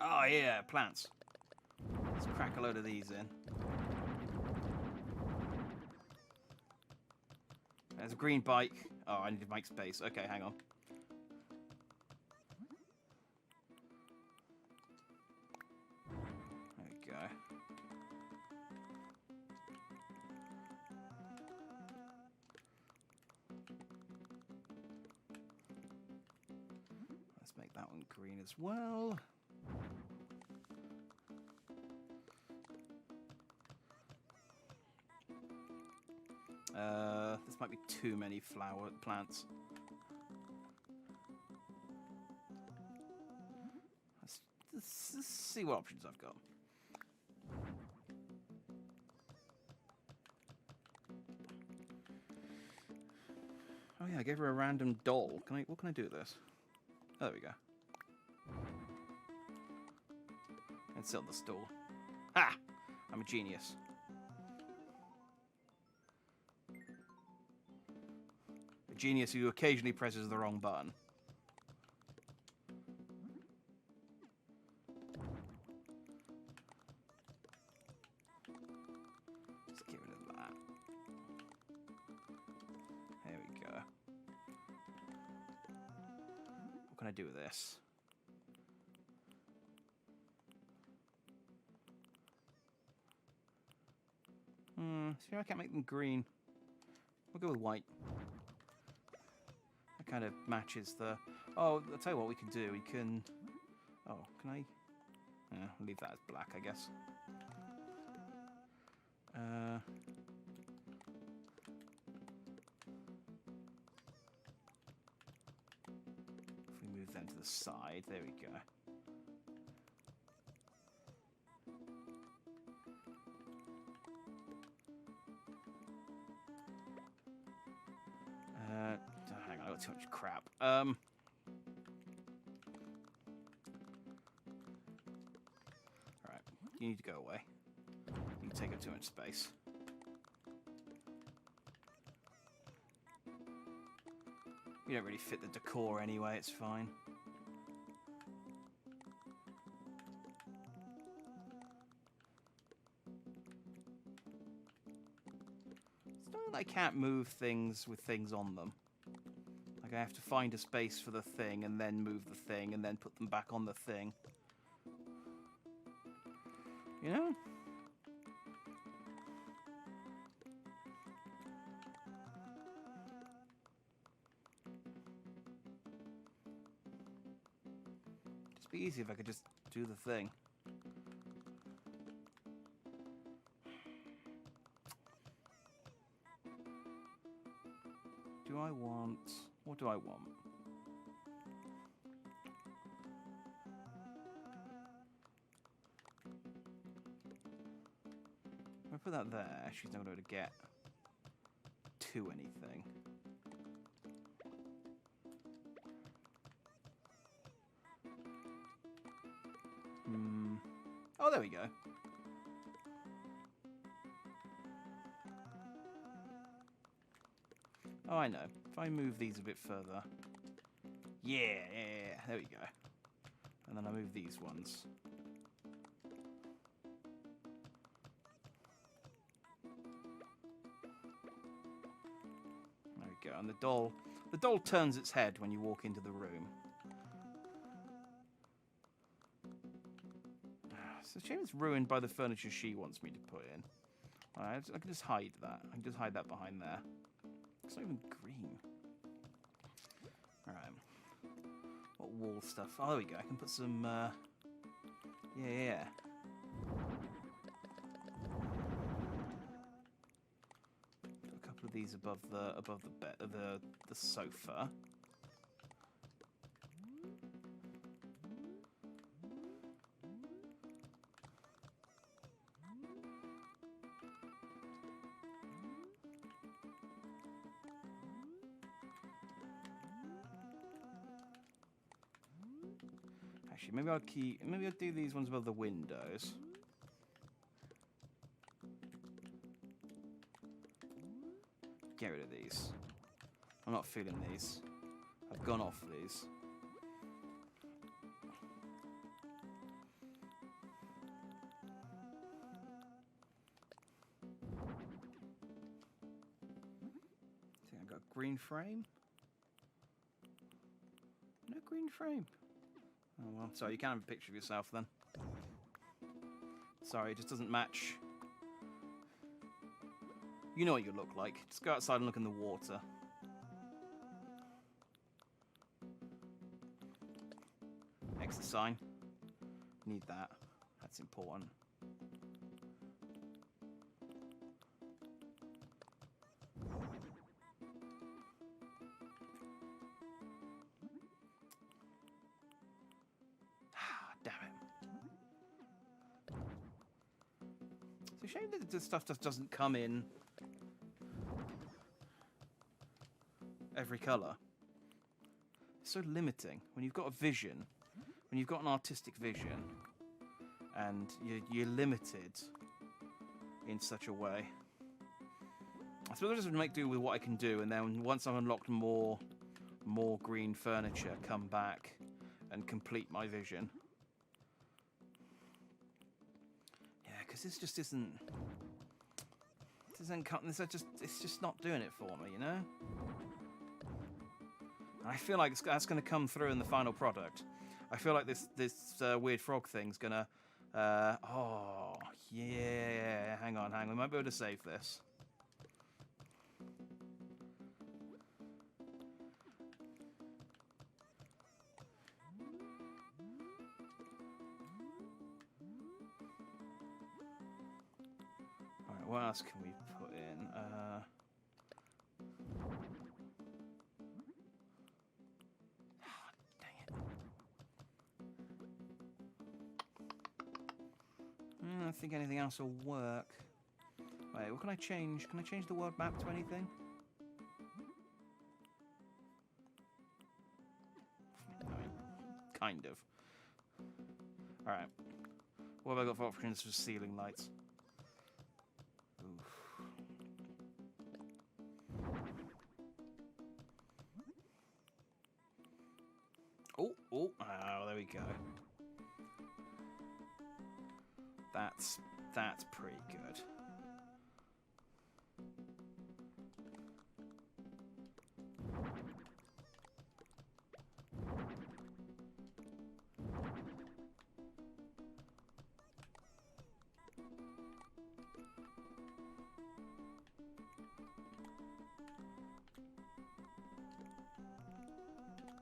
S1: Oh yeah, plants. Let's crack a load of these in. There's a green bike. Oh, I need to make space. Okay, hang on. There we go. Let's make that one green as well. This might be too many flower plants. Let's see what options I've got. Oh yeah, I gave her a random doll. What can I do with this? Oh, there we go. And sit on the stool. Ha! I'm a genius. Genius who occasionally presses the wrong button. Let's get rid of that. There we go. What can I do with this? See, I can't make them green. We'll go with white. Kind of matches the... Oh, I'll tell you what we can do. We can... Oh, can I... Yeah, leave that as black, I guess. If we move them to the side, there we go. Hang on, I got too much crap. Alright, you need to go away. You take up too much space. You don't really fit the decor anyway, it's fine. It's not that I can't move things with things on them. Like I have to find a space for the thing and then move the thing and then put them back on the thing. You know? It'd be easy if I could just do the thing. Do I want... What do I want? If I put that there, she's not going to get to anything. Oh, there we go. Oh, I know. If I move these a bit further. Yeah, there we go. And then I move these ones. There we go. And the doll turns its head when you walk into the room. It's a shame it's ruined by the furniture she wants me to put in. Alright, I can just hide that. I can just hide that behind there. It's not even green. Alright. What wall stuff? Oh, there we go. I can put some, yeah. Put a couple of these above the bed, the sofa. Actually, maybe I'll do these ones above the windows. Get rid of these. I'm not feeling these. I've gone off these. I think I've got green frame. No green frame. Oh well, sorry, you can't have a picture of yourself then. Sorry, it just doesn't match. You know what you look like. Just go outside and look in the water. Exit sign. Need that. That's important. Damn it. It's a shame that this stuff just doesn't come in every colour. It's so limiting. When you've got a vision, when you've got an artistic vision, and you're limited in such a way. I suppose I'll just make do with what I can do, and then once I've unlocked more green furniture, come back and complete my vision. Yeah, because this just isn't. It's just not doing it for me, you know. And I feel like that's going to come through in the final product. I feel like this weird frog thing's gonna. Oh yeah, hang on. We might be able to save this. What else can we put in? Dang it. I don't think anything else will work. Wait, what can I change? Can I change the world map to anything? I mean, kind of. Alright. What have I got for options for ceiling lights? Oh, there we go. That's pretty good.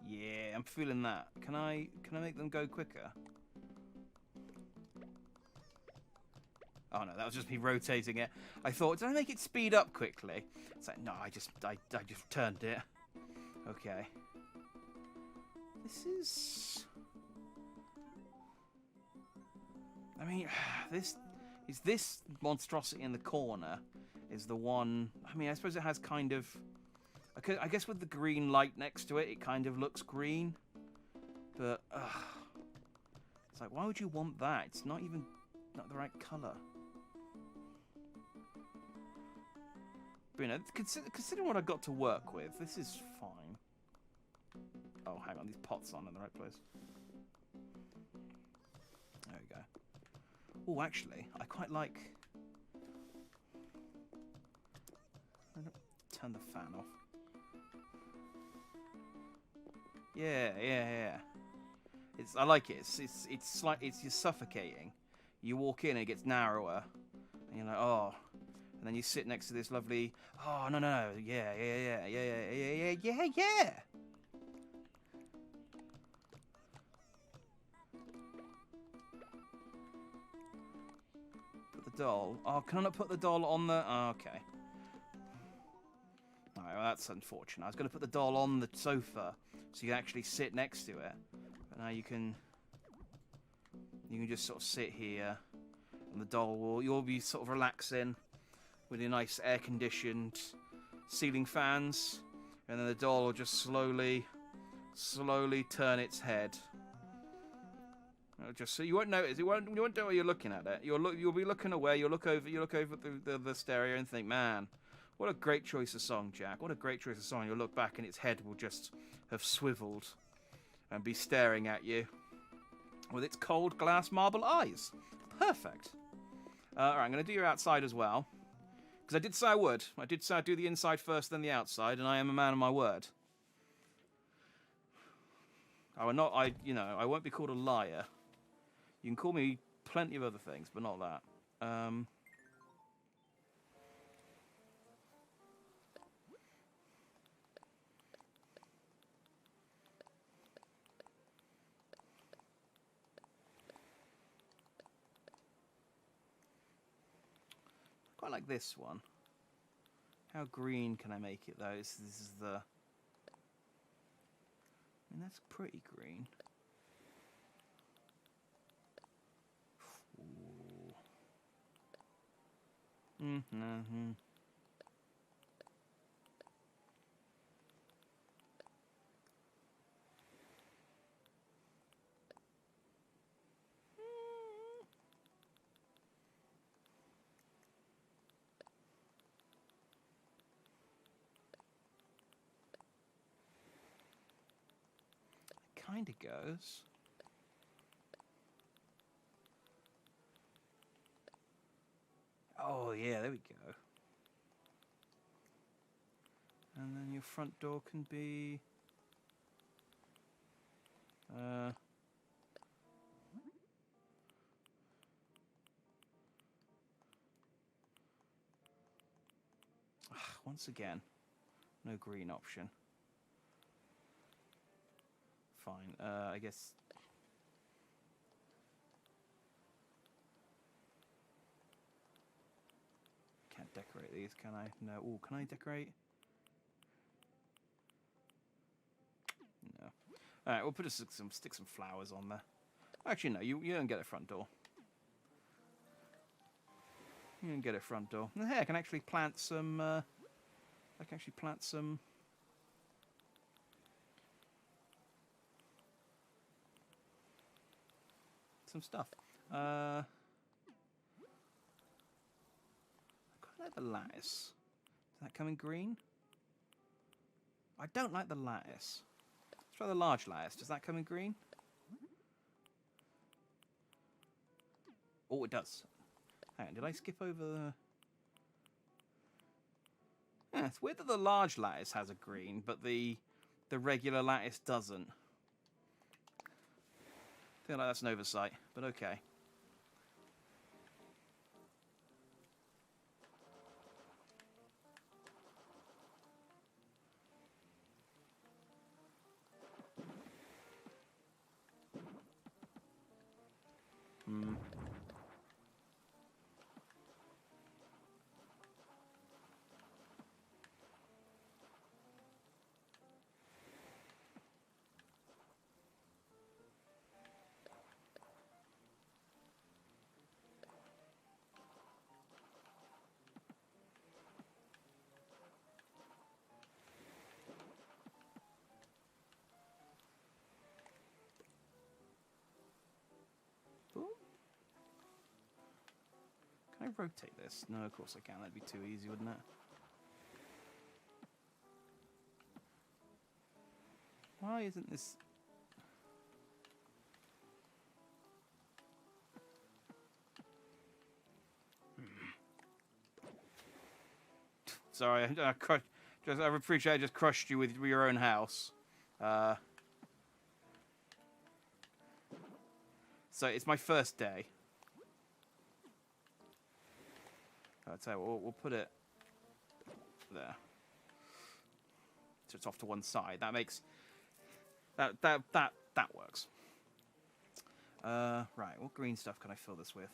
S1: Yeah, I'm feeling that. Can I make them go quicker? Oh no, that was just me rotating it. I thought, did I make it speed up quickly? It's like, no, I just turned it. Okay. This is. I mean, this monstrosity in the corner is the one. I mean, I suppose it has kind of. I guess with the green light next to it, it kind of looks green. But It's like, why would you want that? It's not even not the right colour. But, you know, considering what I've got to work with, this is fine. Oh, hang on, these pots aren't in the right place. There we go. Oh, actually, I quite like... Turn the fan off. Yeah. I like it. It's like you're suffocating. You walk in and it gets narrower, and you're like, oh. And then you sit next to this lovely. Oh no. Yeah. Put the doll. Oh, can I not put the doll on the? Oh, okay. Alright, well, that's unfortunate. I was going to put the doll on the sofa so you can actually sit next to it. But now you can just sort of sit here, and the doll you'll be sort of relaxing with your nice air-conditioned ceiling fans, and then the doll will just slowly turn its head. Just so you won't notice, you won't know what you're looking at it. You'll be looking away. You'll look over the stereo and think, man, what a great choice of song, Jack. What a great choice of song. You'll look back and its head will just have swiveled and be staring at you with its cold glass marble eyes. Perfect. Alright, I'm going to do your outside as well. Because I did say I would. I did say I'd do the inside first, then the outside, and I am a man of my word. I won't be called a liar. You can call me plenty of other things, but not that. Quite like this one. How green can I make it though? This is the... I mean, that's pretty green. Mm-hmm. Kind of goes. Oh yeah, there we go. And then your front door can be once again, no green option. Fine. I guess. Can't decorate these, can I? No. Oh, can I decorate? No. All right, we'll put stick some flowers on there. Actually, no. You don't get a front door. You don't get a front door. Hey, I can actually plant some. I can actually plant some. Some stuff. I quite like the lattice. Does that come in green? I don't like the lattice. Let's try the large lattice. Does that come in green? Oh, it does. Hang on, did I skip over the... Yeah, it's weird that the large lattice has a green, but the regular lattice doesn't. I feel like that's an oversight, but okay. Can I rotate this? No, of course I can. That'd be too easy, wouldn't it? Why isn't this... Sorry, I appreciate I just crushed you with your own house. So it's my first day. I'll tell you what, we'll put it there. So it's off to one side. That makes that works. Right, what green stuff can I fill this with?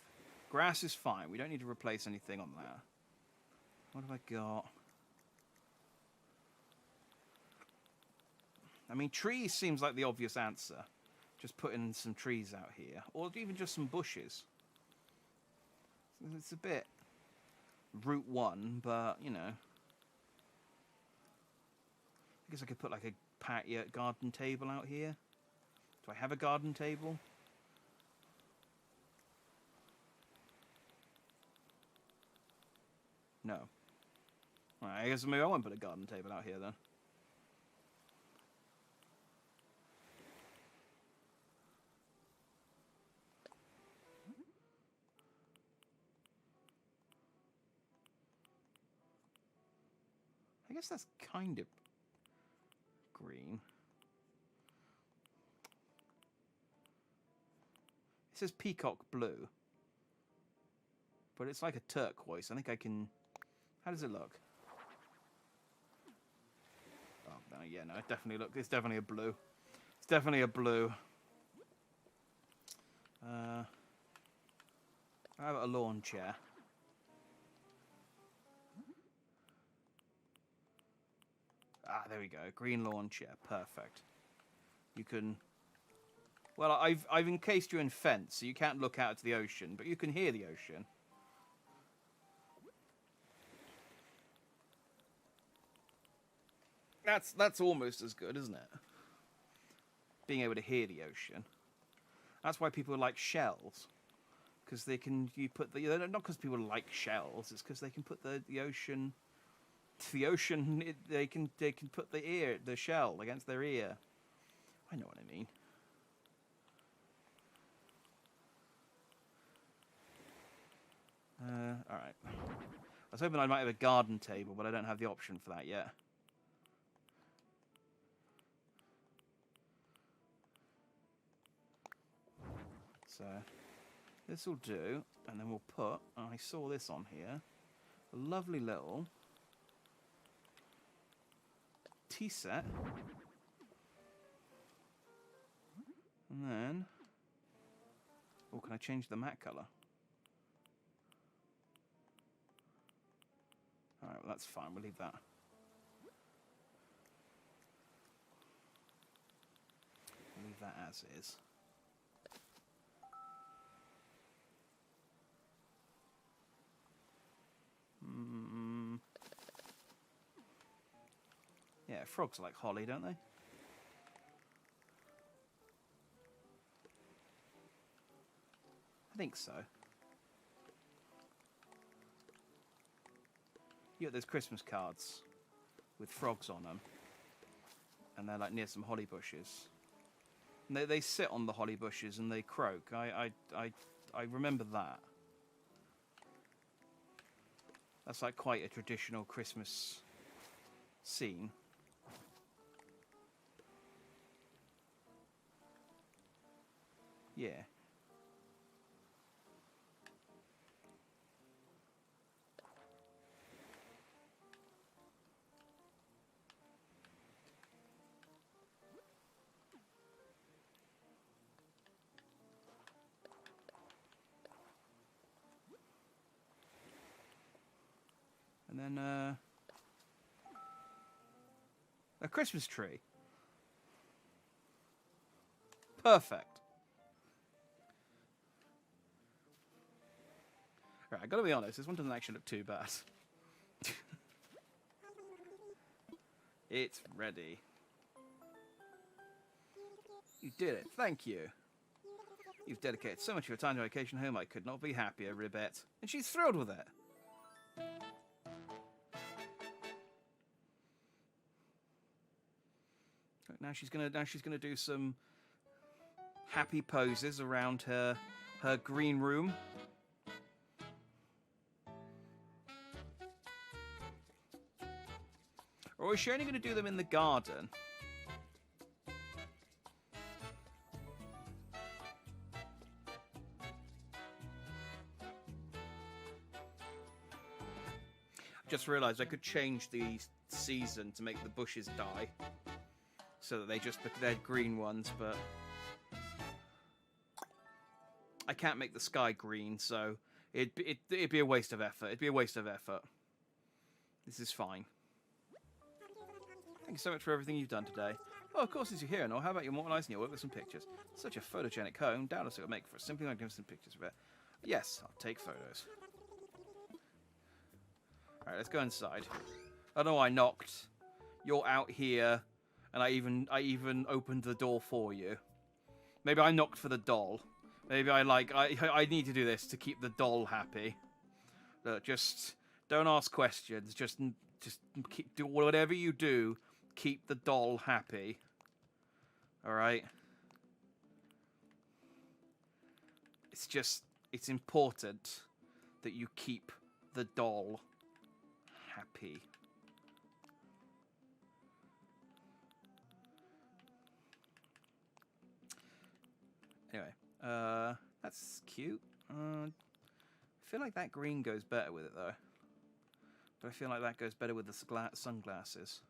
S1: Grass is fine. We don't need to replace anything on that. What have I got? I mean, trees seems like the obvious answer. Just putting some trees out here. Or even just some bushes. It's a bit Route 1, but, you know. I guess I could put like a patio garden table out here. Do I have a garden table? No. Alright, I guess maybe I won't put a garden table out here then. I guess that's kind of green. It says peacock blue. But it's like a turquoise. I think I can... How does it look? Oh, no, yeah, no, it definitely look. It's definitely a blue. It's definitely a blue. How about a lawn chair? Ah, there we go. Green lawn chair. Perfect. You can... Well, I've encased you in fence, so you can't look out to the ocean, but you can hear the ocean. That's almost as good, isn't it? Being able to hear the ocean. That's why people like shells, because they can. You put the not because people like shells. It's because they can put the ocean. The ocean. They can put the shell against their ear. I know what I mean. All right. I was hoping I might have a garden table, but I don't have the option for that yet. So this will do, and then we'll put, I saw this on here, a lovely little tea set. And then, oh, can I change the mat colour? Alright, well that's fine, we'll leave that. We'll leave that as is. Yeah, frogs like holly, don't they? I think so. You got those Christmas cards with frogs on them, and they're like near some holly bushes. And they sit on the holly bushes and they croak. I remember that. That's like quite a traditional Christmas scene. Yeah. And then a Christmas tree. Perfect. Right, I gotta be honest, this one doesn't actually look too bad. It's ready. You did it, thank you. You've dedicated so much of your time to vacation home, I could not be happier, Ribbet. And she's thrilled with it. Now she's gonna do some happy poses around her green room. Or is she only going to do them in the garden? Just realised I could change the season to make the bushes die, so that they're green ones, but I can't make the sky green, so it'd be a waste of effort. It'd be a waste of effort. This is fine. Thank you so much for everything you've done today. Oh, of course, since you're here and all, how about you modernising your work with some pictures? Such a photogenic home, doubtless it will make for a simply magnificent pictures of it. Yes, I'll take photos. Alright, let's go inside. I know I knocked. You're out here, and I even opened the door for you. Maybe I knocked for the doll. Maybe I need to do this to keep the doll happy. Look, just don't ask questions. Just do whatever you do. Keep the doll happy. Alright? It's important that you keep the doll happy. Anyway, that's cute. I feel like that green goes better with it, though. But I feel like that goes better with the sunglasses.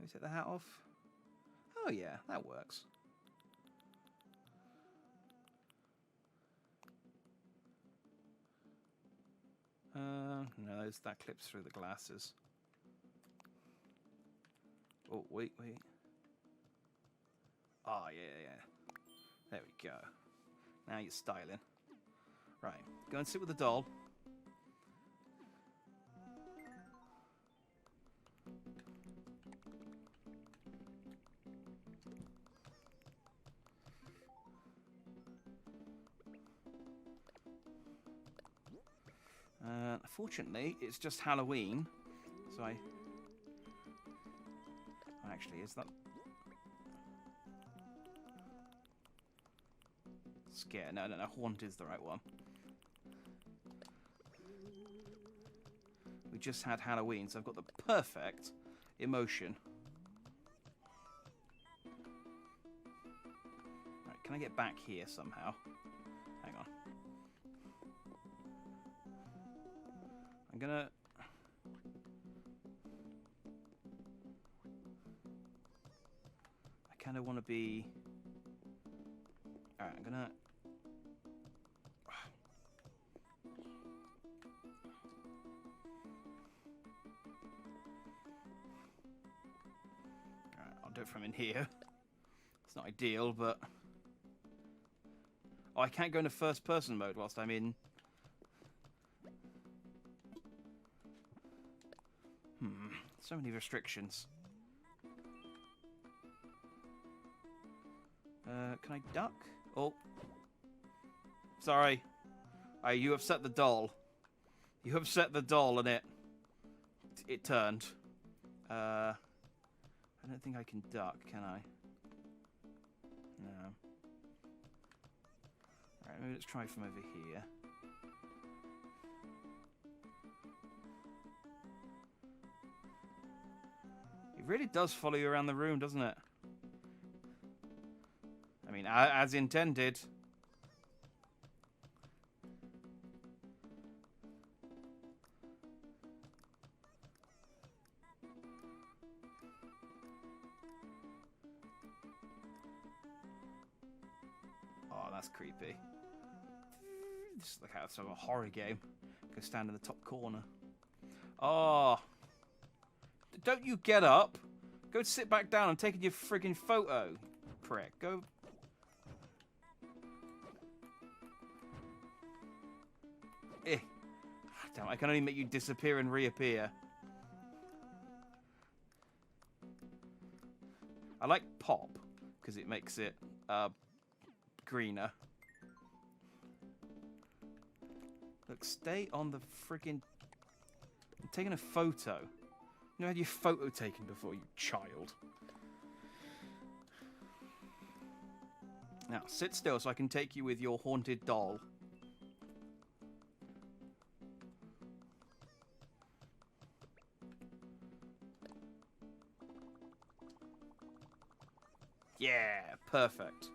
S1: Let me take the hat off. Oh yeah, that works. No, that clips through the glasses. Oh, wait. Oh, yeah. There we go. Now you're styling. Right, go and sit with the doll. Fortunately, it's just Halloween, so actually, is that... Scare? No, haunt is the right one. We just had Halloween, so I've got the perfect emotion. Right, can I get back here somehow? Hang on. I'm gonna... I kind of want to be... Alright, I'm gonna... Alright, I'll do it from in here. It's not ideal, but... Oh, I can't go into first-person mode whilst I'm in... So many restrictions. Can I duck? Oh. Sorry. You upset the doll. You upset the doll and it turned. I don't think I can duck, can I? No. Alright, maybe let's try from over here. It really does follow you around the room, doesn't it? I mean, as intended. Oh, that's creepy. This is like how it's a horror game. Go stand in the top corner. Oh. Don't you get up. Go sit back down and take your friggin' photo, prick. Go. Eh. Damn, I can only make you disappear and reappear. I like Pop, because it makes it greener. Look, stay on the friggin'... I'm taking a photo. You never had your photo taken before, you child. Now, sit still so I can take you with your haunted doll. Yeah, perfect.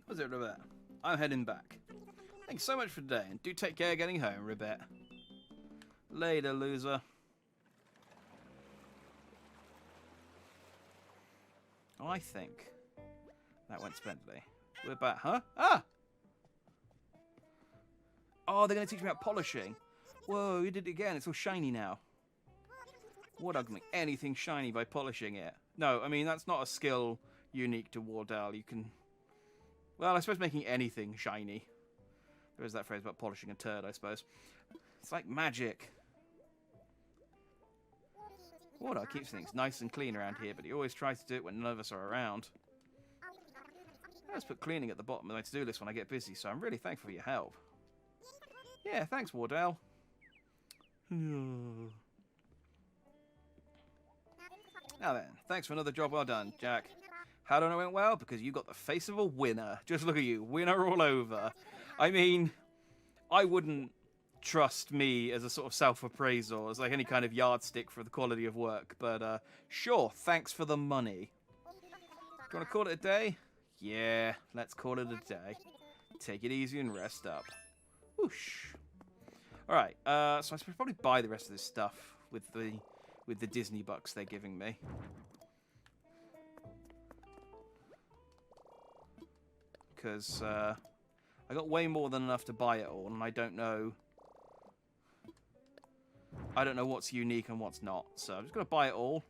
S1: What's it, Ribbit? I'm heading back. Thanks so much for today, and do take care getting home, Ribbit. Later, loser. I think that went splendidly. We're back, huh? Ah! Oh, they're going to teach me about polishing. Whoa, you did it again. It's all shiny now. What, I can make anything shiny by polishing it? No, I mean, that's not a skill unique to Wardell. You can... Well, I suppose making anything shiny. There is that phrase about polishing a turd, I suppose. It's like magic. Wardell keeps things nice and clean around here, but he always tries to do it when none of us are around. I always put cleaning at the bottom of my to-do list when I get busy, so I'm really thankful for your help. Yeah, thanks, Wardell. Now then, thanks for another job well done, Jack. How do I know it went well? Because you got the face of a winner. Just look at you, winner all over. I mean, I wouldn't trust me as a sort of self-appraisal, as like any kind of yardstick for the quality of work, but sure, thanks for the money. Do you want to call it a day? Yeah, let's call it a day. Take it easy and rest up. Whoosh. Alright, so I should probably buy the rest of this stuff with the Disney bucks they're giving me. Because I got way more than enough to buy it all, and I don't know what's unique and what's not. So I'm just going to buy it all.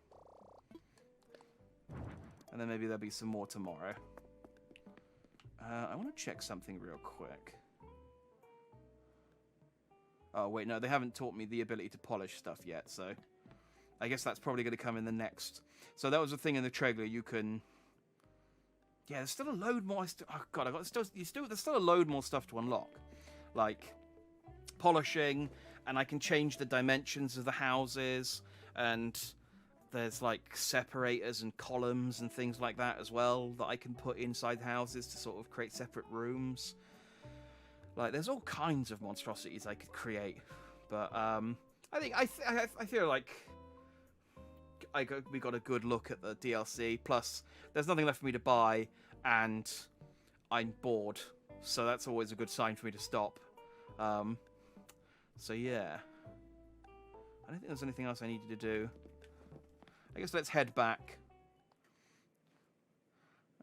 S1: And then maybe there'll be some more tomorrow. I want to check something real quick. Oh, wait, no, they haven't taught me the ability to polish stuff yet, so I guess that's probably going to come in the next. So that was the thing in the trailer, you can... Yeah, there's still a load more... Oh, God, there's still a load more stuff to unlock. Like, polishing, and I can change the dimensions of the houses, and there's, like, separators and columns and things like that as well that I can put inside houses to sort of create separate rooms. Like, there's all kinds of monstrosities I could create, but I feel like we got a good look at the DLC. Plus, there's nothing left for me to buy, and I'm bored, so that's always a good sign for me to stop. So yeah, I don't think there's anything else I needed to do. I guess let's head back.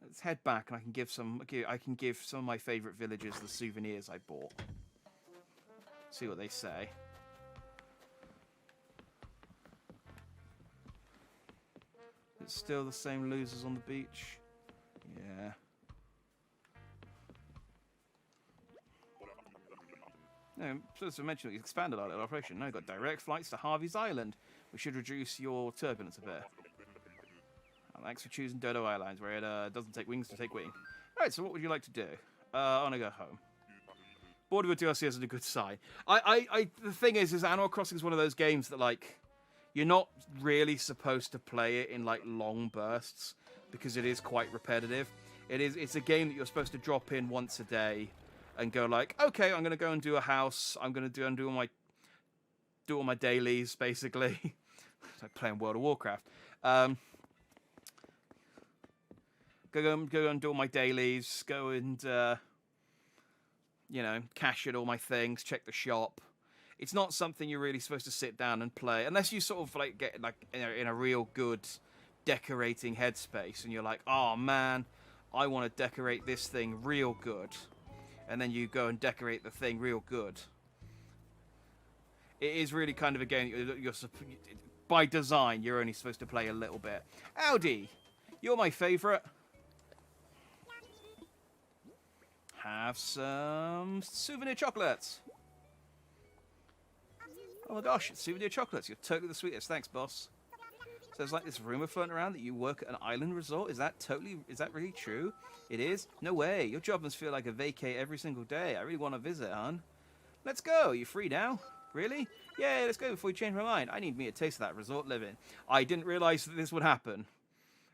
S1: Let's head back, and I can give some of my favourite villagers the souvenirs I bought. See what they say. It's still the same losers on the beach. Yeah. No, supposed to mention we expanded our little operation. Now we've got direct flights to Harvey's Island. We should reduce your turbulence a bit. Thanks for choosing Dodo Airlines, where it doesn't take wings to take wing. Right, so what would you like to do? I want to go home. Bored with DLC isn't a good sign. The thing is Animal Crossing is one of those games that, like, you're not really supposed to play it in, like, long bursts, because it is quite repetitive. It's a game that you're supposed to drop in once a day and go like, okay, I'm going to go and do a house. I'm going to do all my dailies, basically. It's like playing World of Warcraft. Go and do all my dailies. Go and, cash in all my things. Check the shop. It's not something you're really supposed to sit down and play unless you sort of like get like in a real good decorating headspace, and you're like, oh man, I want to decorate this thing real good, and then you go and decorate the thing real good. It is really kind of a game you're by design. You're only supposed to play a little bit. Audi, you're my favourite. Have some souvenir chocolates. Oh my gosh, it's souvenir chocolates. You're totally the sweetest. Thanks, boss. So there's like this rumor floating around that you work at an island resort. Is that really true? It is? No way. Your job must feel like a vacay every single day. I really want to visit, hon. Let's go. You free now? Really? Yeah, let's go before you change my mind. I need me a taste of that resort living. I didn't realize that this would happen.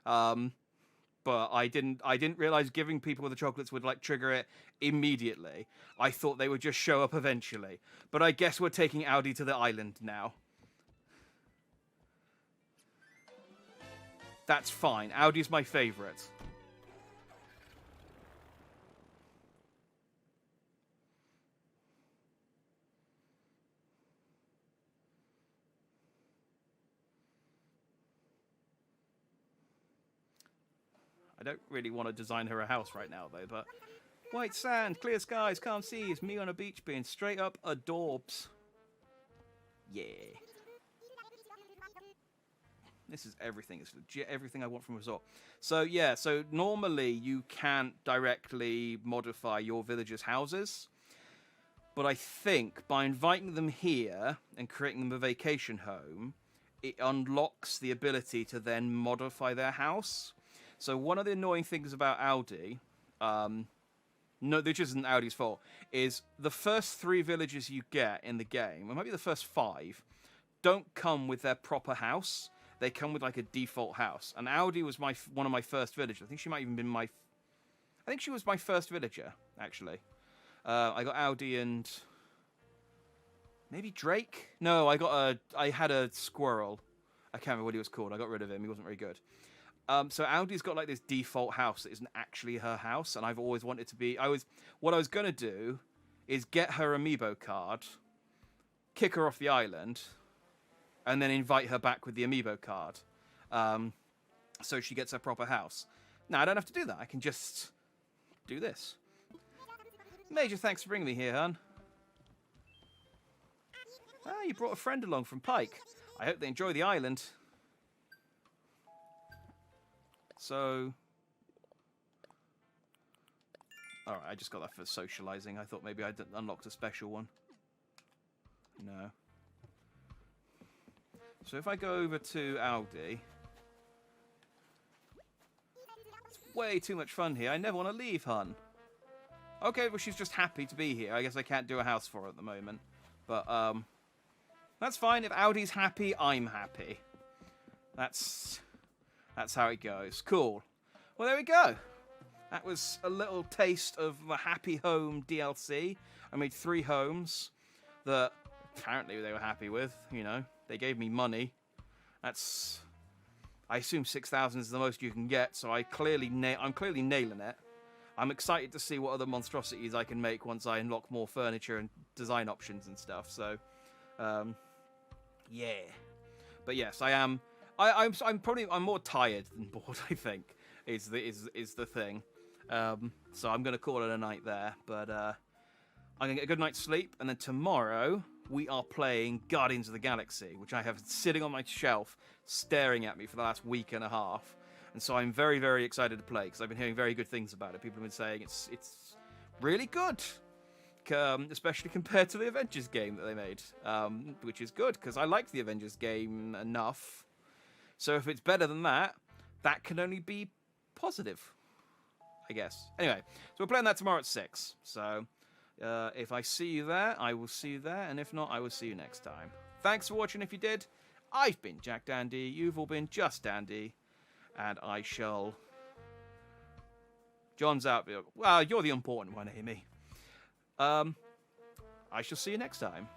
S1: But I didn't realize giving people the chocolates would like trigger it immediately. I thought they would just show up eventually. But I guess we're taking Audi to the island now. That's fine. Audi's my favorite. I don't really want to design her a house right now, though, but... White sand, clear skies, calm seas, me on a beach being straight up adorbs. Yeah. This is everything. It's legit everything I want from a resort. So, yeah, so normally you can't directly modify your villagers' houses. But I think by inviting them here and creating them a vacation home, it unlocks the ability to then modify their house. So one of the annoying things about Audi, no, which isn't Audi's fault, is the first 3 villages you get in the game, or maybe the first 5, don't come with their proper house. They come with like a default house. And Audi was one of my first villagers. I think she might even been I think she was my first villager, actually. I got Audi and maybe Drake. No, I had a squirrel. I can't remember what he was called. I got rid of him. He wasn't very good. So Audi's got like this default house that isn't actually her house, and I've always wanted to be. What I was gonna do is get her amiibo card, kick her off the island, and then invite her back with the amiibo card, so she gets her proper house. Now I don't have to do that. I can just do this. Major thanks for bringing me here, hon. Ah, you brought a friend along from Pike. I hope they enjoy the island. So, alright, I just got that for socializing. I thought maybe I'd unlocked a special one. No. So if I go over to Audi, it's way too much fun here. I never want to leave, hun. Okay, well, she's just happy to be here. I guess I can't do a house for her at the moment. But, that's fine. If Audi's happy, I'm happy. That's how it goes. Cool. Well, there we go. That was a little taste of the Happy Home DLC. I made 3 homes that apparently they were happy with. You know, they gave me money. That's... I assume 6,000 is the most you can get, so I'm clearly nailing it. I'm excited to see what other monstrosities I can make once I unlock more furniture and design options and stuff. So, yeah. But yes, I am... I'm more tired than bored, I think, is the thing. So I'm gonna call it a night there. But I'm gonna get a good night's sleep, and then tomorrow we are playing Guardians of the Galaxy, which I have sitting on my shelf, staring at me for the last week and a half. And so I'm very, very excited to play because I've been hearing very good things about it. People have been saying it's really good, especially compared to the Avengers game that they made, which is good because I like the Avengers game enough. So if it's better than that, that can only be positive, I guess. Anyway, so we're playing that tomorrow at 6. So if I see you there, I will see you there. And if not, I will see you next time. Thanks for watching if you did. I've been Jack Dandy. You've all been Just Dandy. And I shall... John's out. Well, you're the important one, Amy. I shall see you next time.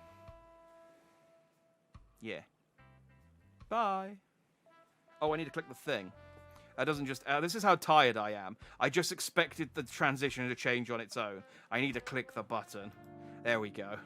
S1: Yeah. Bye. Oh, I need to click the thing. That doesn't just... this is how tired I am. I just expected the transition to change on its own. I need to click the button. There we go.